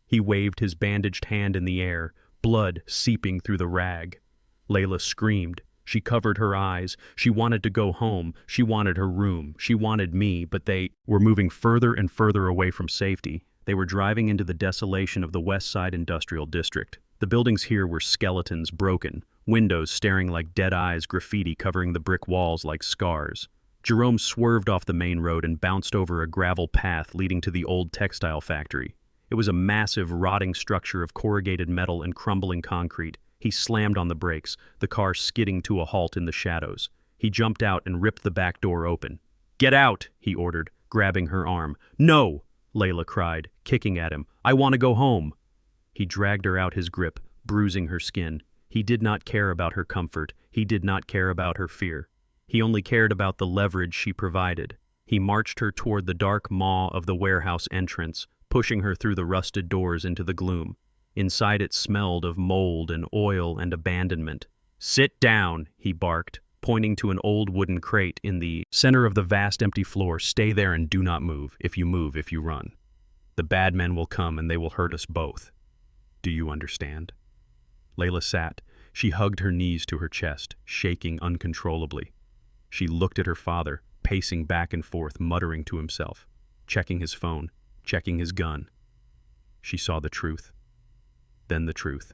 He waved his bandaged hand in the air, blood seeping through the rag. Layla screamed. She covered her eyes. She wanted to go home. She wanted her room. She wanted me, but they were moving further and further away from safety. They were driving into the desolation of the West Side Industrial District. The buildings here were skeletons, broken, windows staring like dead eyes, graffiti covering the brick walls like scars. Jerome swerved off the main road and bounced over a gravel path leading to the old textile factory. It was a massive, rotting structure of corrugated metal and crumbling concrete. He slammed on the brakes, the car skidding to a halt in the shadows. He jumped out and ripped the back door open. "Get out!" he ordered, grabbing her arm. "No!" Layla cried, kicking at him. "I want to go home." He dragged her out his grip, bruising her skin. He did not care about her comfort. He did not care about her fear. He only cared about the leverage she provided. He marched her toward the dark maw of the warehouse entrance, pushing her through the rusted doors into the gloom. Inside it smelled of mold and oil and abandonment. "Sit down," he barked, pointing to an old wooden crate in the center of the vast empty floor. "Stay there and do not move. If you move, if you run, the bad men will come and they will hurt us both. Do you understand?" Layla sat. She hugged her knees to her chest, shaking uncontrollably. She looked at her father, pacing back and forth, muttering to himself, checking his phone, checking his gun. She saw the truth. Then the truth.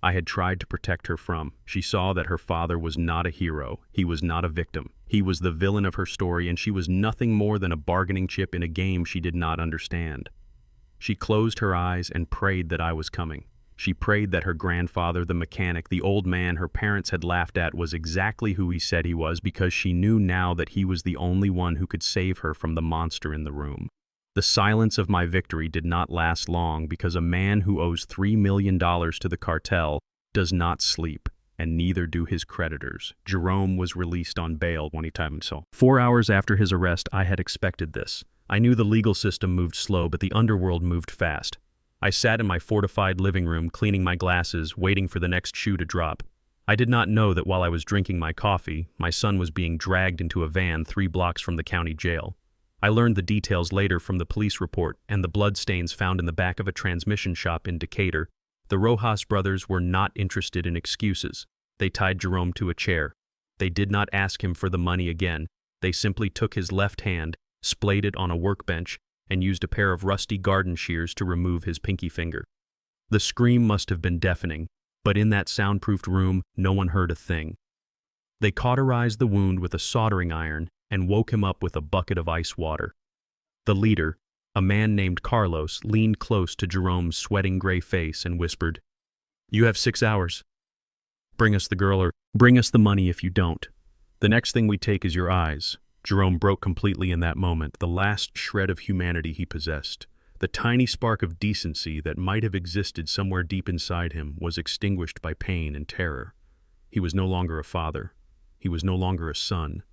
I had tried to protect her from. She saw that her father was not a hero. He was not a victim. He was the villain of her story, and she was nothing more than a bargaining chip in a game she did not understand. She closed her eyes and prayed that I was coming. She prayed that her grandfather, the mechanic, the old man her parents had laughed at, was exactly who he said he was, because she knew now that he was the only one who could save her from the monster in the room. The silence of my victory did not last long, because a man who owes $3 million to the cartel does not sleep, and neither do his creditors. Jerome was released on bail when he time so. 4 hours after his arrest, I had expected this. I knew the legal system moved slow, but the underworld moved fast. I sat in my fortified living room, cleaning my glasses, waiting for the next shoe to drop. I did not know that while I was drinking my coffee, my son was being dragged into a van 3 blocks from the county jail. I learned the details later from the police report and the bloodstains found in the back of a transmission shop in Decatur. The Rojas brothers were not interested in excuses. They tied Jerome to a chair. They did not ask him for the money again. They simply took his left hand, splayed it on a workbench, and used a pair of rusty garden shears to remove his pinky finger. The scream must have been deafening, but in that soundproofed room, no one heard a thing. They cauterized the wound with a soldering iron and woke him up with a bucket of ice water. The leader, a man named Carlos, leaned close to Jerome's sweating gray face and whispered, "You have 6 hours. Bring us the girl or bring us the money if you don't. The next thing we take is your eyes." Jerome broke completely in that moment, the last shred of humanity he possessed. The tiny spark of decency that might have existed somewhere deep inside him was extinguished by pain and terror. He was no longer a father. He was no longer a son.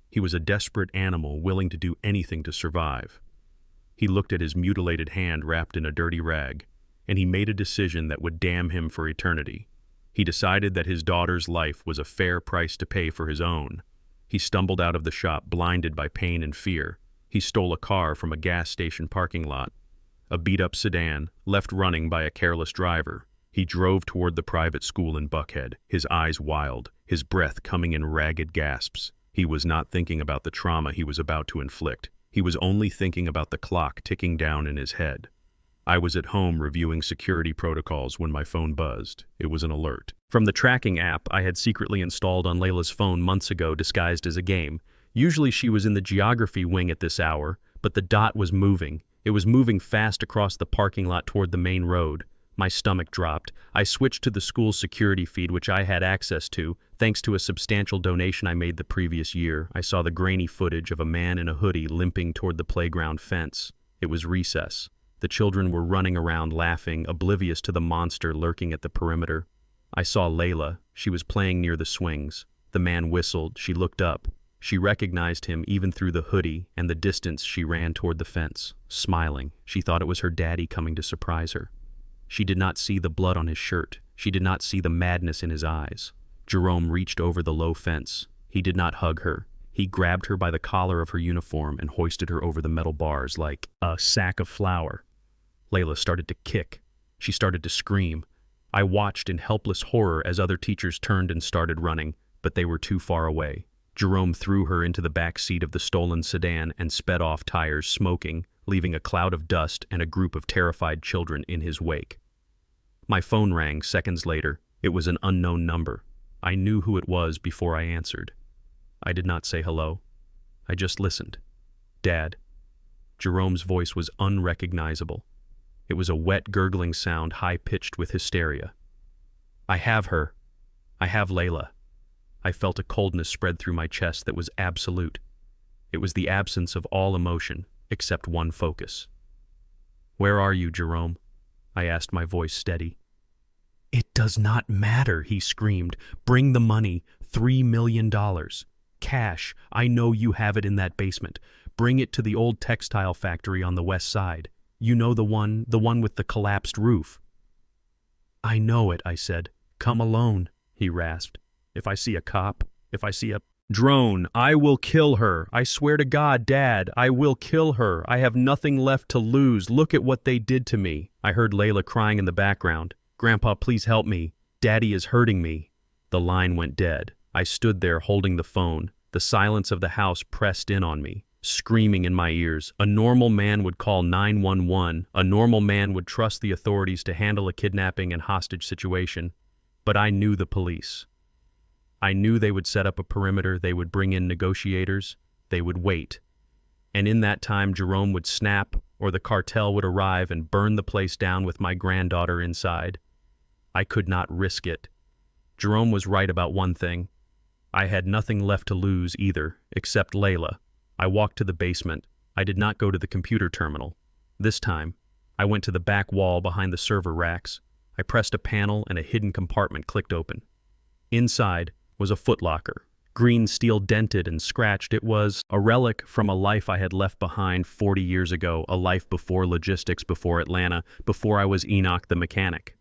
He was a desperate animal willing to do anything to survive. He looked at his mutilated hand wrapped in a dirty rag, and he made a decision that would damn him for eternity. He decided that his daughter's life was a fair price to pay for his own. He stumbled out of the shop, blinded by pain and fear. He stole a car from a gas station parking lot. a beat-up sedan, left running by a careless driver. He drove toward the private school in Buckhead, his eyes wild, his breath coming in ragged gasps. He was not thinking about the trauma he was about to inflict. He was only thinking about the clock ticking down in his head. I was at home reviewing security protocols when my phone buzzed. It was an alert from the tracking app I had secretly installed on Layla's phone months ago disguised as a game. Usually she was in the geography wing at this hour, but the dot was moving. It was moving fast across the parking lot toward the main road. My stomach dropped. I switched to the school's security feed, which I had access to, thanks to a substantial donation I made the previous year. I saw the grainy footage of a man in a hoodie limping toward the playground fence. It was recess. The children were running around laughing, oblivious to the monster lurking at the perimeter. I saw Layla. She was playing near the swings. The man whistled. She looked up. She recognized him even through the hoodie and the distance. She ran toward the fence, smiling. She thought it was her daddy coming to surprise her. She did not see the blood on his shirt. She did not see the madness in his eyes. Jerome reached over the low fence. He did not hug her. He grabbed her by the collar of her uniform and hoisted her over the metal bars like a sack of flour. Layla started to kick. She started to scream. I watched in helpless horror as other teachers turned and started running, but they were too far away. Jerome threw her into the back seat of the stolen sedan and sped off, tires smoking, leaving a cloud of dust and a group of terrified children in his wake. My phone rang seconds later. It was an unknown number. I knew who it was before I answered. I did not say hello. I just listened. Dad. Jerome's voice was unrecognizable. It was a wet, gurgling sound, high-pitched with hysteria. I have her. I have Layla. I felt a coldness spread through my chest that was absolute. It was the absence of all emotion, except one focus. Where are you, Jerome? I asked, my voice steady. It does not matter, he screamed. Bring the money, $3 million. Cash, I know you have it in that basement. Bring it to the old textile factory on the west side. You know the one with the collapsed roof. I know it, I said. Come alone, he rasped. If I see a cop, if I see a drone, I will kill her. I swear to God, Dad, I will kill her. I have nothing left to lose. Look at what they did to me. I heard Layla crying in the background. Grandpa, please help me. Daddy is hurting me. The line went dead. I stood there holding the phone. The silence of the house pressed in on me, screaming in my ears. A normal man would call 911. A normal man would trust the authorities to handle a kidnapping and hostage situation. But I knew the police. I knew they would set up a perimeter, they would bring in negotiators, they would wait. And in that time, Jerome would snap, or the cartel would arrive and burn the place down with my granddaughter inside. I could not risk it. Jerome was right about one thing. I had nothing left to lose either, except Layla. I walked to the basement. I did not go to the computer terminal. This time, I went to the back wall behind the server racks. I pressed a panel and a hidden compartment clicked open. Inside was a footlocker, green steel dented and scratched. It was a relic from a life I had left behind 40 years ago, a life before logistics, before Atlanta, before I was Enoch the mechanic.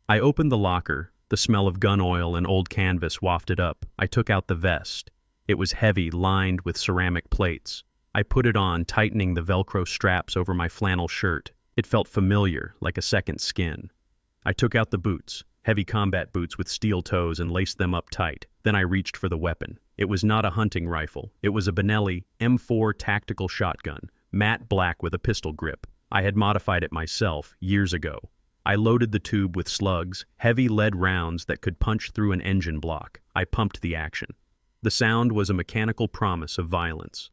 I opened the locker. The smell of gun oil and old canvas wafted up. I took out the vest. It was heavy, lined with ceramic plates. I put it on, tightening the Velcro straps over my flannel shirt. It felt familiar, like a second skin. I took out the boots. Heavy combat boots with steel toes, and laced them up tight. Then I reached for the weapon. It was not a hunting rifle. It was a Benelli M4 tactical shotgun, matte black with a pistol grip. I had modified it myself years ago. I loaded the tube with slugs, heavy lead rounds that could punch through an engine block. I pumped the action. The sound was a mechanical promise of violence.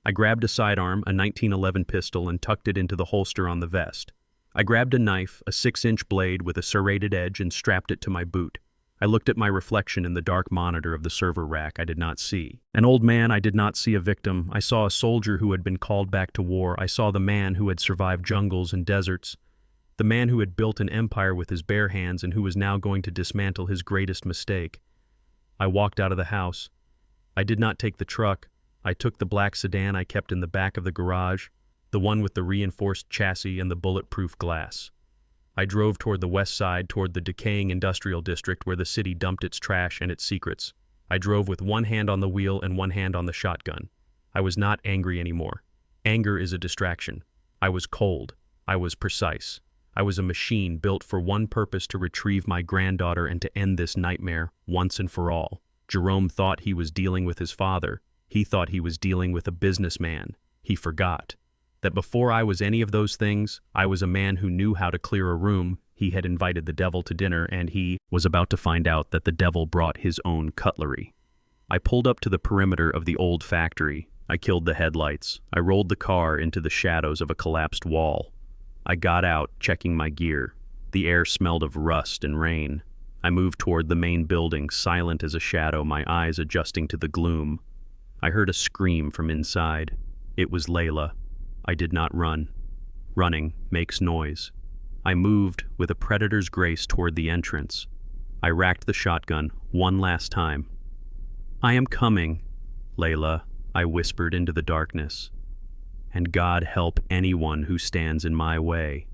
I grabbed a sidearm, a 1911 pistol, and tucked it into the holster on the vest. I grabbed a knife, a 6-inch blade with a serrated edge, and strapped it to my boot. I looked at my reflection in the dark monitor of the server rack. I did not see an old man. I did not see a victim. I saw a soldier who had been called back to war. I saw the man who had survived jungles and deserts. The man who had built an empire with his bare hands and who was now going to dismantle his greatest mistake. I walked out of the house. I did not take the truck. I took the black sedan I kept in the back of the garage, the one with the reinforced chassis and the bulletproof glass. I drove toward the west side, toward the decaying industrial district where the city dumped its trash and its secrets. I drove with one hand on the wheel and one hand on the shotgun. I was not angry anymore. Anger is a distraction. I was cold. I was precise. I was a machine built for one purpose: to retrieve my granddaughter and to end this nightmare once and for all. Jerome thought he was dealing with his father. He thought he was dealing with a businessman. He forgot that before I was any of those things, I was a man who knew how to clear a room. He had invited the devil to dinner, and he was about to find out that the devil brought his own cutlery. I pulled up to the perimeter of the old factory. I killed the headlights. I rolled the car into the shadows of a collapsed wall. I got out, checking my gear. The air smelled of rust and rain. I moved toward the main building, silent as a shadow, my eyes adjusting to the gloom. I heard a scream from inside. It was Layla. I did not run. Running makes noise. I moved with a predator's grace toward the entrance. I racked the shotgun one last time. "I am coming, Layla," I whispered into the darkness. "And God help anyone who stands in my way."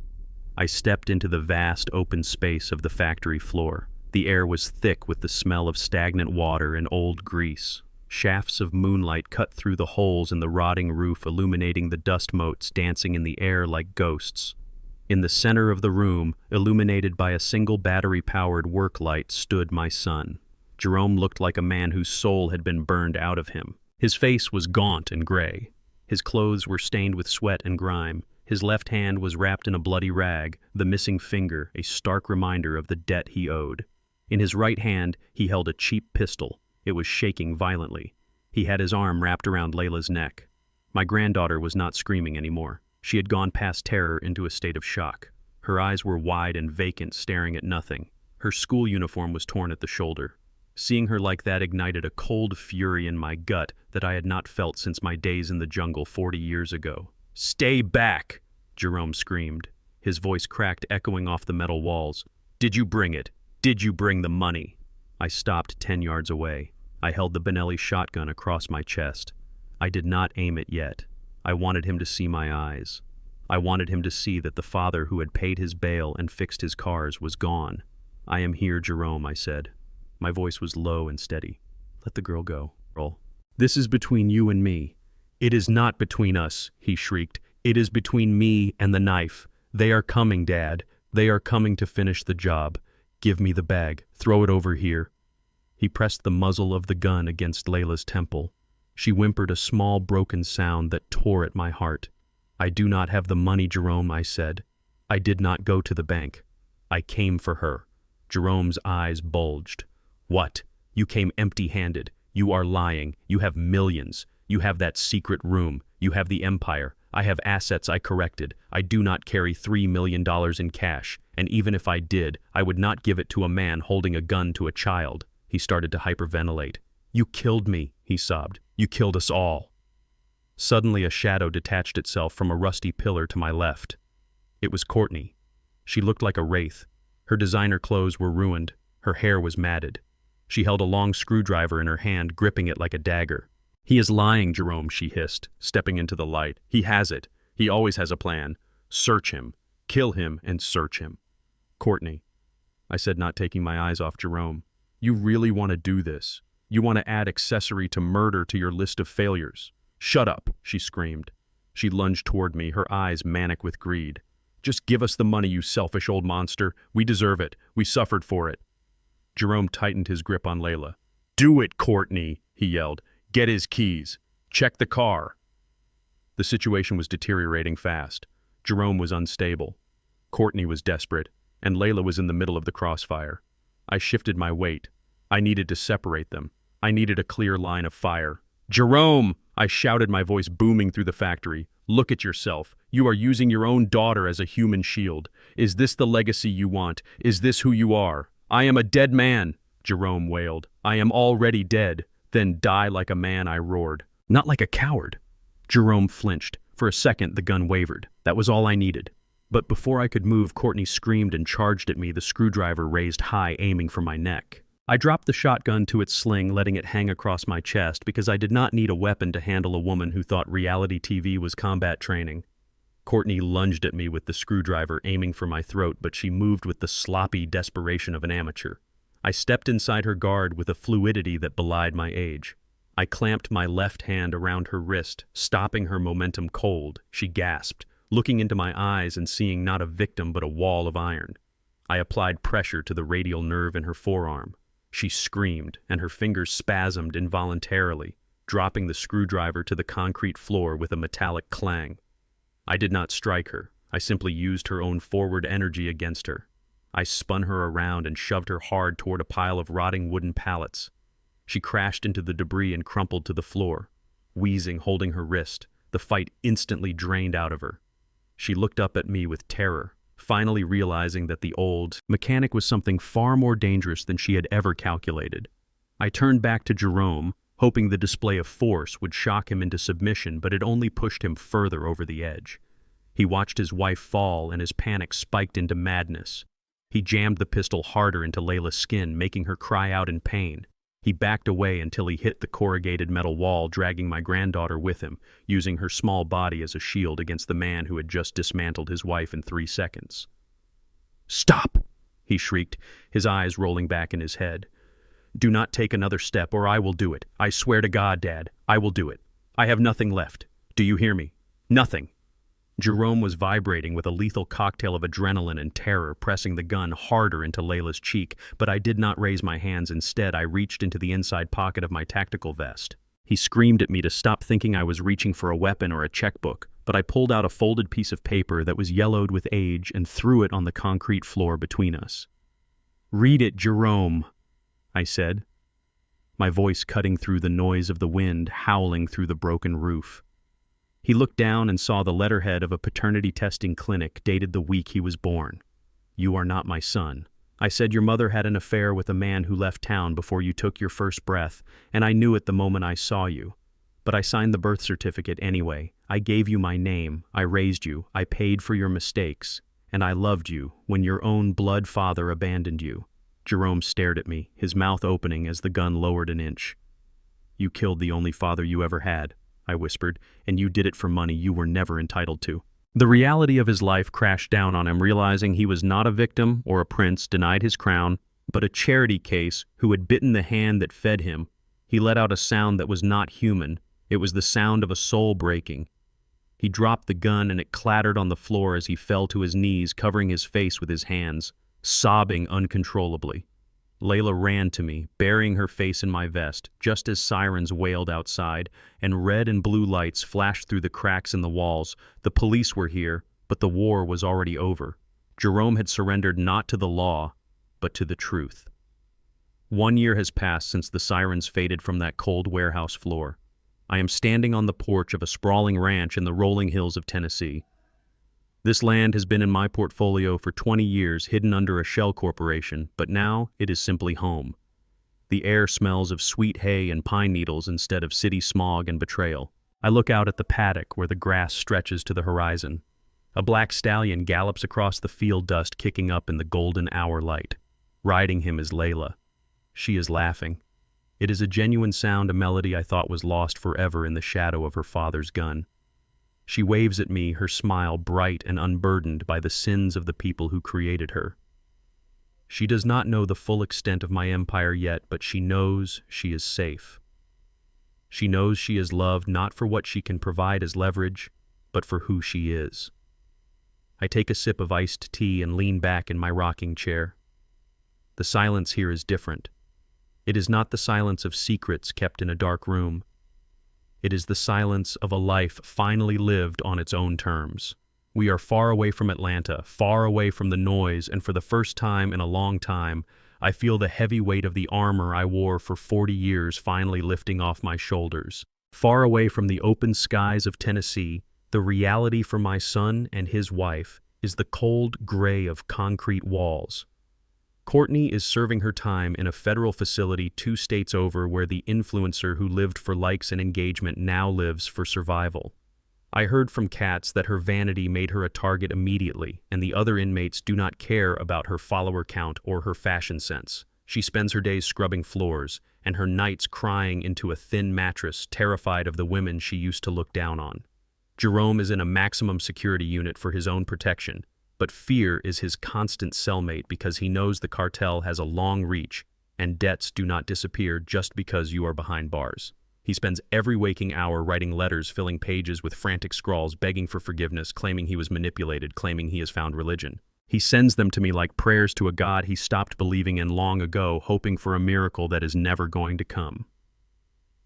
I stepped into the vast open space of the factory floor. The air was thick with the smell of stagnant water and old grease. Shafts of moonlight cut through the holes in the rotting roof, illuminating the dust motes dancing in the air like ghosts. In the center of the room, illuminated by a single battery-powered work light, stood my son. Jerome looked like a man whose soul had been burned out of him. His face was gaunt and gray. His clothes were stained with sweat and grime. His left hand was wrapped in a bloody rag, the missing finger a stark reminder of the debt he owed. In his right hand, he held a cheap pistol. It was shaking violently. He had his arm wrapped around Layla's neck. My granddaughter was not screaming anymore. She had gone past terror into a state of shock. Her eyes were wide and vacant, staring at nothing. Her school uniform was torn at the shoulder. Seeing her like that ignited a cold fury in my gut that I had not felt since my days in the jungle 40 years ago. "Stay back!" Jerome screamed. His voice cracked, echoing off the metal walls. "Did you bring it? Did you bring the money?" I stopped 10 yards away. I held the Benelli shotgun across my chest. I did not aim it yet. I wanted him to see my eyes. I wanted him to see that the father who had paid his bail and fixed his cars was gone. "I am here, Jerome," I said. My voice was low and steady. "Let the girl go, Earl. This is between you and me." "It is not between us," he shrieked. "It is between me and the knife. They are coming, Dad. They are coming to finish the job. Give me the bag. Throw it over here." He pressed the muzzle of the gun against Layla's temple. She whimpered a small broken sound that tore at my heart. "I do not have the money, Jerome," I said. "I did not go to the bank. I came for her." Jerome's eyes bulged. "What? You came empty-handed. You are lying. You have millions. You have that secret room. You have the empire. I have assets I corrected. I do not carry $3 million in cash, and even if I did, I would not give it to a man holding a gun to a child." He started to hyperventilate. "You killed me," he sobbed. "You killed us all." Suddenly a shadow detached itself from a rusty pillar to my left. It was Courtney. She looked like a wraith. Her designer clothes were ruined. Her hair was matted. She held a long screwdriver in her hand, gripping it like a dagger. "He is lying, Jerome," she hissed, stepping into the light. "He has it. He always has a plan. Search him. Kill him and search him." "Courtney," I said, not taking my eyes off Jerome, "you really want to do this? You want to add accessory to murder to your list of failures?" "Shut up," she screamed. She lunged toward me, her eyes manic with greed. "Just give us the money, you selfish old monster. We deserve it. We suffered for it." Jerome tightened his grip on Layla. "Do it, Courtney," he yelled. "Get his keys. Check the car." The situation was deteriorating fast. Jerome was unstable. Courtney was desperate, and Layla was in the middle of the crossfire. I shifted my weight. I needed to separate them. I needed a clear line of fire. "Jerome!" I shouted, my voice booming through the factory. "Look at yourself. You are using your own daughter as a human shield. Is this the legacy you want? Is this who you are?" "I am a dead man," Jerome wailed. "I am already dead." "Then die like a man," I roared. "Not like a coward." Jerome flinched. For a second, the gun wavered. That was all I needed. But before I could move, Courtney screamed and charged at me, the screwdriver raised high, aiming for my neck. I dropped the shotgun to its sling, letting it hang across my chest, because I did not need a weapon to handle a woman who thought reality TV was combat training. Courtney lunged at me with the screwdriver, aiming for my throat, but she moved with the sloppy desperation of an amateur. I stepped inside her guard with a fluidity that belied my age. I clamped my left hand around her wrist, stopping her momentum cold. She gasped. looking into my eyes and seeing not a victim but a wall of iron. I applied pressure to the radial nerve in her forearm. She screamed, and her fingers spasmed involuntarily, dropping the screwdriver to the concrete floor with a metallic clang. I did not strike her. I simply used her own forward energy against her. I spun her around and shoved her hard toward a pile of rotting wooden pallets. She crashed into the debris and crumpled to the floor, wheezing, holding her wrist. The fight instantly drained out of her. She looked up at me with terror, finally realizing that the old mechanic was something far more dangerous than she had ever calculated. I turned back to Jerome, hoping the display of force would shock him into submission, but it only pushed him further over the edge. He watched his wife fall, and his panic spiked into madness. He jammed the pistol harder into Layla's skin, making her cry out in pain. He backed away until he hit the corrugated metal wall, dragging my granddaughter with him, using her small body as a shield against the man who had just dismantled his wife in 3 seconds. "Stop!" he shrieked, his eyes rolling back in his head. "Do not take another step, or I will do it. I swear to God, Dad, I will do it. I have nothing left. Do you hear me? Nothing." Jerome was vibrating with a lethal cocktail of adrenaline and terror, pressing the gun harder into Layla's cheek, but I did not raise my hands. Instead, I reached into the inside pocket of my tactical vest. He screamed at me to stop thinking I was reaching for a weapon or a checkbook, but I pulled out a folded piece of paper that was yellowed with age and threw it on the concrete floor between us. "Read it, Jerome," I said, my voice cutting through the noise of the wind howling through the broken roof. He looked down and saw the letterhead of a paternity testing clinic dated the week he was born. "You are not my son. I said your mother had an affair with a man who left town before you took your first breath, and I knew it the moment I saw you. But I signed the birth certificate anyway. I gave you my name, I raised you, I paid for your mistakes, and I loved you when your own blood father abandoned you." Jerome stared at me, his mouth opening as the gun lowered an inch. "You killed the only father you ever had," I whispered, "and you did it for money you were never entitled to." The reality of his life crashed down on him, realizing he was not a victim or a prince denied his crown, but a charity case who had bitten the hand that fed him. He let out a sound that was not human. It was the sound of a soul breaking. He dropped the gun and it clattered on the floor as he fell to his knees, covering his face with his hands, sobbing uncontrollably. Layla ran to me, burying her face in my vest, just as sirens wailed outside, and red and blue lights flashed through the cracks in the walls. The police were here, but the war was already over. Jerome had surrendered not to the law, but to the truth. 1 year has passed since the sirens faded from that cold warehouse floor. I am standing on the porch of a sprawling ranch in the rolling hills of Tennessee. This land has been in my portfolio for 20 years, hidden under a shell corporation, but now it is simply home. The air smells of sweet hay and pine needles instead of city smog and betrayal. I look out at the paddock where the grass stretches to the horizon. A black stallion gallops across the field dust, kicking up in the golden hour light. Riding him is Layla. She is laughing. It is a genuine sound, a melody I thought was lost forever in the shadow of her father's gun. She waves at me, her smile bright and unburdened by the sins of the people who created her. She does not know the full extent of my empire yet, but she knows she is safe. She knows she is loved not for what she can provide as leverage, but for who she is. I take a sip of iced tea and lean back in my rocking chair. The silence here is different. It is not the silence of secrets kept in a dark room. It is the silence of a life finally lived on its own terms. We are far away from Atlanta, far away from the noise, and for the first time in a long time, I feel the heavy weight of the armor I wore for 40 years finally lifting off my shoulders. Far away from the open skies of Tennessee, the reality for my son and his wife is the cold gray of concrete walls. Courtney is serving her time in a federal facility 2 states over, where the influencer who lived for likes and engagement now lives for survival. I heard from Katz that her vanity made her a target immediately, and the other inmates do not care about her follower count or her fashion sense. She spends her days scrubbing floors, and her nights crying into a thin mattress, terrified of the women she used to look down on. Jerome is in a maximum security unit for his own protection, but fear is his constant cellmate because he knows the cartel has a long reach, and debts do not disappear just because you are behind bars. He spends every waking hour writing letters, filling pages with frantic scrawls, begging for forgiveness, claiming he was manipulated, claiming he has found religion. He sends them to me like prayers to a God he stopped believing in long ago, hoping for a miracle that is never going to come.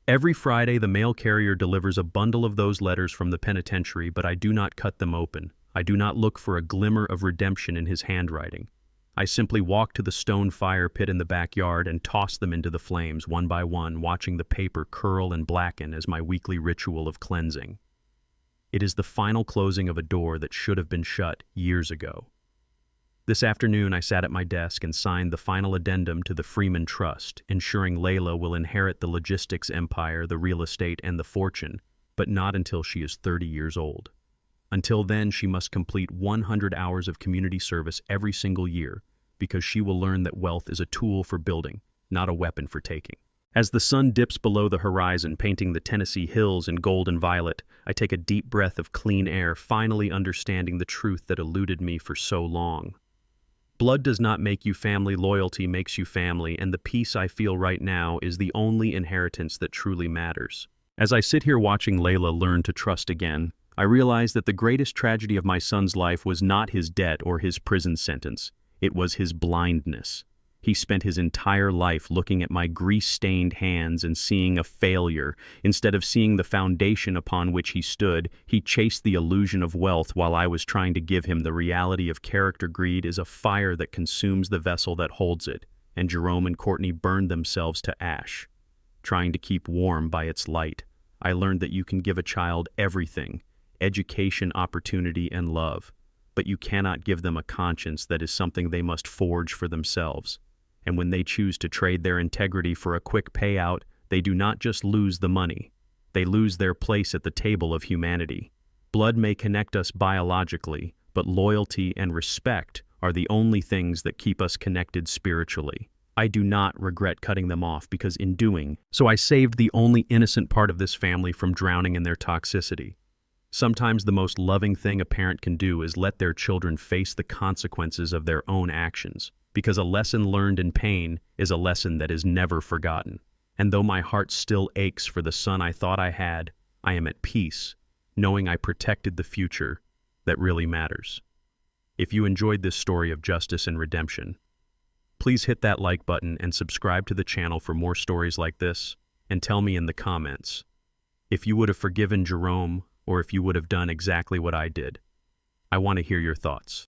Every Friday, the mail carrier delivers a bundle of those letters from the penitentiary, but I do not cut them open. I do not look for a glimmer of redemption in his handwriting. I simply walk to the stone fire pit in the backyard and toss them into the flames one by one, watching the paper curl and blacken as my weekly ritual of cleansing. It is the final closing of a door that should have been shut years ago. This afternoon, I sat at my desk and signed the final addendum to the Freeman Trust, ensuring Layla will inherit the logistics empire, the real estate, and the fortune, but not until she is 30 years old. Until then, she must complete 100 hours of community service every single year, because she will learn that wealth is a tool for building, not a weapon for taking. As the sun dips below the horizon, painting the Tennessee hills in gold and violet, I take a deep breath of clean air, finally understanding the truth that eluded me for so long. Blood does not make you family, loyalty makes you family, and the peace I feel right now is the only inheritance that truly matters. As I sit here watching Layla learn to trust again, I realize that the greatest tragedy of my son's life was not his debt or his prison sentence. It was his blindness. He spent his entire life looking at my grease-stained hands and seeing a failure. Instead of seeing the foundation upon which he stood, he chased the illusion of wealth while I was trying to give him the reality of character. Greed is a fire that consumes the vessel that holds it, and Jerome and Courtney burned themselves to ash, trying to keep warm by its light. I learned that you can give a child everything, education, opportunity, and love, but you cannot give them a conscience that is something they must forge for themselves. And when they choose to trade their integrity for a quick payout, they do not just lose the money. They lose their place at the table of humanity. Blood may connect us biologically, but loyalty and respect are the only things that keep us connected spiritually. I do not regret cutting them off because in doing so I saved the only innocent part of this family from drowning in their toxicity. Sometimes the most loving thing a parent can do is let their children face the consequences of their own actions, because a lesson learned in pain is a lesson that is never forgotten. And though my heart still aches for the son I thought I had, I am at peace, knowing I protected the future that really matters. If you enjoyed this story of justice and redemption, please hit that like button and subscribe to the channel for more stories like this, and tell me in the comments if you would have forgiven Jerome or if you would have done exactly what I did. I want to hear your thoughts.